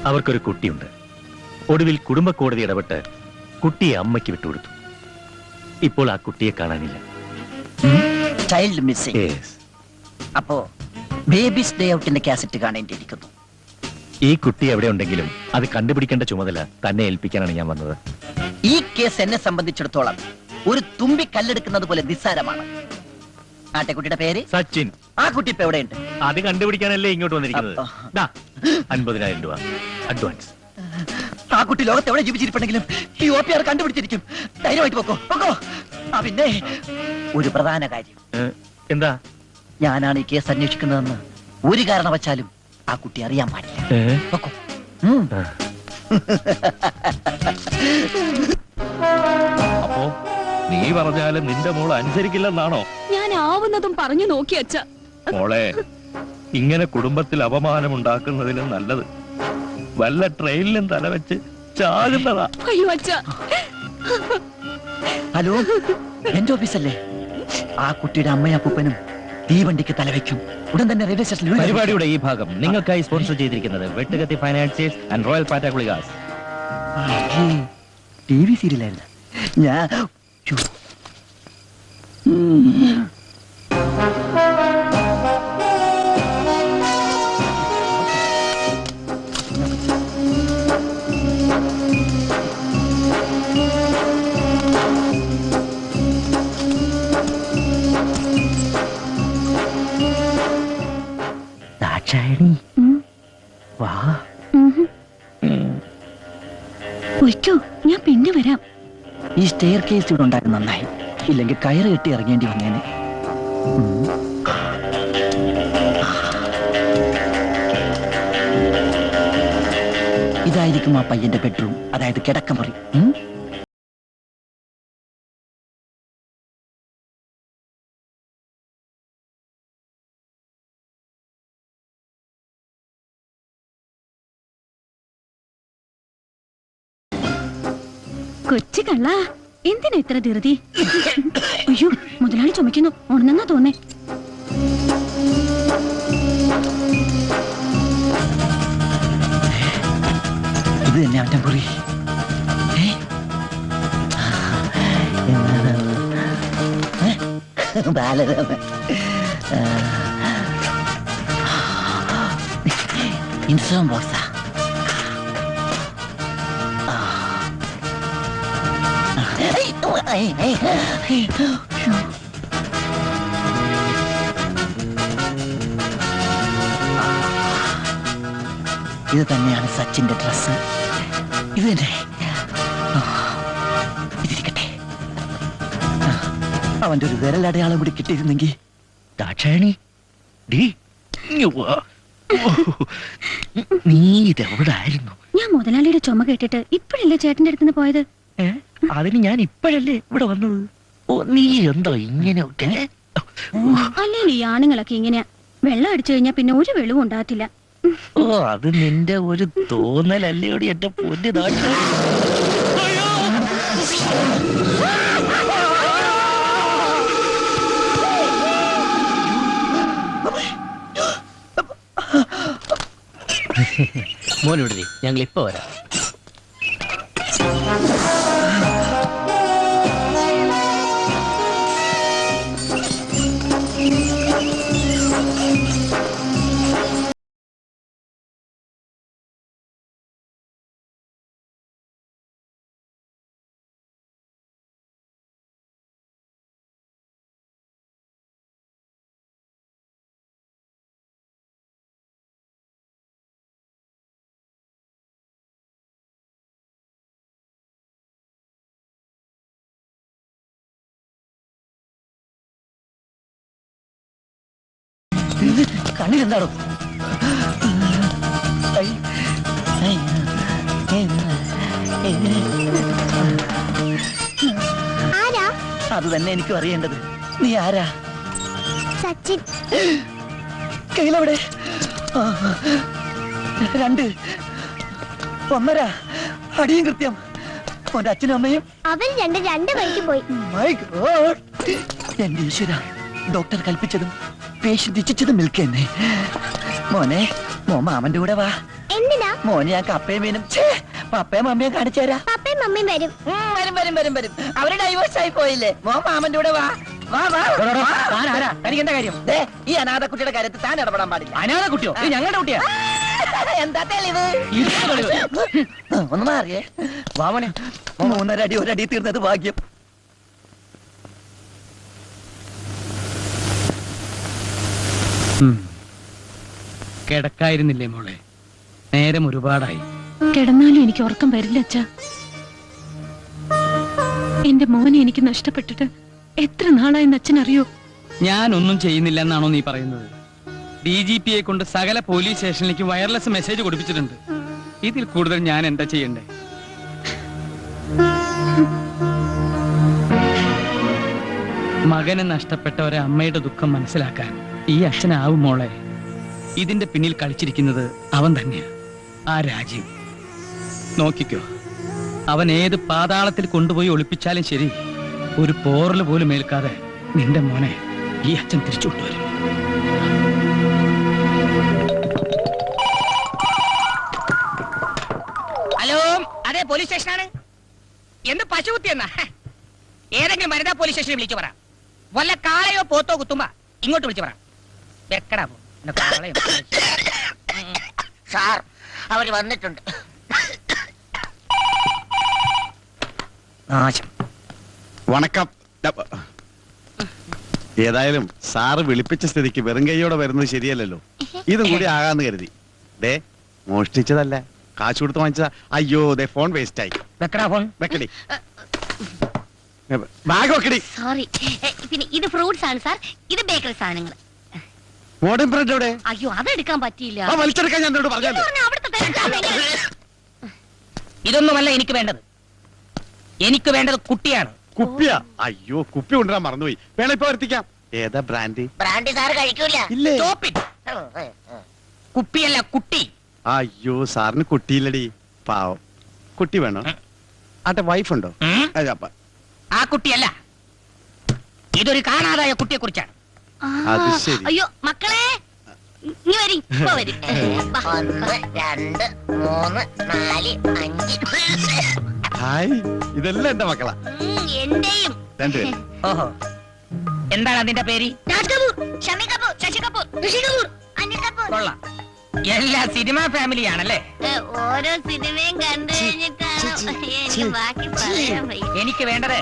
Speaker 11: അവർക്കൊരു കുട്ടിയുണ്ട്. ഒടുവിൽ കുടുംബ കോടതി ഇടപെട്ട് കുട്ടിയെ അമ്മയ്ക്ക് വിട്ടുകൊടുത്തു. ഇപ്പോൾ ആ കുട്ടിയെ കാണാനില്ല.
Speaker 8: Child missing. അപ്പോ ബേബീസ് ഡേ ഔട്ടിന്റെ കാസറ്റ് കാണേണ്ടിയിരിക്കുന്നു.
Speaker 11: ഈ കുട്ടി എവിടെ ഉണ്ടെങ്കിലും അത് കണ്ടുപിടിക്കേണ്ട ചുമതല തന്നെ ഏൽപ്പിക്കാനാണ് ഞാൻ വന്നത്.
Speaker 8: ഈ കേസ് എന്നെ സംബന്ധിച്ചിടത്തോളം ഒരു തുമ്പി കല്ലെടുക്കുന്നത് പോലെ നിസ്സാരമാണ്. ആട്ടെക്കുട്ടിയുടെ പേര്
Speaker 11: സച്ചിൻ.
Speaker 8: ആ കുട്ടി ഇപ്പൊ എവിടെയുണ്ട്?
Speaker 11: അത് കണ്ടുപിടിക്കാനല്ലേ ഇങ്ങോട്ട് വന്നിരിക്കുന്നത്. 50,000 രൂപ അഡ്വാൻസ്.
Speaker 8: ആ കുട്ടി ലോകത്ത് എവിടെ ജീവിച്ചിരിപ്പുണ്ടെങ്കിലും ഈ OPR കണ്ടുപിടിച്ചിരിക്കും. ധൈര്യമായിട്ട് പോക്കോ പോക്കോ. പിന്നെ ഒരു പ്രധാന കാര്യം.
Speaker 11: എന്താ?
Speaker 8: ഞാനാണ് ഈ കേസ് അന്വേഷിക്കുന്നതെന്ന് ഒരു കാരണവശാലും ആ കുട്ടി അറിയാൻ പാടില്ല. പോക്കോ.
Speaker 11: അപ്പോ നീ പറഞ്ഞാലും നിന്റെ മോൾ അനുസരിക്കില്ലെന്നാണോ?
Speaker 2: ഞാൻ ആവുന്നതും പറഞ്ഞു നോക്കി അച്ഛ.
Speaker 11: മോളെ, ഇങ്ങനെ കുടുംബത്തിൽ അപമാനമുണ്ടാക്കുന്നതിലും നല്ലത് വല്ല ട്രെയിനിലും തലവെച്ച് ചാകുന്നതാ.
Speaker 2: അയ്യോ അച്ഛ.
Speaker 8: ഹലോ, എന്റെ ഓഫീസല്ലേ? ആ കുട്ടിയുടെ അമ്മയും അപ്പൂപ്പനും തീവണ്ടിക്ക് തലവെക്കും. ഉടൻ തന്നെ റെയിൽവേ സ്റ്റേഷനിൽ.
Speaker 9: പരിപാടിയുടെ ഈ ഭാഗം നിങ്ങൾക്കായി സ്പോൺസർ ചെയ്തിരിക്കുന്നത് വെട്ടുകത്തി ഫൈനാൻസിയേഴ്സ് ആൻഡ് റോയൽ പാറ്റാഗുളികാസ്.
Speaker 8: TV സീരിയലായിരുന്നു ഞാൻ. ദാക്ഷായണി, വാ.
Speaker 2: ഒയ്ക്കോ, ഞാൻ പിന്നെ വരാം.
Speaker 8: ഈ സ്റ്റെയർ കേസ് ഇവിടെ ഉണ്ടായിരുന്നു നന്നായി. ഇല്ലെങ്കിൽ കയറ് കെട്ടി ഇറങ്ങേണ്ടി വന്നേനെ. ഇതായിരിക്കും ആ പയ്യന്റെ ബെഡ്റൂം, അതായത് കിടക്കമുറി.
Speaker 2: കൊച്ചു കള്ള, എന്തിനാ ഇത്ര ധൃതി? അയ്യോ, മുതലാളി ചുമക്കുന്നു. ഉണന്നെന്നാ തോന്നേ.
Speaker 8: ഇത് തന്നെ അവന്റെ മുറി. ഇൻസുറൻസ് ബോക്സാ. ഇത് തന്നെയാണ് സച്ചിന്റെ ഡ്രസ്. ഇത് തന്നെ. ഇതിരിക്കട്ടെ.
Speaker 3: അവന്റെ ഒരു വിരലടയാളം കൂടി കിട്ടിയിരുന്നെങ്കിൽ. ദാക്ഷായണി, ഡീ, ഇങ്ങ് വാ. നീ ഇതെവിടെ ആയിരുന്നു?
Speaker 2: ഞാൻ മുതലാളിയുടെ ചുമ കേട്ടിട്ട് ഇപ്പോഴല്ലേ ചേട്ടന്റെ അടുത്തുനിന്ന് പോയത്.
Speaker 3: അതിന് ഞാൻ ഇപ്പോഴല്ലേ ഇവിടെ വന്നത്. ഓ, നീ എന്താ ഇങ്ങനെയൊക്കെ?
Speaker 2: അല്ലെങ്കിൽ ഈ ആണുങ്ങളൊക്കെ ഇങ്ങനെയാ. വെള്ളം അടിച്ചു കഴിഞ്ഞാൽ പിന്നെ ഒരു വെളിവും ഉണ്ടാകത്തില്ല.
Speaker 3: ഓ, അത് നിന്റെ ഒരു തോന്നലല്ലേയോടി എന്റെ പൊന്നു ദാക്ഷായണി.
Speaker 7: മോനോട് ഞങ്ങൾ ഇപ്പൊ വരാം.
Speaker 3: കണ്ണിലെന്താണോ?
Speaker 1: ആരാ?
Speaker 3: അത് തന്നെ എനിക്കും അറിയേണ്ടത്. നീ ആരാ?
Speaker 1: സച്ചിൻ.
Speaker 3: കയ്യിലെവിടെ? 2, 1.5 അടിയും കൃത്യം. ഓന്റെ അച്ഛനും അമ്മയും
Speaker 1: അവർ രണ്ട് വഴിക്ക് പോയി.
Speaker 3: മൈ ഗോഡ്, എന്റെ ഈശ്വര, ഡോക്ടർ കൽപ്പിച്ചതും പേഷ്യന്റ് ഇച്ഛിച്ചതും നിൽക്കുന്നേ. മോനെ, മാമന്റെ കൂടെ വാ.
Speaker 1: എന്തിനാ?
Speaker 3: മോനെ, ഞാൻ കപ്പയും മീനും പപ്പയും മമ്മിയും കാണിച്ചു തരാം.
Speaker 1: പപ്പയും മമ്മിയും വരും.
Speaker 3: വരും. അവര് ഡൈവേഴ്സ് ആയി പോയില്ലേ? മാമന്റെ കൂടെ വാ.
Speaker 7: തനിക്ക് എന്താ കാര്യം?
Speaker 3: ഈ അനാഥ കുട്ടിയുടെ കാര്യത്തിൽ താൻ ഇടപെടാൻ പാടില്ല.
Speaker 7: അനാഥ കുട്ടിയോ? ഇത് ഞങ്ങളുടെ കുട്ടിയാ.
Speaker 3: എന്താ തെളിവ്? ഒന്ന് മാറിയേ. വാമനെ, 3.5 അടി 1 അടി തീർന്നത് ഭാഗ്യം.
Speaker 7: കിടക്കായിരുന്നില്ലേ മോളെ? നേരം ഒരുപാടായി.
Speaker 2: കിടന്നാലും എനിക്ക് ഉറക്കം വരില്ല അച്ഛാ. എന്റെ മോനെ എനിക്ക് നഷ്ടപ്പെട്ടിട്ട് എത്ര നാളായെന്ന് അച്ഛനറിയോ?
Speaker 7: ഞാനൊന്നും ചെയ്യുന്നില്ല എന്നാണോ നീ പറയുന്നത്? DGPയെ കൊണ്ട് സകല പോലീസ് സ്റ്റേഷനിലേക്ക് വയർലെസ് മെസ്സേജ് കൊടുപ്പിച്ചിട്ടുണ്ട്. ഇതിൽ കൂടുതൽ ഞാൻ എന്താ ചെയ്യണ്ടേ? മകനെ നഷ്ടപ്പെട്ട ഒരമ്മയുടെ ദുഃഖം മനസ്സിലാക്കാൻ ഈ അച്ഛനാവും മോളെ. ഇതിന്റെ പിന്നിൽ കളിച്ചിരിക്കുന്നത് അവൻ തന്നെയാ, ആ രാജീവ്. നോക്കിക്കോ, അവൻ ഏത് പാതാളത്തിൽ കൊണ്ടുപോയി ഒളിപ്പിച്ചാലും ശരി, ഒരു പോറല് പോലും ഏൽക്കാതെ നിന്റെ മോനെ ഈ അച്ഛൻ തിരിച്ചു കൊണ്ടുവരും.
Speaker 8: ഹലോ, അതെ പോലീസ് സ്റ്റേഷനാണ്. എന്ത് പശുകുത്തി എന്നാ? ഏതെങ്കിലും വനിതാ പോലീസ് സ്റ്റേഷനിൽ വിളിച്ചു പറ. വല്ല കാളയോ പോത്തോ കുത്തുമ്പോ ഇങ്ങോട്ട് വിളിച്ചു പറ. വെക്കടാ പോ.
Speaker 5: സാർ, അവര് വന്നിട്ടുണ്ട്.
Speaker 6: വണക്കം. ഏതായാലും സാറ് വിളിപ്പിച്ച സ്ഥിതിക്ക് വെറും കൈയോടെ വരുന്നത് ശരിയല്ലല്ലോ. ഇതും കൂടി ആകാന്ന് കരുതി. ദേ, മോഷ്ടിച്ചതല്ല, കാശ് കൊടുത്ത് വാങ്ങിച്ചതാ. അയ്യോ, ദേ ഫോൺ വേസ്റ്റ് ആയി.
Speaker 8: വെക്കടാ ഫോൺ.
Speaker 6: വെക്കടി, ബാഗ് വെക്കടി.
Speaker 5: സോറി, പിന്നെ ഇത് ഫ്രൂട്ട്സ് ആണ് സാർ. ഇത് ബേക്കറി സാധനങ്ങൾ.
Speaker 6: മോഡേൺ ബ്രെഡ് എവിടെ?
Speaker 5: അയ്യോ, അതെടുക്കാൻ പറ്റിയില്ല.
Speaker 6: വലിച്ചെടുക്കാൻ ഞാൻ എന്നോട് പറഞ്ഞാലോ.
Speaker 8: ഇതൊന്നുമല്ല എനിക്ക് വേണ്ടത്. എനിക്ക് വേണ്ടത് കുട്ടിയാണ്.
Speaker 6: കുപ്പിയാ? അയ്യോ, കുപ്പി കൊണ്ടുവരാൻ മറന്നുപോയി. വേണം ഇപ്പൊ വരുത്തിക്കാം. ഏതാ ബ്രാൻഡ്?
Speaker 5: ബ്രാൻഡി സാർ കഴിക്കൂല.
Speaker 6: ഇല്ലേ?
Speaker 8: Stop it. കുപ്പിയല്ല, കുട്ടി.
Speaker 6: അയ്യോ, സാറിന് കുട്ടിയില്ലടി, പാവം. കുട്ടി വേണോ? ആട്ടെ, വൈഫ് ഉണ്ടോ?
Speaker 8: ആ കുട്ടിയല്ല, ഇതൊരു കാണാതായ കുട്ടിയെ കുറിച്ചാണ്.
Speaker 6: അത് ശരി.
Speaker 5: അയ്യോ മക്കളെ, ഇനി വരി, ഇപ്പൊ വരി. 1, 2, 3, 4, 5.
Speaker 6: ഹായ്, ഇതെല്ലാം എന്റെ മക്കളാ.
Speaker 5: എന്റെയും.
Speaker 6: രണ്ടുപേരും.
Speaker 8: ഓഹോ, എന്താണ് അതിന്റെ പേര്?
Speaker 5: രാജ് കപൂർ, ഷമി കപൂർ, ശശി കപൂർ, ഋഷി കപൂർ, അനിൽ കപൂർ.
Speaker 8: കൊള്ളാം, എല്ലാ സിനിമാ ഫാമിലിയാണല്ലേ?
Speaker 5: ഓരോ സിനിമയും കണ്ടു കഴിഞ്ഞിട്ടാണ് എനിക്ക് ബാക്കി പറയാൻ വയ്യ.
Speaker 8: എനിക്ക് വേണ്ടത്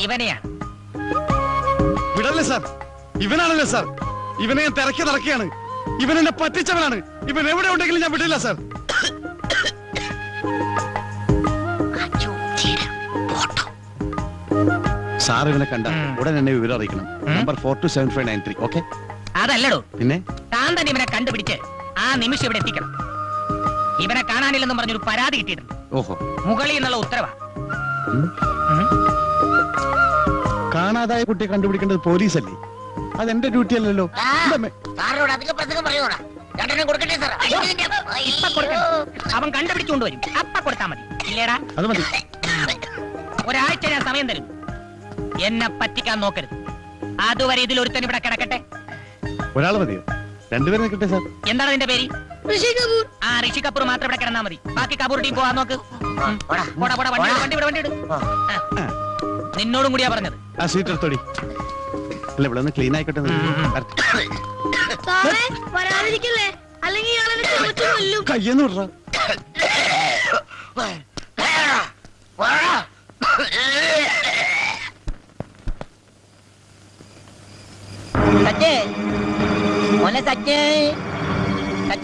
Speaker 8: ഇവനെയാണ്.
Speaker 6: വിടല്ലേ സാർ, ഇവനാണല്ലേ സാർ. ഇവനെ ഞാൻ തിരക്കി നടക്കുകയാണ്. ഇവൻ എന്നെ പറ്റിച്ചവനാണ്. ഇവൻ എവിടെ ഉണ്ടെങ്കിലും ഞാൻ വിടില്ല സാർ. സാർ ഇവനെ കണ്ട ഉടൻ എന്നെ വിവരം അറിയിക്കണം. നമ്പർ 427593. ഓക്കെ?
Speaker 8: അതല്ലടോ,
Speaker 6: പിന്നെ
Speaker 8: താൻ തന്നെ ഇവനെ കണ്ടുപിടിച്ച് ആ നിമിഷം ഇവിടെ എത്തിക്കണം. ഇവനെ കാണാനില്ലെന്നും പറഞ്ഞൊരു പരാതി കിട്ടിയിട്ടുണ്ട്.
Speaker 6: ഓഹോ,
Speaker 8: മുകളിൽ നിന്നുള്ള ഉത്തരവാ.
Speaker 6: കാണാതായ കുട്ടിയെ കണ്ടുപിടിക്കേണ്ടത് പോലീസല്ലേ? അതെന്റെ ഡ്യൂട്ടി അല്ലല്ലോ.
Speaker 8: സാറിനോട് അധികം പ്രസംഗം പറയൂടാ. രണ്ടെണ്ണം കൊടുക്കട്ടെ സാർ? ഇപ്പൊ കൊടുക്കണം. അവൻ കണ്ടുപിടിച്ചുകൊണ്ടുവരും. അപ്പ കൊടുത്താ മതി. ഇല്ലേടാ?
Speaker 6: അത് മതി.
Speaker 8: ഒരാഴ്ച ഞാൻ സമയം തരും. എന്നെ പറ്റിക്കാൻ നോക്കരുത്. അതുവരെ ഇതിൽ ഒരുത്തൻ ഇവിടെ കിടക്കട്ടെ.
Speaker 6: ഒരാൾ മതിയോ? രണ്ടുപേരും നിൽക്കട്ടെ സാർ.
Speaker 8: എന്താണ് നിന്റെ പേര്? ആ, ഋഷി കപൂർ മാത്രം ഇവിടെ കിടന്നാ മതി. ബാക്കി കപൂർ ടീം പോവാൻ നോക്ക്. പോടാ, പോടാ, വണ്ടി ഇട്. നിന്നോടും കൂടിയാ പറഞ്ഞത്.
Speaker 6: ആ സീറ്റ് എടുത്തോടി. അല്ല, ഇവിടെ ഒന്ന് ക്ലീൻ ആയിക്കോട്ടെ.
Speaker 1: വരാതിരിക്കല്ലേ, അല്ലെങ്കിൽ
Speaker 6: കയ്യെന്ന് വിടറ.
Speaker 8: സച്ചേ മോനെ, സച്ചേ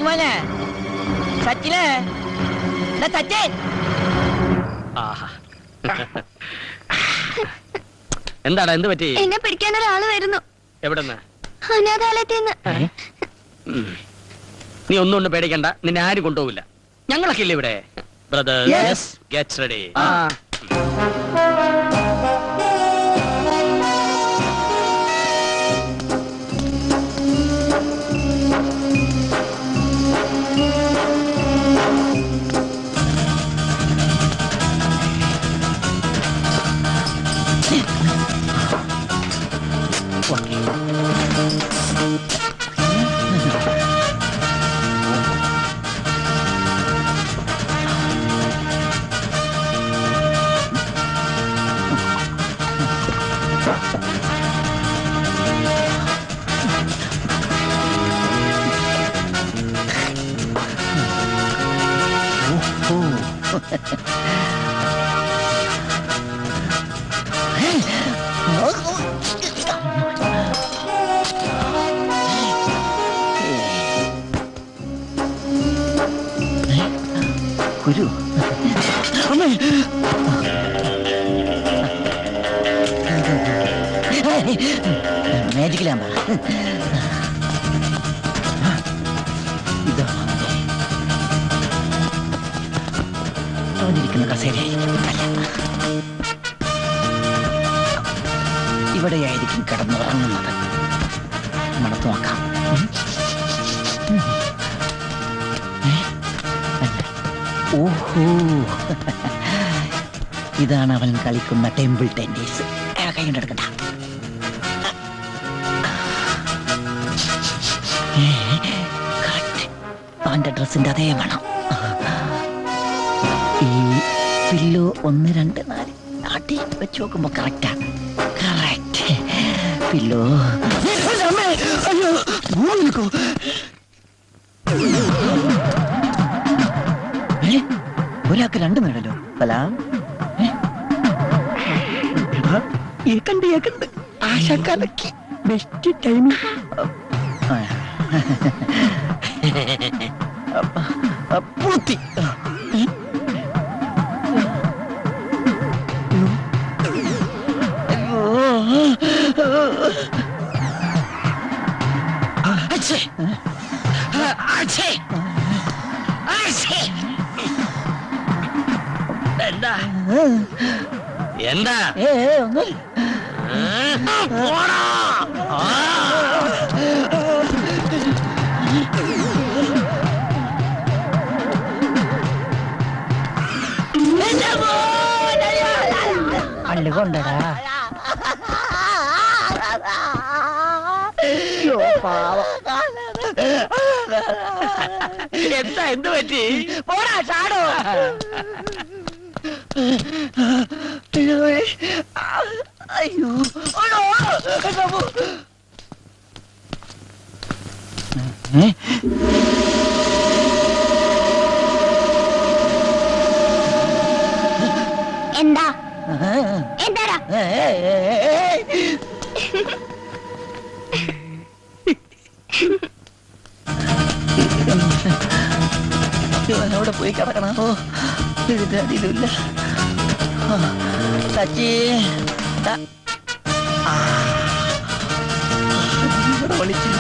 Speaker 8: മോനെ, സച്ചിനെ, സച്ചേ.
Speaker 7: എന്താടാ, എന്ത് പറ്റി?
Speaker 1: എന്നെ പിടിക്കാൻ ഒരാള് വരുന്നു.
Speaker 7: എവിടെന്ന്?
Speaker 1: അനാഥാലയത്തിന്ന്.
Speaker 7: നീ ഒന്നും കൊണ്ട് പേടിക്കണ്ട, നിന്നെ ആരും കൊണ്ടുപോകില്ല. ഞങ്ങളൊക്കെ ഇല്ല ഇവിടെ. Brothers, get ready.
Speaker 3: ഗുരു, മാജിക് ലാമ്പ. ഇതാ അവനിരിക്കുന്ന കസേരയായിരിക്കും. ഇവിടെയായിരിക്കും കിടന്നുറങ്ങുന്നത്. മണത്ത് നോക്കാം. ഓഹോ, ഇതാണ് അവൻ കളിക്കുന്ന ടെമ്പിൾ ടെന്നീസ്. കൈ കൊണ്ടെടുക്കണ്ട. അവന്റെ ഡ്രസ്സിന്റെ അതേ മണം. ഈ പില്ലോ 1, 2, 4 ആട്ടി വെച്ച് നോക്കുമ്പോ കറക്റ്റാ. Correct pillow. ഒരാൾക്ക് 2 നേടല്ലോ. സലാം. ഏക്കണ്ട് ആശാക്കാലക്ക് ബെസ്റ്റ് ടൈമിംഗ്. പൂത്തി.
Speaker 7: എന്താ എന്താ?
Speaker 3: ഒന്നുമില്ല. പള്ളി കൊണ്ടടാ.
Speaker 7: എന്താ, എന്ത് പറ്റി?
Speaker 3: പോടാ ചാടോ. അയ്യോ,
Speaker 1: എന്താ എന്താടാ?
Speaker 3: അവിടെ പോയി കിടക്കണോ? ഇതില്ല. സച്ചി ഒളിച്ചു.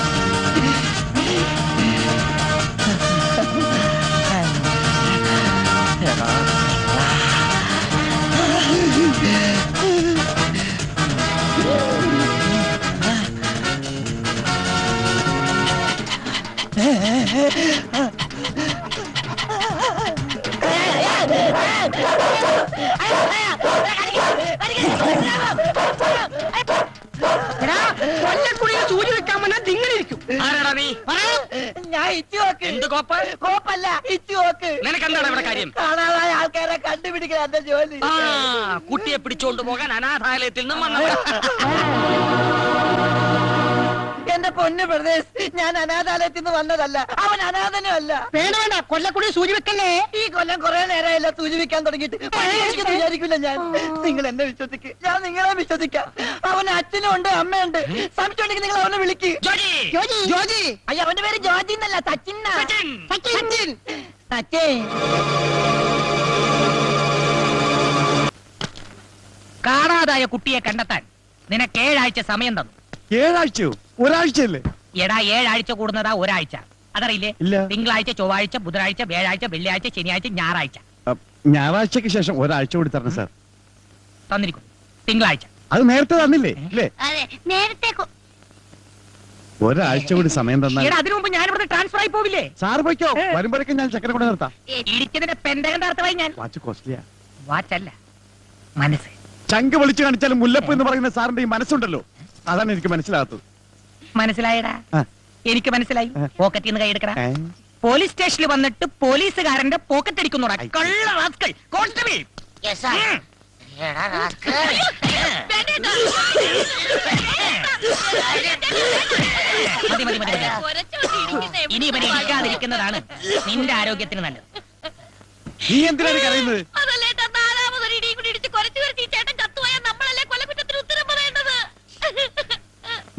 Speaker 3: എടാ.
Speaker 7: കൊല്ലക്കുടിയിൽ സൂചി വെക്കാൻ വന്നാൽ നിങ്ങളിരിക്കും. ആരാടാ നീ?
Speaker 3: ഞാൻ ഇച്ചുവോക്ക്.
Speaker 7: എന്ത് കോപ്പ്?
Speaker 3: കോപ്പല്ല, ഇച്ചുവോക്ക്.
Speaker 7: നിനക്കെന്താണ് ഇവിടെ കാര്യം?
Speaker 3: കാണാതായ ആൾക്കാരെ കണ്ടുപിടിക്കാൻ എന്റെ ജോലി.
Speaker 7: ആ, കുട്ടിയെ പിടിച്ചോണ്ട് പോകാൻ അനാഥാലയത്തിൽ നിന്നും വന്നവൻ.
Speaker 3: എന്റെ പൊന്നു പ്രദേശ്, ഞാൻ അനാഥാലയത്തിൽ നിന്ന് വന്നതല്ല, അവൻ അനാഥനും അല്ല.
Speaker 7: വേണ്ട കൊല്ലക്കുടി സൂചി വെക്കല്ലേ.
Speaker 3: ഈ കൊല്ലം കുറെ നേരമല്ല സൂചിപ്പിക്കാൻ തുടങ്ങിയിട്ട്. വിചാരിക്കില്ല ഞാൻ. നിങ്ങൾ എന്നെ വിശ്വസിക്ക്, ഞാൻ നിങ്ങളെ വിശ്വസിക്കാം. അവന് അച്ഛനും ഉണ്ട്, അമ്മയുണ്ട്. സംശയമുണ്ടെങ്കിൽ നിങ്ങൾ അവനെ വിളിക്ക്. ജോജി. അയ്യ, അവന്റെ പേര് ജോജി എന്നല്ല, സച്ചിൻ.
Speaker 8: കാണാതായ കുട്ടിയെ കണ്ടെത്താൻ നിനക്ക് 7 ആഴ്ച സമയം തന്നു.
Speaker 6: 7 ആഴ്ചയോ? ഒരാഴ്ചയല്ലേ?
Speaker 8: എടാ, 7 ആഴ്ച കൂടുന്നതാ ഒരാഴ്ച. അതറിയില്ലേ?
Speaker 6: ഇല്ല.
Speaker 8: തിങ്കളാഴ്ച, ചൊവ്വാഴ്ച, ബുധനാഴ്ച, വ്യാഴാഴ്ച, വെള്ളിയാഴ്ച, ശനിയാഴ്ച, ഞായറാഴ്ച.
Speaker 6: ഞായറാഴ്ചക്ക് ശേഷം ഒരാഴ്ച കൂടി തരണം സാർ.
Speaker 8: തന്നിരിക്കും. തിങ്കളാഴ്ച.
Speaker 6: അത് നേരത്തെ തന്നില്ലേ? ഇല്ലേ?
Speaker 1: അതെ, നേരത്തെ
Speaker 6: ഒരാഴ്ച കൂടി സമയം തന്നാൽ
Speaker 8: എടാ, അതിനു മുമ്പ് ഞാൻ ഇവിടെ ട്രാൻസ്ഫർ ആയി പോവില്ലേ?
Speaker 6: സാർ പോയിക്കോ. വരുമ്പോഴേക്കും ഞാൻ ചക്കര കൊണ്ട് നിർത്താം.
Speaker 8: ഇടിച്ചതിന്റെ പെന്തകന്റെ അർത്ഥമായി ഞാൻ.
Speaker 6: വാച്ച് കോസ്റ്റ്ലിയാ.
Speaker 8: വാച്ചല്ല, മനസ്സ്.
Speaker 6: ചങ്ക് വിളിച്ചു കാണിച്ചാലും മുല്ലപ്പ് എന്ന് പറയുന്ന സാറിന്റെ ഈ മനസ്സുണ്ടല്ലോ, അതാണ് എനിക്ക് മനസ്സിലാകത്തത്.
Speaker 8: മനസ്സിലായടാ?
Speaker 6: ആ.
Speaker 8: എനിക്ക് മനസ്സിലായി. പോക്കറ്റിൽ നിന്ന് കൈയെടുക്കടാ.
Speaker 6: ഏ?
Speaker 8: പോലീസ് സ്റ്റേഷനിൽ വന്നിട്ട് പോലീസുകാരന്റെ പോക്കറ്റ് അടിക്കുന്നോടാ. കള്ള റാസ്കൽ. കോൺസ്റ്റബിൾ. മതി, മതി, മതി, മതി. ഇനി ഇവനെ ഇടിക്കാതിരിക്കുന്നതാണ് നിന്റെ ആരോഗ്യത്തിന് നല്ലത്.
Speaker 6: നീ എന്തിനാണ് കരയുന്നത്?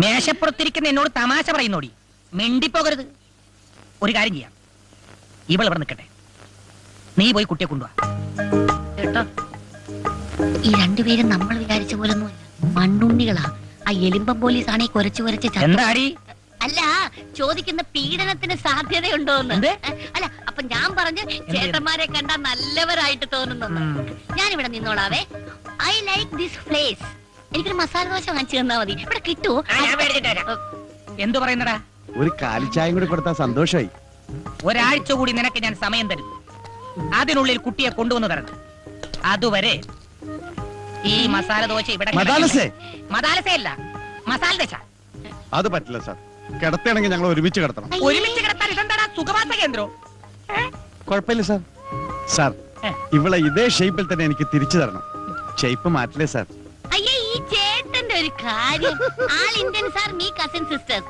Speaker 8: മേശപ്പുറത്തിരിക്കുന്ന എന്നോട് തമാശ പറയുന്നോടി. മിണ്ടിപ്പോകരുത്. ഒരു കാര്യം ചെയ്യാം, ഇവൾ ഇവിടെ നിൽക്കട്ടെ, നീ പോയി കുട്ടിയെ കൊണ്ടുവാ.
Speaker 5: കേട്ടോ, ഈ രണ്ടുപേരും നമ്മൾ വിചാരിച്ച പോലൊന്നും മണ്ണുണ്ണികളാ. ആ എലിമ്പം പോലീസ് ആണെ കുരച്ചു കുരച്ച്
Speaker 8: എന്താടി?
Speaker 5: അല്ല, ചോദിക്കുന്ന പീഡനത്തിന് സാധ്യതയുണ്ടോന്ന്. അല്ല, അപ്പൊ ഞാൻ പറഞ്ഞു ചേട്ടന്മാരെ കണ്ടാ നല്ലവരായിട്ട് തോന്നുന്നു. ഞാനിവിടെ നിന്നോളാവേ. I like this place. എനിക്കൊരു മസാല ദോശ വാങ്ങിച്ചു തന്നാ മതി. ഇവിടെ കിട്ടുമോ?
Speaker 8: എന്തു പറയുന്നടാ?
Speaker 6: ഒരു കാലിച്ചായം കൂടി കൊടുത്താൽ സന്തോഷമായി.
Speaker 8: ഒരാഴ്ച കൂടി നിനക്ക് ഞാൻ സമയം തരും. അതിനുള്ളിൽ കുട്ടിയെ കൊണ്ടുവന്ന് തരണം. അതുവരെ ഈ മസാല ദോശ ഇവിടെ മസാലസയല്ല, മസാല ദോശ.
Speaker 6: അത് പറ്റില്ല സാർ. കിടത്തയാണെങ്കിൽ ഞങ്ങൾ ഒരുമിച്ച് കിടത്തണം.
Speaker 8: ഒരുമിച്ച് കിടത്താൻ ഇതെന്താടാ സുഖവാസ കേന്ദ്രം?
Speaker 6: കുഴപ്പമില്ല സാർ. സാർ, ഇവളെ ഇതേ ഷേപ്പിൽ തന്നെ എനിക്ക് തിരിച്ചു തരണം. ഷേപ്പ് മാറ്റില്ലേ സാർ?
Speaker 5: അയ്യേ, ഈ ചേട്ടന്റെ ഒരു കാര്യം. ആൾ Indian sir, me cousin sister.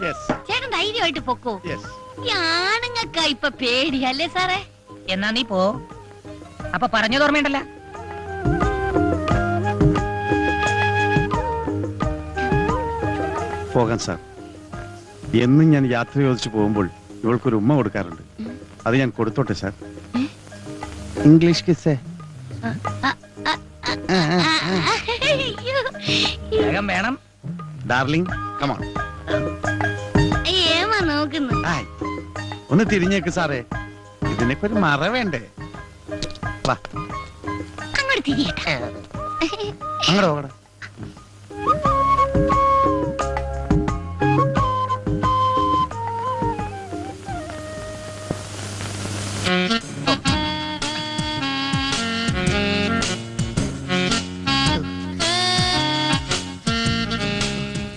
Speaker 5: ചേട്ടൻ ധൈര്യമായിട്ട് പൊക്കോ. ഈ ആണുങ്ങൾക്കാ ഇപ്പൊ പേടിയല്ലേ സാറേ?
Speaker 8: എന്നാ നീ പോ. അപ്പൊ പറഞ്ഞത് ഓർമ്മയുണ്ടല്ല?
Speaker 6: പോകാം സാർ. എന്നും ഞാൻ യാത്ര ചോദിച്ചു പോകുമ്പോൾ ഇവൾക്കൊരു ഉമ്മ കൊടുക്കാറുണ്ട്. അത് ഞാൻ കൊടുത്തോട്ടെ സാർ. ഇംഗ്ലീഷ് കിസ്സേ.
Speaker 8: വേഗം വേണം.
Speaker 6: Darling, come on.
Speaker 5: ഏമാ നോക്കുന്നു.
Speaker 6: ഒന്ന് തിരിഞ്ഞേക്ക് സാറേ. ഇതിനൊക്കെ ഒരു മറ വേണ്ടേ? വാ,
Speaker 5: അങ്ങോട്ട് തിരിയട്ടെ.
Speaker 6: അങ്ങോട്ട് പോകട.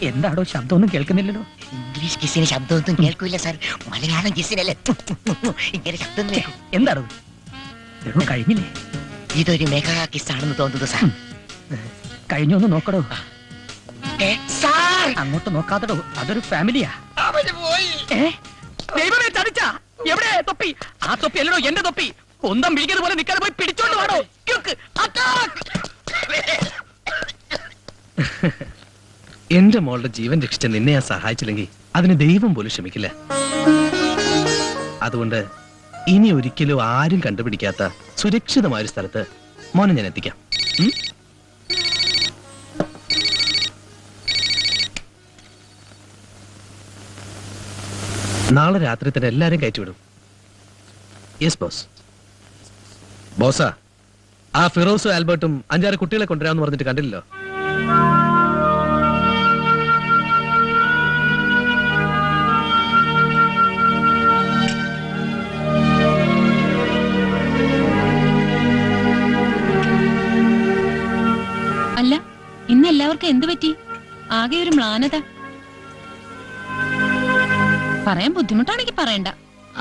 Speaker 8: എന്താടോ ശബ്ദമൊന്നും കേൾക്കുന്നില്ലല്ലോ?
Speaker 3: ഇംഗ്ലീഷ് കിസിന് ശബ്ദമൊന്നും കേൾക്കൂല സാർ. മലയാളം കിസിനല്ലേ ഇങ്ങനെ ശബ്ദം കേൾക്കും.
Speaker 8: എന്താടോ കഴിഞ്ഞില്ലേ?
Speaker 3: ഇതൊരു മെഗാ കിസ്സാണെന്ന് തോന്നുന്നു സാർ.
Speaker 8: കഴിഞ്ഞൊന്ന് നോക്കടോ.
Speaker 3: സാർ,
Speaker 8: അങ്ങോട്ട് നോക്കാത്തടോ, അതൊരു ഫാമിലിയാ. ദൈവമേ, ചതിച്ചാ. എവിടെ തൊപ്പി? ആ തൊപ്പി അല്ലടോ എന്റെ തൊപ്പി. കൊന്തം വീഴുന്നത് പോലെ നിൽക്കാതെ പോയി പിടിച്ചോണ്ട് വാടോ.
Speaker 12: എന്റെ മോളുടെ ജീവൻ രക്ഷിച്ച നിന്നെ ഞാൻ സഹായിച്ചില്ലെങ്കിൽ അതിന് ദൈവം പോലും ക്ഷമിക്കില്ല. അതുകൊണ്ട് ഇനി ഒരിക്കലും ആരും കണ്ടുപിടിക്കാത്ത സുരക്ഷിതമായ ഒരു സ്ഥലത്ത് മോനെ ഞാൻ എത്തിക്കാം. നാളെ രാത്രി തന്നെ എല്ലാരും കയറ്റിവിടും. Yes boss. ബോസാ, ആ ഫിറോസും ആൽബർട്ടും 5-6 കുട്ടികളെ കൊണ്ടുവരാമെന്ന് പറഞ്ഞിട്ട് കണ്ടില്ലല്ലോ.
Speaker 2: അല്ല, ഇന്ന് എല്ലാവർക്കും എന്ത് പറ്റി? ആകെ ഒരു മ്ലാനത. പറയാൻ ബുദ്ധിമുട്ടാണെങ്കിൽ പറയണ്ട.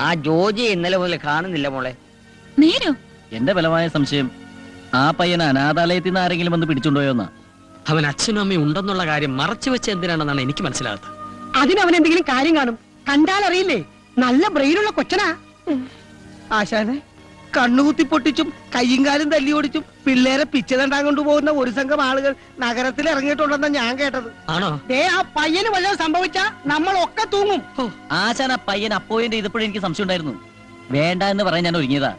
Speaker 9: ആ ജോജി ഇന്നലെ മുതൽ കാണുന്നില്ല മോളെ.
Speaker 2: നേരോ?
Speaker 9: എന്റെ ബലമായ സംശയം ആ പയ്യനെ അനാഥാലയത്തിൽ നിന്ന് ആരെങ്കിലും വന്ന് പിടിച്ചുകൊണ്ടുപോയോന്നാ.
Speaker 7: അവൻ അച്ഛനും അമ്മയും ഉണ്ടെന്നുള്ള കാര്യം മറച്ചു വെച്ച് എന്തിനാണെന്നാണ് എനിക്ക് മനസ്സിലാകാത്തത്.
Speaker 3: അതിനവൻ എന്തെങ്കിലും കാര്യം കാണും. കണ്ടാൽ അറിയില്ലേ, നല്ല ബ്രെയിനുള്ള കൊച്ചനാ. ആശാനെ, കണ്ണുകുത്തി പൊട്ടിച്ചും കയ്യും കാലും തല്ലി ഓടിച്ചും പിള്ളേരെ പിച്ചതണ്ടാൻ കൊണ്ടുപോകുന്ന ഒരു സംഘം ആളുകൾ നഗരത്തിൽ ഇറങ്ങിയിട്ടുണ്ടെന്നാ ഞാൻ കേട്ടത്.
Speaker 7: ആണോ?
Speaker 3: ആ പയ്യന് വല്ലതും സംഭവിച്ചാ നമ്മളൊക്കെ തൂങ്ങും.
Speaker 9: ആശാൻ ആ പയ്യൻ അപ്പോയിന്റ് ചെയ്തപ്പോഴും എനിക്ക് സംശയം ഉണ്ടായിരുന്നു. വേണ്ട എന്ന് പറയാൻ ഞാൻ ഒരുങ്ങിയതാ.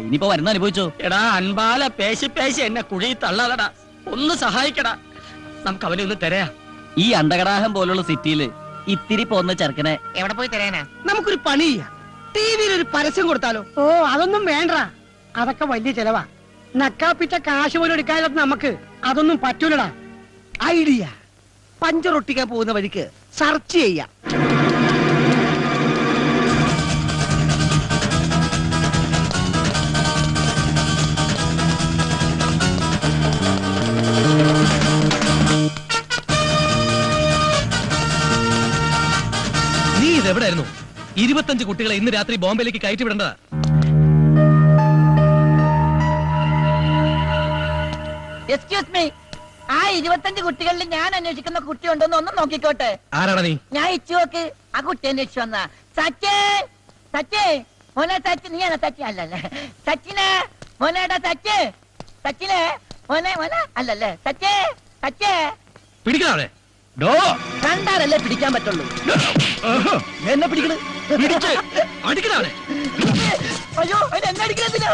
Speaker 9: ഇനിയിപ്പോ വരുന്ന അനുഭവിച്ചോ?
Speaker 7: എടാ അൻപാല പേശി പേശി എന്നെ കുഴി തള്ളാതടാ. ഒന്ന് സഹായിക്കടാ, നമുക്ക് അവനെ ഒന്ന് തരാ.
Speaker 9: ഈ അണ്ടകടാഹം പോലുള്ള സിറ്റിയില് ഇത്തിരി പോന്ന ചെറുക്കനെ
Speaker 8: എവിടെ പോയി തരാനാ?
Speaker 3: നമുക്കൊരു പണി ചെയ്യാം. ടിവിയിൽ ഒരു പരസ്യം കൊടുത്താലോ? ഓ, അതൊന്നും വേണ്ട, അതൊക്കെ വലിയ ചെലവാ. നക്കാപ്പിച്ച കാശ് പോലും എടുക്കാതെ നമുക്ക് അതൊന്നും പറ്റൂലടാ. ഐഡിയ, പഞ്ചറൊട്ടിക്കാൻ പോകുന്ന വഴിക്ക് സെർച്ച് ചെയ്യാം.
Speaker 12: നീ ഇതെവിടായിരുന്നു? 25 കുട്ടികളെ ഇന്ന് രാത്രി ബോംബെയിലേക്ക് കയറ്റി വിടേണ്ടതാ.
Speaker 8: എക്സ്ക്യൂസ് മീ, ആ 25 കുട്ടികളിൽ ഞാൻ അന്വേഷിക്കുന്ന കുട്ടി ഉണ്ടോന്ന് ഒന്ന് നോക്കിക്കോട്ടെ.
Speaker 12: ആരാടാ നീ?
Speaker 8: ഞാൻ ഇച്ചുവോക്ക് ആ കുട്ടി അന്വേഷിച്ചു വന്ന. സച്ചേ, സച്ചേ മോനെ, സച്ചി നീയാണോ? സച്ചി അല്ലല്ലേ? സച്ചിനെ മോനേടാ, സച്ചേ, സച്ചിനെ മോനെ, മോനെ അല്ലല്ലേ? സച്ചേ, സച്ചേ
Speaker 12: പിടിക്കണേ.
Speaker 8: കണ്ടാലല്ലേ പിടിക്കാൻ പറ്റുള്ളൂ.
Speaker 9: എന്നെ പിടിക്കണേ.
Speaker 12: അടിക്കണേ.
Speaker 8: അയ്യോ, എന്നെ അടിക്കണെന്തിനാ?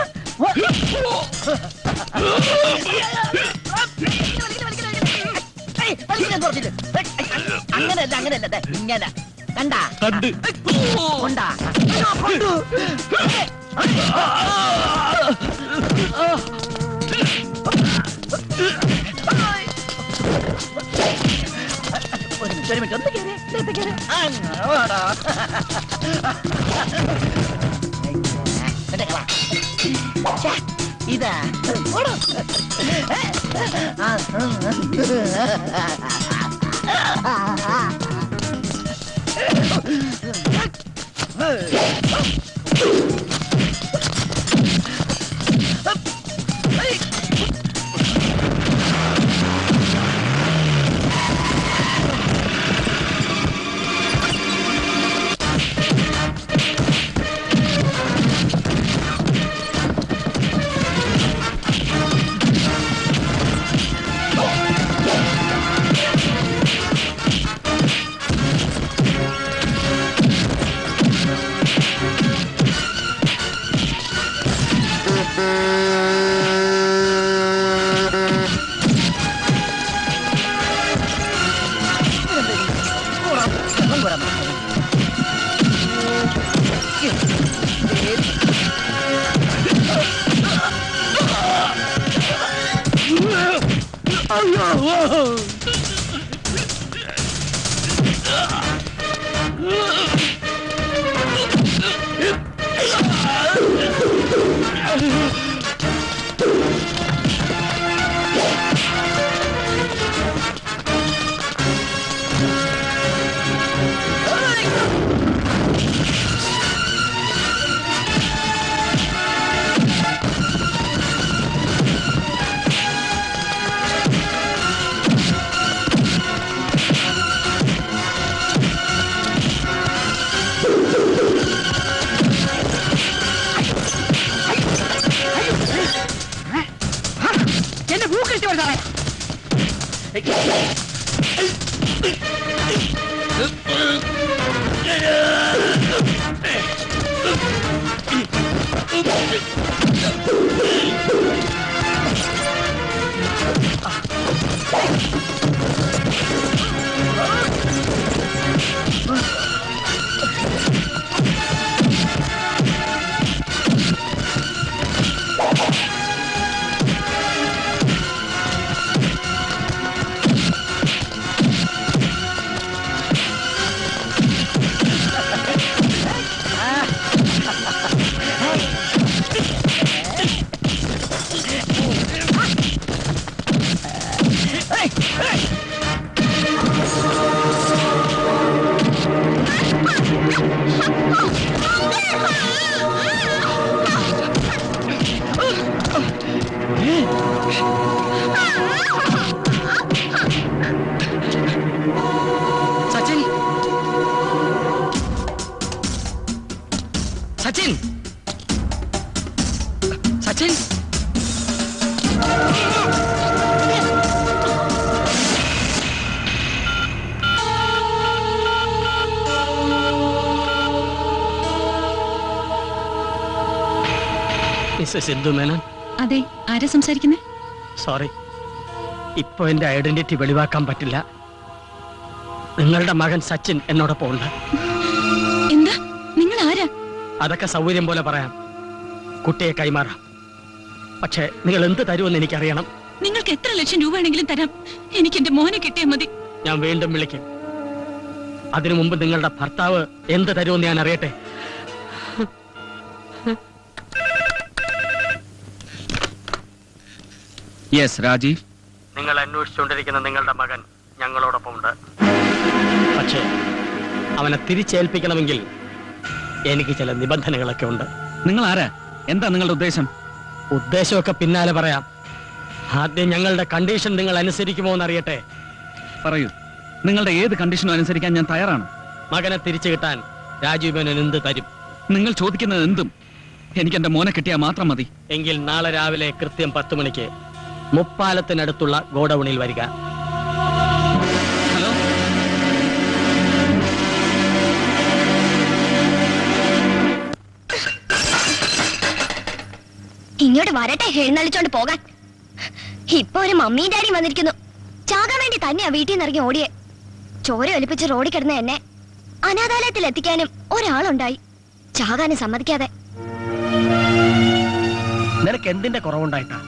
Speaker 8: അങ്ങനല്ല, അങ്ങനല്ല, ഇങ്ങനെ കണ്ടാ കൊണ്ടാ കൊണ്ടു. ഒരു മിനിറ്റ് ഒന്ന് കേറി. ഇതാ എന്നെ ഭൂക്കഴിച്ചു സാറേ.
Speaker 7: സച്ചിൻ സച്ചിൻ സച്ചിൻ മിസ്സസ് സിന്ധു മേനോൻ.
Speaker 2: അതെ, ആരാ സംസാരിക്കുന്നേ?
Speaker 7: സോറി, ഇപ്പൊ എന്റെ ഐഡന്റിറ്റി വെളിവാക്കാൻ പറ്റില്ല. നിങ്ങളുടെ മകൻ സച്ചിൻ എന്നോടൊപ്പം ഉണ്ട്.
Speaker 2: എന്താ? നിങ്ങൾ ആരാ?
Speaker 7: അതൊക്കെ സൗകര്യം പോലെ പറയാം. കുട്ടിയെ കൈമാറാം. പക്ഷെ നിങ്ങൾ എന്ത് തരുമെന്ന് എനിക്കറിയണം.
Speaker 2: നിങ്ങൾക്ക് എത്ര ലക്ഷം രൂപ വേണമെങ്കിലും തരാം. എനിക്ക് എന്റെ മോനെ കിട്ടിയാൽ മതി.
Speaker 7: ഞാൻ വീണ്ടും വിളിക്കും. അതിനു മുമ്പ് നിങ്ങളുടെ ഭർത്താവ് എന്ത് തരുമെന്ന് ഞാൻ അറിയട്ടെ.
Speaker 4: യെസ് രാജീവ്.
Speaker 7: നിങ്ങൾ അന്വേഷിച്ചുകൊണ്ടിരിക്കുന്ന നിങ്ങളുടെ മകൻ ഞങ്ങളോടൊപ്പം ഉണ്ട്. പക്ഷേ അവനെ തിരിച്ചേൽപ്പിക്കണമെങ്കിൽ എനിക്ക് ചില നിബന്ധനകളൊക്കെ ഉണ്ട്.
Speaker 4: നിങ്ങൾ ആരാ? എന്താ നിങ്ങളുടെ ഉദ്ദേശം?
Speaker 7: ഉദ്ദേശമൊക്കെ പിന്നാലെ പറയാം. ആദ്യം ഞങ്ങളുടെ കണ്ടീഷൻ നിങ്ങൾ അനുസരിക്കുമോ എന്നറിയട്ടെ.
Speaker 4: പറയൂ, നിങ്ങളുടെ ഏത് കണ്ടീഷനും അനുസരിക്കാൻ ഞാൻ തയ്യാറാണ്.
Speaker 7: മകനെ തിരിച്ചു കിട്ടാൻ രാജീവ് മേനോൻ എന്ത് തരും?
Speaker 4: നിങ്ങൾ ചോദിക്കുന്നത് എന്തും. എനിക്ക് എന്റെ മോനെ കിട്ടിയാൽ മാത്രം മതി.
Speaker 7: എങ്കിൽ നാളെ രാവിലെ കൃത്യം 10 മണിക്ക് മുപ്പാലത്തിനടുത്തുള്ള ഗോഡൌണിൽ വരിക.
Speaker 4: ഹലോ,
Speaker 1: ഇങ്ങോട്ട് വരട്ടെ, എഴുന്നള്ളിച്ചോണ്ട് പോകാൻ. ഇപ്പൊ ഒരു മമ്മിയും ഡാഡിയും വന്നിരിക്കുന്നു. ചാകാൻ വേണ്ടി തന്നെയാ വീട്ടിൽ നിന്ന് ഇറങ്ങി ഓടിയെ. ചോര ഒലിപ്പിച്ച് റോഡിൽ കിടന്ന എന്നെ അനാഥാലയത്തിൽ എത്തിക്കാനും ഒരാളുണ്ടായി, ചാകാനും സമ്മതിക്കാതെ.
Speaker 7: നിനക്ക് എന്തിന്റെ കുറവുണ്ടായിട്ടാ?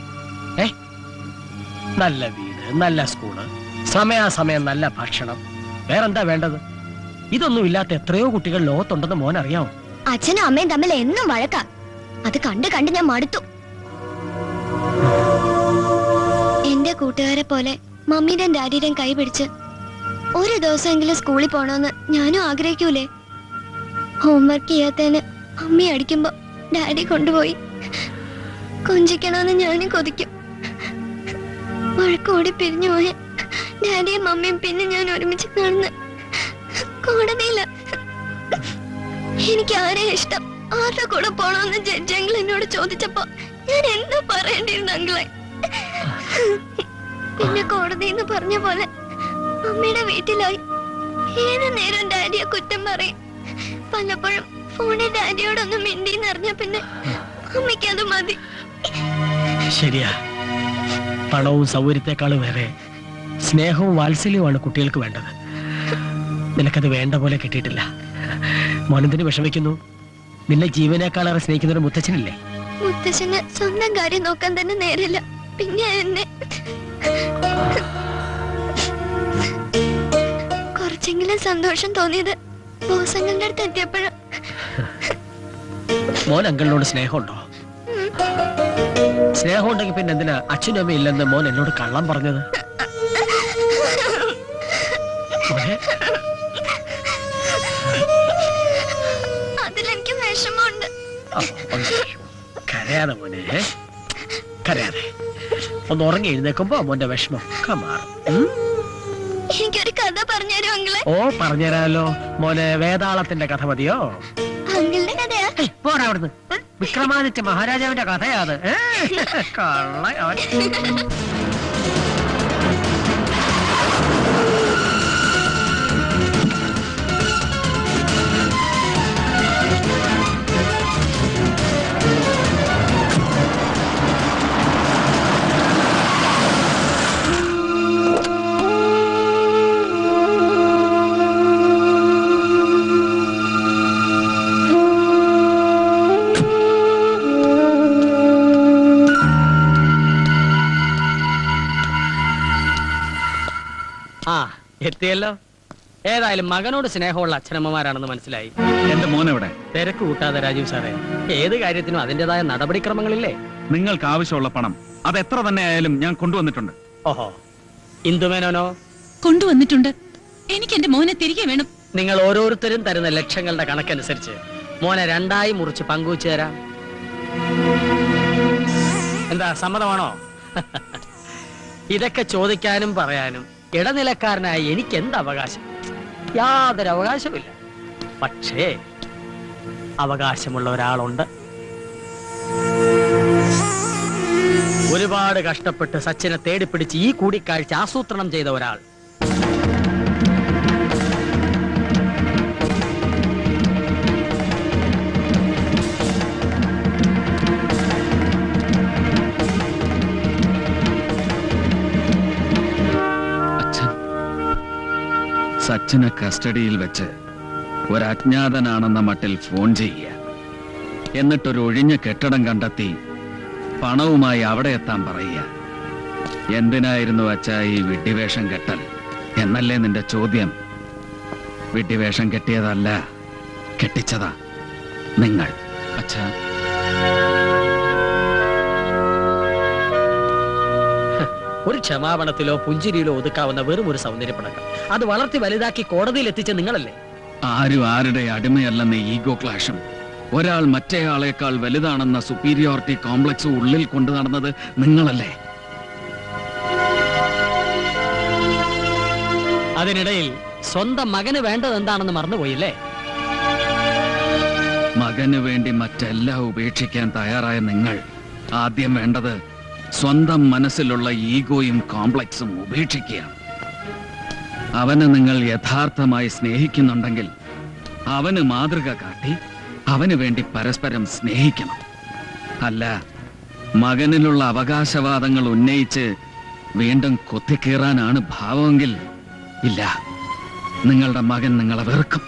Speaker 7: നല്ല വീട്, നല്ല സ്കൂള്, സമയാസമയം നല്ല ഭക്ഷണം, വേറെന്താ വേണ്ടത്? ഇതൊന്നും ഇല്ലാത്ത എത്രയോ കുട്ടികൾ ലോകത്തുണ്ടെന്ന് മോൻ അറിയാമോ?
Speaker 1: അച്ഛനും അമ്മയും തമ്മിൽ എന്നും വഴക്കാ. അത് കണ്ട് കണ്ട് ഞാൻ മടുത്തു. എന്റെ കൂട്ടുകാരെ പോലെ മമ്മിയുടെയും ഡാഡിയുടെയും കൈ പിടിച്ച് ഒരു ദിവസമെങ്കിലും സ്കൂളിൽ പോണോന്ന് ഞാനും ആഗ്രഹിക്കൂലേ? ഹോംവർക്ക് ചെയ്യാത്തതിന് അമ്മി അടിക്കുമ്പോ ഡാഡി കൊണ്ടുപോയി കൊഞ്ചിക്കണമെന്ന് ഞാനും കൊതിക്കും. വഴക്കോടി പിരിഞ്ഞു പോയ ഡാഡിയും മമ്മിയും പിന്നെ ഞാൻ ഒരുമിച്ച് കാണുന്ന കോടതിയില്ല. എനിക്ക് ആരെ ഇഷ്ടം, ആരുടെ കൂടെ പോണോന്ന് ജഡ്ജ് അങ്കിൾ എന്നോട് ചോദിച്ചപ്പോ ഞാൻ എന്താ പറയേണ്ടിയിരുന്നു അങ്കിളെ? പിന്നെ കോടതി എന്ന് പറഞ്ഞ പോലെ അമ്മയുടെ വീട്ടിലായി. ഏത് നേരം ഡാഡിയെ കുറ്റം പറയും. പലപ്പോഴും ഫോണിൽ ഡാഡിയോടൊന്ന് മിണ്ടിന്ന് അറിഞ്ഞ പിന്നെ അമ്മയ്ക്ക് അത് മതി.
Speaker 7: ശരിയാ, പണവും സൗകര്യത്തെക്കാളും വേറെ സ്നേഹവും വാത്സല്യവുമാണ് കുട്ടികൾക്ക് വേണ്ടത്. നിനക്കത് വേണ്ട പോലെ കിട്ടിയിട്ടില്ല. മോനെന്തിന് വിഷമിക്കുന്നു? നിന്നെ ജീവനേക്കാളേറെ സ്നേഹിക്കുന്ന ഒരു മുത്തച്ഛനില്ലേ?
Speaker 1: മുത്തച്ഛന് സ്വന്തം കാര്യം നോക്കാൻ തന്നെ നേരില്ല, പിന്നെ എന്നെ. കുറച്ചെങ്കിലും സന്തോഷം തോന്നിയത് ബോസങ്ങളുടെ അടുത്ത് എത്തിയപ്പോഴാ.
Speaker 7: മോൻ അങ്കിളിനോട് സ്നേഹമുണ്ടോ? സ്നേഹം ഉണ്ടെങ്കിൽ പിന്നെ എന്തിനാ അച്ഛനും അമ്മയും ഇല്ലെന്ന് മോൻ എന്നോട് കള്ളം പറഞ്ഞത്?
Speaker 1: അതിലെനിക്ക് വിഷമമുണ്ട്.
Speaker 7: കരയാതെ മോനെ, കരയാതെ. ഒന്ന് ഉറങ്ങി എഴുന്നേക്കുമ്പോ മോന്റെ വിഷമം ഒക്കെ മാറും.
Speaker 1: എനിക്കൊരു കഥ പറഞ്ഞുതരോ അങ്കിളെ?
Speaker 7: ഓ, പറഞ്ഞുതരാമല്ലോ മോനെ. വേതാളത്തിന്റെ കഥ മതിയോ?
Speaker 1: അങ്കിളുടെ കഥയാ?
Speaker 7: പോടാ അവിടുന്ന്. വിക്രമാദിത്യ മഹാരാജാവിന്റെ കഥയാത്. കള്ള എത്തിയല്ലോ. ഏതായാലും മകനോട് സ്നേഹമുള്ള അച്ഛനമ്മമാരാണെന്ന് മനസ്സിലായി.
Speaker 4: എന്റെ മോനെവിടെ?
Speaker 7: തിരക്ക് കൂട്ടാതെ രാജീവ് സാറേ, ഏത് കാര്യത്തിനും അതിന്റേതായ നടപടിക്രമങ്ങളില്ലേ?
Speaker 4: നിങ്ങൾക്ക് ആവശ്യമുള്ള പണം അത് എത്ര തന്നെ ആയാലും ഞാൻ കൊണ്ടുവന്നിട്ടുണ്ട്.
Speaker 7: ഓഹോ, ഇന്ദുമേനോനോ?
Speaker 2: കൊണ്ടുവന്നിട്ടുണ്ട്. എനിക്ക് എന്റെ മോനെ തിരികെ വേണം.
Speaker 7: നിങ്ങൾ ഓരോരുത്തരും തരുന്ന ലക്ഷങ്ങളുടെ കണക്കനുസരിച്ച് മോനെ രണ്ടായി മുറിച്ച് പങ്കുവച്ചു തരാം. എന്താ സമ്മതമാണോ? ഇതൊക്കെ ചോദിക്കാനും പറയാനും ഇടനിലക്കാരനായി എനിക്ക് എന്ത് അവകാശം? യാതൊരു അവകാശമില്ല. പക്ഷേ അവകാശമുള്ള ഒരാളുണ്ട്. ഒരുപാട് കഷ്ടപ്പെട്ട് സച്ചിനെ തേടിപ്പിടിച്ച് ഈ കൂടിക്കാഴ്ച ആസൂത്രണം ചെയ്ത ഒരാൾ.
Speaker 4: സച്ചിനെ കസ്റ്റഡിയിൽ വെച്ച് ഒരജ്ഞാതനാണെന്ന മട്ടിൽ ഫോൺ ചെയ്യുക, എന്നിട്ടൊരു ഒഴിഞ്ഞ കെട്ടിടം കണ്ടെത്തി പണവുമായി അവിടെ എത്താൻ പറയുക. എന്തിനായിരുന്നു അച്ഛാ ഈ വിഡ്ഢിവേഷം കെട്ടൽ എന്നല്ലേ നിന്റെ ചോദ്യം? വിഡ്ഢിവേഷം കെട്ടിയതല്ല, കെട്ടിച്ചതാ നിങ്ങൾ. അച്ഛാ,
Speaker 7: ഒരു ക്ഷമാപണത്തിലോ പുഞ്ചിരിയിലോ ഒതുക്കാവുന്ന വെറും ഒരു സൗന്ദര്യപ്പണക്കം. അത് വളർത്തി വലുതാക്കി കോടതിയിൽ എത്തിച്ച നിങ്ങളല്ലേ?
Speaker 4: ആരും ആരുടെ അടിമയല്ലെന്ന ഈഗോ ക്ലാഷും ഒരാൾ മറ്റേയാളേക്കാൾ വലുതാണെന്ന സുപ്പീരിയോറിറ്റി കോംപ്ലക്സ് ഉള്ളിൽ കൊണ്ടു നടന്നത് നിങ്ങളല്ലേ?
Speaker 7: അതിനിടയിൽ സ്വന്തം മകന് വേണ്ടത് എന്താണെന്ന് മറന്നുപോയില്ലേ?
Speaker 4: മകന് വേണ്ടി മറ്റെല്ലാം ഉപേക്ഷിക്കാൻ തയ്യാറായ നിങ്ങൾ ആദ്യം വേണ്ടത് സ്വന്തം മനസ്സിലുള്ള ഈഗോയും കോംപ്ലക്സും ഉപേക്ഷിക്കുകയാണ്. അവനെ നിങ്ങൾ യഥാർത്ഥമായി സ്നേഹിക്കുന്നുണ്ടെങ്കിൽ അവന് മാതൃക കാട്ടി അവന് വേണ്ടി പരസ്പരം സ്നേഹിക്കണം. അല്ല, മകനിലുള്ള അവകാശവാദങ്ങൾ ഉന്നയിച്ച് വീണ്ടും കൊത്തിക്കീറാനാണ് ഭാവമെങ്കിൽ ഇല്ല, നിങ്ങളുടെ മകൻ നിങ്ങളെ വെറുക്കും.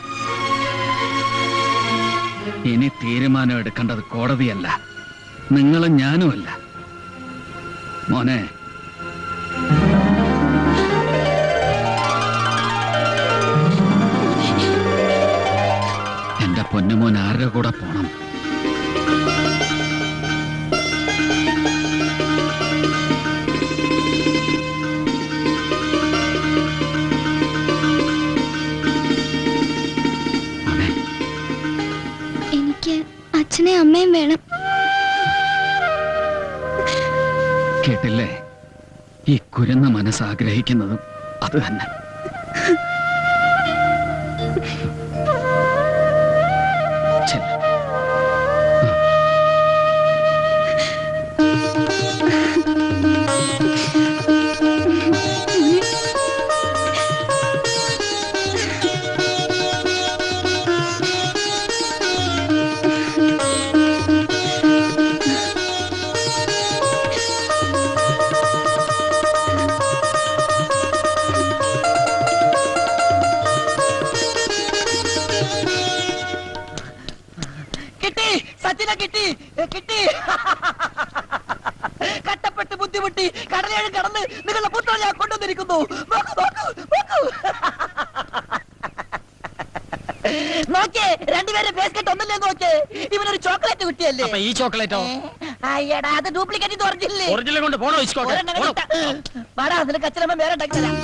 Speaker 4: ഇനി തീരുമാനം എടുക്കേണ്ടത് കോടതിയല്ല, നിങ്ങളും ഞാനുമല്ല. മോനെ, എന്റെ പൊന്നുമോൻ ആരുടെ കൂടെ പോണം?
Speaker 1: എനിക്ക് അച്ഛനെ അമ്മയും വേണം.
Speaker 4: കേട്ടില്ലേ? ഈ കുരുന്ന മനസ്സാഗ്രഹിക്കുന്നതും അത് തന്നെ.
Speaker 3: കട്ടപ്പെട്ട് ബുദ്ധിമുട്ടി കടലേഴ് കടന്ന് നിങ്ങളുടെ പുത്രം ഞാൻ കൊണ്ടുവന്നിരിക്കുന്നു. നോക്കേ, രണ്ടുപേരെ ഫേസ് കട്ട് ഒന്നല്ലേ നോക്കേ. ഇവനൊരു ചോക്ലേറ്റ് കുട്ടിയല്ലേ?
Speaker 7: ഈ ചോക്ലേറ്റോ?
Speaker 3: അയ്യടാ, അത് ഡ്യൂപ്ലിക്കേറ്റ് ഒറിജിനൽ
Speaker 7: കൊണ്ട് പോണോ?
Speaker 3: നിനക്ക് അച്ഛനമ്മ വേറെ ഉണ്ടാക്കി തരാം.